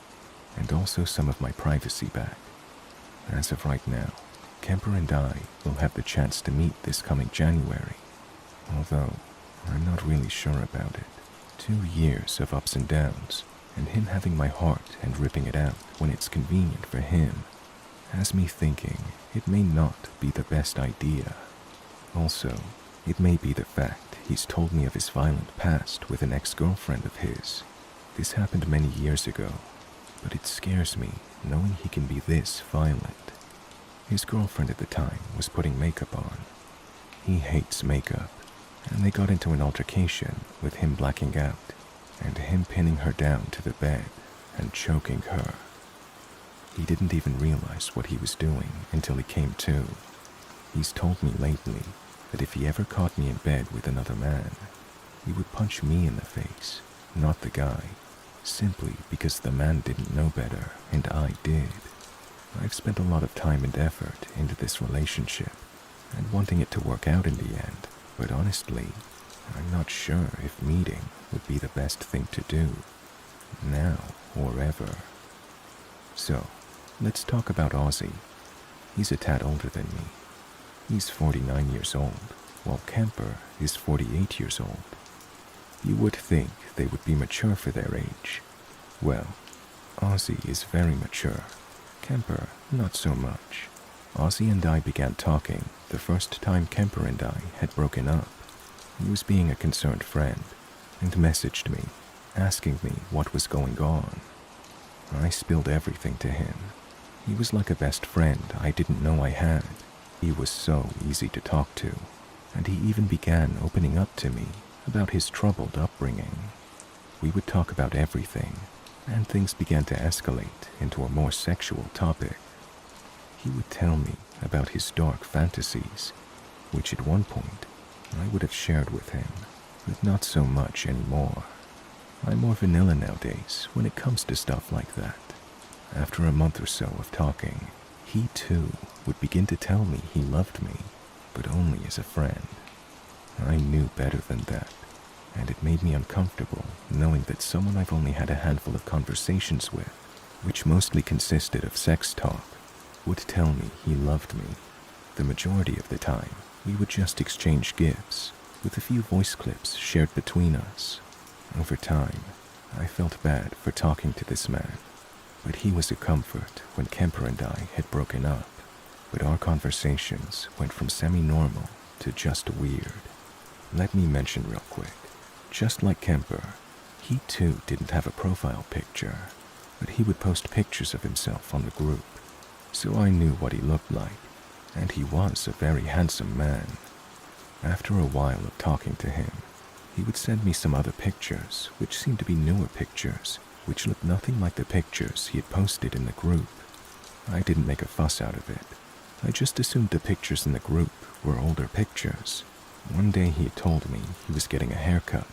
and also some of my privacy back. As of right now, Kemper and I will have the chance to meet this coming January, although I'm not really sure about it. 2 years of ups and downs, and him having my heart and ripping it out when it's convenient for him, has me thinking it may not be the best idea. Also, it may be the fact he's told me of his violent past with an ex-girlfriend of his. This happened many years ago, but it scares me knowing he can be this violent. His girlfriend at the time was putting makeup on. He hates makeup, and they got into an altercation with him blacking out and him pinning her down to the bed and choking her. He didn't even realize what he was doing until he came to. He's told me lately that if he ever caught me in bed with another man, he would punch me in the face, not the guy, simply because the man didn't know better and I did. I've spent a lot of time and effort into this relationship and wanting it to work out in the end, but honestly, I'm not sure if meeting would be the best thing to do, now or ever. So, let's talk about Ozzy. He's a tad older than me. He's 49 years old, while Kemper is 48 years old. You would think they would be mature for their age. Well, Ozzy is very mature. Kemper, not so much. Ozzy and I began talking the first time Kemper and I had broken up. He was being a concerned friend and messaged me, asking me what was going on. I spilled everything to him. He was like a best friend I didn't know I had. He was so easy to talk to, and he even began opening up to me about his troubled upbringing. We would talk about everything, and things began to escalate into a more sexual topic. He would tell me about his dark fantasies, which at one point I would have shared with him, but not so much anymore. I'm more vanilla nowadays when it comes to stuff like that. After a month or so of talking, he too would begin to tell me he loved me, but only as a friend. I knew better than that, and it made me uncomfortable knowing that someone I've only had a handful of conversations with, which mostly consisted of sex talk, would tell me he loved me. The majority of the time, we would just exchange gifts, with a few voice clips shared between us. Over time, I felt bad for talking to this man, but he was a comfort when Kemper and I had broken up. But our conversations went from semi-normal to just weird. Let me mention real quick, just like Kemper, he too didn't have a profile picture, but he would post pictures of himself on the group, so I knew what he looked like, and he was a very handsome man. After a while of talking to him, he would send me some other pictures, which seemed to be newer pictures, which looked nothing like the pictures he had posted in the group. I didn't make a fuss out of it. I just assumed the pictures in the group were older pictures. One day he had told me he was getting a haircut.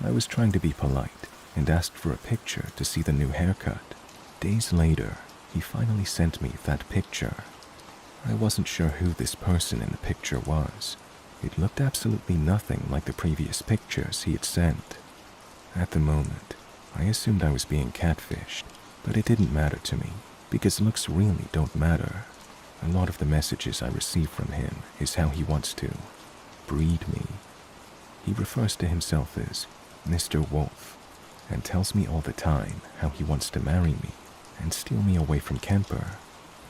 I was trying to be polite and asked for a picture to see the new haircut. Days later, he finally sent me that picture. I wasn't sure who this person in the picture was. It looked absolutely nothing like the previous pictures he had sent. At the moment, I assumed I was being catfished, but it didn't matter to me, because looks really don't matter. A lot of the messages I receive from him is how he wants to breed me. He refers to himself as Mr. Wolf, and tells me all the time how he wants to marry me and steal me away from Kemper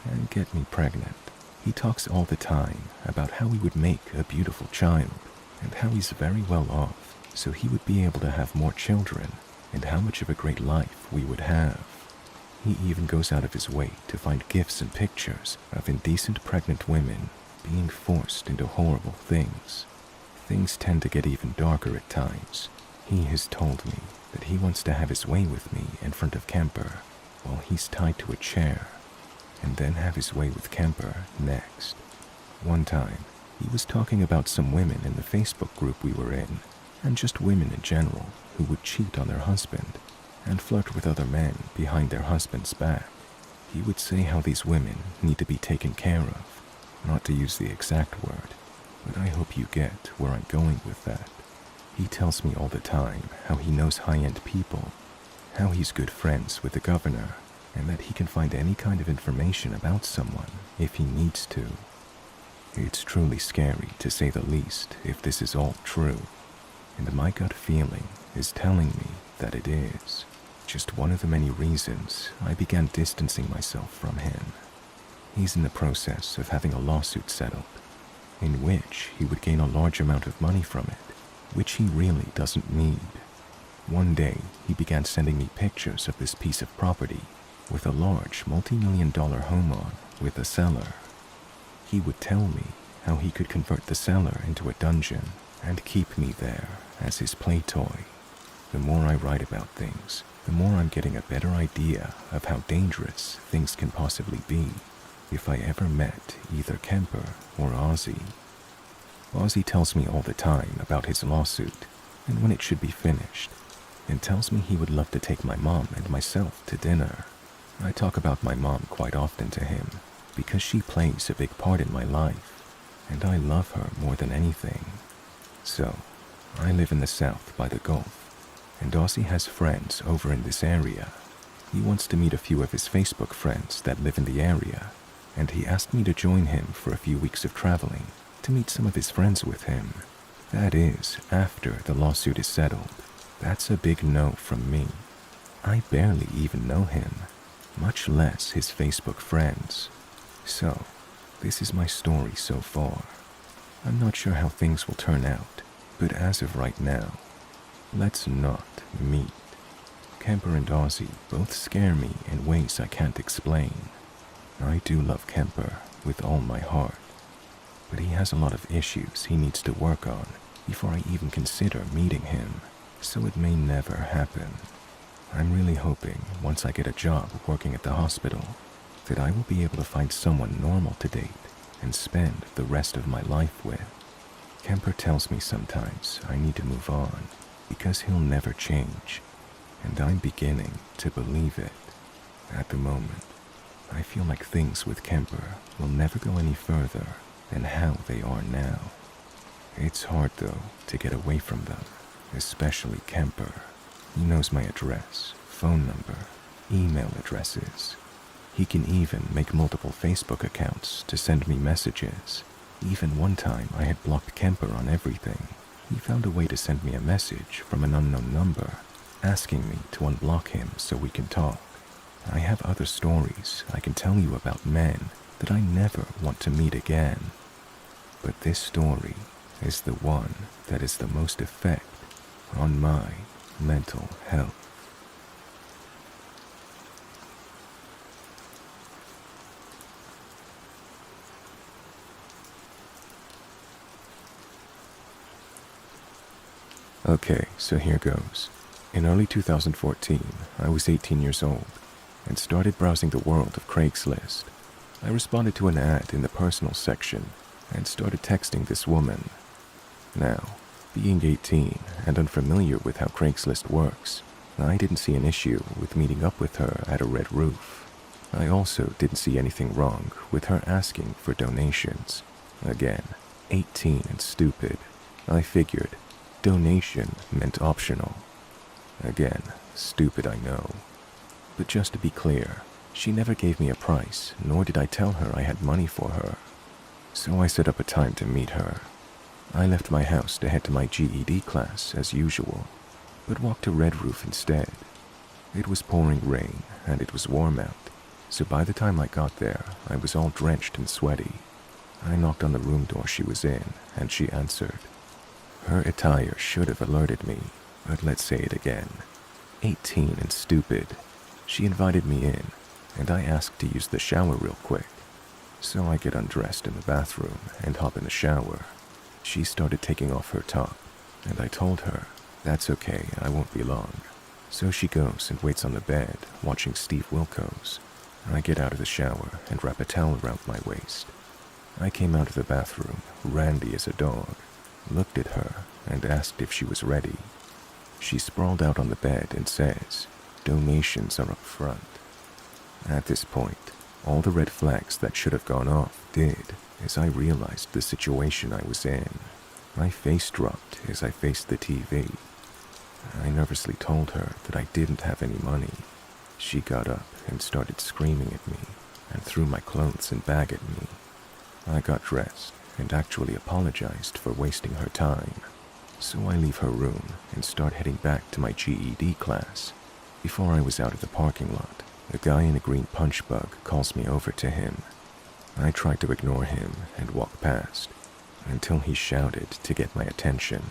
and get me pregnant. He talks all the time about how he would make a beautiful child and how he's very well off, so he would be able to have more children, and how much of a great life we would have. He even goes out of his way to find gifs and pictures of indecent pregnant women being forced into horrible things. Things tend to get even darker at times. He has told me that he wants to have his way with me in front of Kemper while he's tied to a chair, and then have his way with Kemper next. One time, he was talking about some women in the Facebook group we were in, and just women in general who would cheat on their husband and flirt with other men behind their husband's back. He would say how these women need to be taken care of, not to use the exact word, but I hope you get where I'm going with that. He tells me all the time how he knows high-end people, how he's good friends with the governor, and that he can find any kind of information about someone if he needs to. It's truly scary, to say the least, if this is all true, and my gut feeling is telling me that it is. Just one of the many reasons I began distancing myself from him. He's in the process of having a lawsuit settled, in which he would gain a large amount of money from it, which he really doesn't need. One day, he began sending me pictures of this piece of property with a large multi-million-dollar home on with a cellar. He would tell me how he could convert the cellar into a dungeon and keep me there as his play toy. The more I write about things, the more I'm getting a better idea of how dangerous things can possibly be if I ever met either Kemper or Ozzy. Ozzy tells me all the time about his lawsuit and when it should be finished, and tells me he would love to take my mom and myself to dinner. I talk about my mom quite often to him because she plays a big part in my life, and I love her more than anything. So, I live in the south by the Gulf, and Ozzy has friends over in this area. He wants to meet a few of his Facebook friends that live in the area, and he asked me to join him for a few weeks of traveling to meet some of his friends with him. That is, after the lawsuit is settled. That's a big no from me. I barely even know him, much less his Facebook friends. So, this is my story so far. I'm not sure how things will turn out, but as of right now, let's not meet. Kemper and Ozzy both scare me in ways I can't explain. I do love Kemper with all my heart, but he has a lot of issues he needs to work on before I even consider meeting him, so it may never happen. I'm really hoping once I get a job working at the hospital that I will be able to find someone normal to date and spend the rest of my life with. Kemper tells me sometimes I need to move on because he'll never change, and I'm beginning to believe it. At the moment, I feel like things with Kemper will never go any further than how they are now. It's hard, though, to get away from them, especially Kemper. He knows my address, phone number, email addresses. He can even make multiple Facebook accounts to send me messages. Even one time I had blocked Kemper on everything. He found a way to send me a message from an unknown number, asking me to unblock him so we can talk. I have other stories I can tell you about men that I never want to meet again. But this story is the one that is the most effect on my mental health. Okay, so here goes. In early 2014, I was 18 years old and started browsing the world of Craigslist. I responded to an ad in the personal section and started texting this woman. Now, being 18 and unfamiliar with how Craigslist works, I didn't see an issue with meeting up with her at a Red Roof. I also didn't see anything wrong with her asking for donations. Again, 18 and stupid. I figured donation meant optional. Again, stupid I know. But just to be clear, she never gave me a price, nor did I tell her I had money for her. So I set up a time to meet her. I left my house to head to my GED class as usual, but walked to Red Roof instead. It was pouring rain and it was warm out, so by the time I got there, I was all drenched and sweaty. I knocked on the room door she was in, and she answered. Her attire should have alerted me, but let's say it again. 18 and stupid. She invited me in, and I asked to use the shower real quick. So I get undressed in the bathroom and hop in the shower. She started taking off her top, and I told her, that's okay, I won't be long. So she goes and waits on the bed, watching Steve Wilkos. I get out of the shower and wrap a towel around my waist. I came out of the bathroom, randy as a dog, looked at her, and asked if she was ready. She sprawled out on the bed and says, donations are up front. At this point, all the red flags that should have gone off did, as I realized the situation I was in. My face dropped as I faced the TV. I nervously told her that I didn't have any money. She got up and started screaming at me and threw my clothes and bag at me. I got dressed and actually apologized for wasting her time. So I leave her room and start heading back to my GED class. Before I was out of the parking lot, a guy in a green punch bug calls me over to him. I tried to ignore him and walk past until he shouted to get my attention.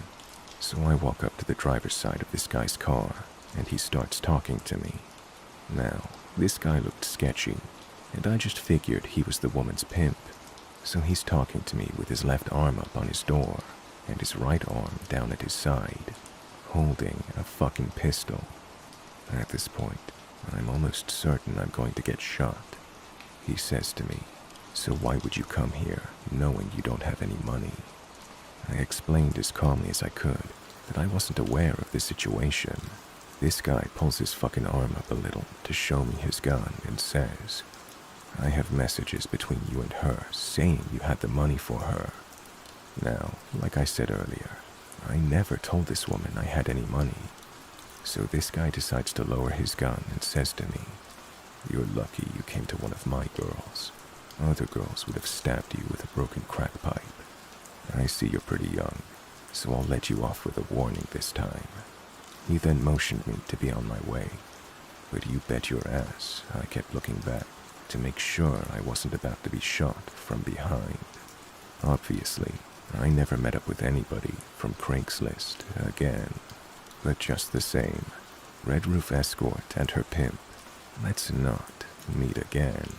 So I walk up to the driver's side of this guy's car and he starts talking to me. Now, this guy looked sketchy, and I just figured he was the woman's pimp. So he's talking to me with his left arm up on his door and his right arm down at his side, holding a fucking pistol. At this point, I'm almost certain I'm going to get shot. He says to me, so why would you come here knowing you don't have any money? I explained as calmly as I could that I wasn't aware of the situation. This guy pulls his fucking arm up a little to show me his gun and says, I have messages between you and her saying you had the money for her. Now, like I said earlier, I never told this woman I had any money. So this guy decides to lower his gun and says to me, you're lucky you came to one of my girls. Other girls would have stabbed you with a broken crack pipe. I see you're pretty young, so I'll let you off with a warning this time. He then motioned me to be on my way, but you bet your ass I kept looking back to make sure I wasn't about to be shot from behind. Obviously, I never met up with anybody from Craigslist again, but just the same, Red Roof Escort and her pimp, let's not meet again.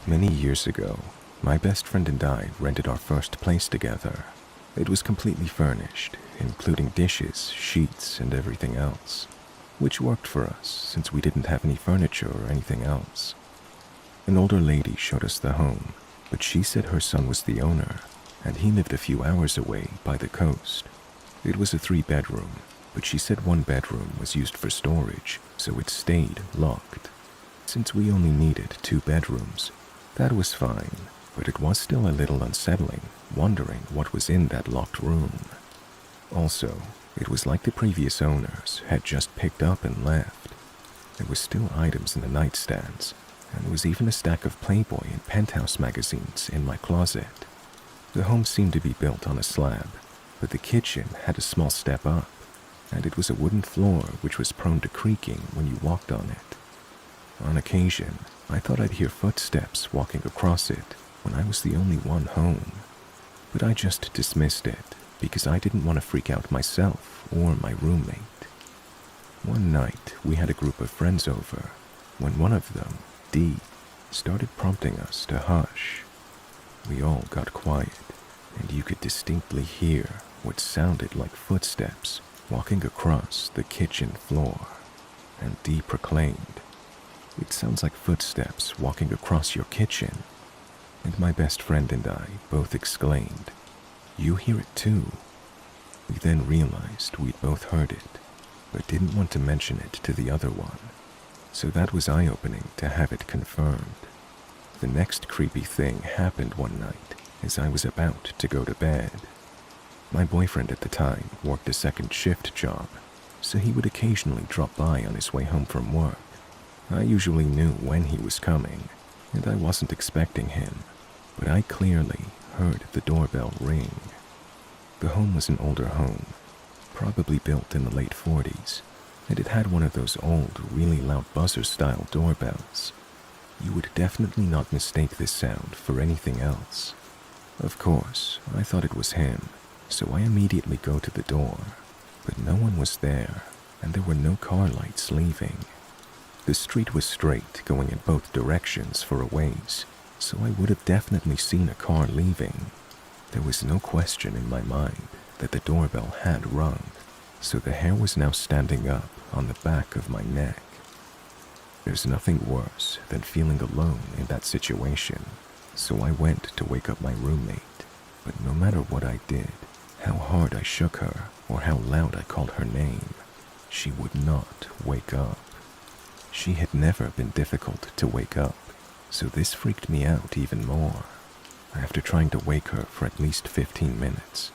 Many years ago, my best friend and I rented our first place together. It was completely furnished, including dishes, sheets, and everything else, which worked for us since we didn't have any furniture or anything else. An older lady showed us the home, but she said her son was the owner, and he lived a few hours away by the coast. It was a 3-bedroom, but she said one bedroom was used for storage, so it stayed locked. Since we only needed 2 bedrooms, that was fine, but it was still a little unsettling, wondering what was in that locked room. Also, it was like the previous owners had just picked up and left. There were still items in the nightstands, and there was even a stack of Playboy and Penthouse magazines in my closet. The home seemed to be built on a slab, but the kitchen had a small step up, and it was a wooden floor which was prone to creaking when you walked on it. On occasion, I thought I'd hear footsteps walking across it when I was the only one home, but I just dismissed it because I didn't want to freak out myself or my roommate. One night, we had a group of friends over when one of them, Dee, started prompting us to hush. We all got quiet, and you could distinctly hear what sounded like footsteps walking across the kitchen floor, and Dee proclaimed, "It sounds like footsteps walking across your kitchen." and my best friend and I both exclaimed, "You hear it too?" We then realized we'd both heard it, but didn't want to mention it to the other one, so that was eye-opening to have it confirmed. The next creepy thing happened one night as I was about to go to bed. My boyfriend at the time worked a second shift job, so he would occasionally drop by on his way home from work. I usually knew when he was coming, and I wasn't expecting him, but I clearly heard the doorbell ring. The home was an older home, probably built in the late 40s, and it had one of those old, really loud buzzer-style doorbells. You would definitely not mistake this sound for anything else. Of course, I thought it was him, so I immediately go to the door, but no one was there, and there were no car lights leaving. The street was straight, going in both directions for a ways, so I would have definitely seen a car leaving. There was no question in my mind that the doorbell had rung, so the hair was now standing up on the back of my neck. There's nothing worse than feeling alone in that situation, so I went to wake up my roommate, but no matter what I did, how hard I shook her or how loud I called her name, she would not wake up. She had never been difficult to wake up, so this freaked me out even more. After trying to wake her for at least 15 minutes,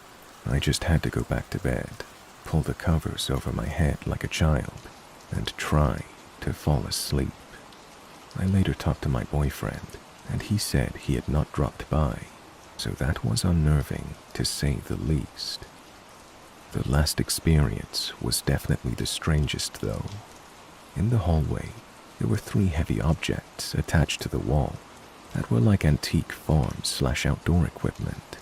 I just had to go back to bed, pull the covers over my head like a child, and try to fall asleep. I later talked to my boyfriend, and he said he had not dropped by, so that was unnerving to say the least. The last experience was definitely the strangest though. In the hallway, there were 3 heavy objects attached to the wall that were like antique farm/outdoor equipment.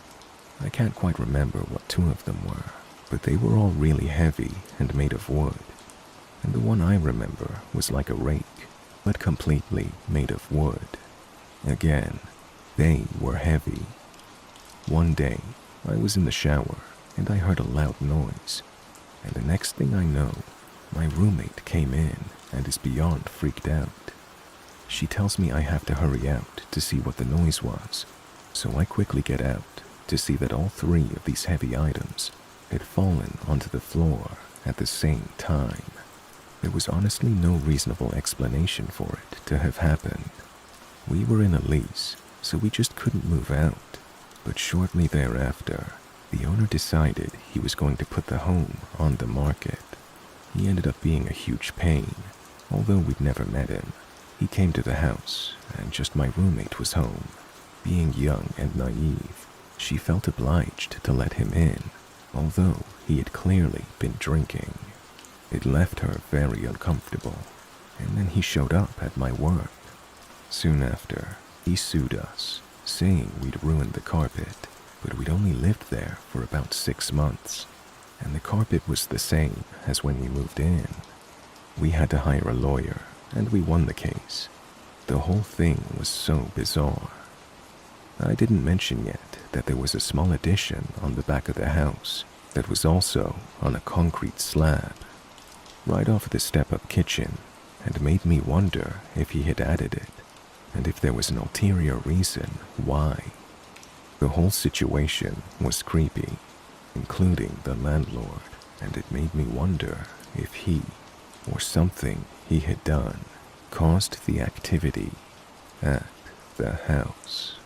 I can't quite remember what 2 of them were, but they were all really heavy and made of wood. And the one I remember was like a rake, but completely made of wood. Again, they were heavy. One day, I was in the shower and I heard a loud noise, and the next thing I know, my roommate came in and is beyond freaked out. She tells me I have to hurry out to see what the noise was, so I quickly get out to see that all 3 of these heavy items had fallen onto the floor at the same time. There was honestly no reasonable explanation for it to have happened. We were in a lease, so we just couldn't move out, but shortly thereafter, the owner decided he was going to put the home on the market. He ended up being a huge pain, although we'd never met him. He came to the house, and just my roommate was home. Being young and naive, she felt obliged to let him in, although he had clearly been drinking. It left her very uncomfortable, and then he showed up at my work. Soon after, he sued us, saying we'd ruined the carpet, but we'd only lived there for about 6 months, and the carpet was the same as when we moved in. We had to hire a lawyer, and we won the case. The whole thing was so bizarre. I didn't mention yet that there was a small addition on the back of the house that was also on a concrete slab, right off the step-up kitchen, and made me wonder if he had added it, and if there was an ulterior reason why. The whole situation was creepy, including the landlord, and it made me wonder if he, or something he had done, caused the activity at the house.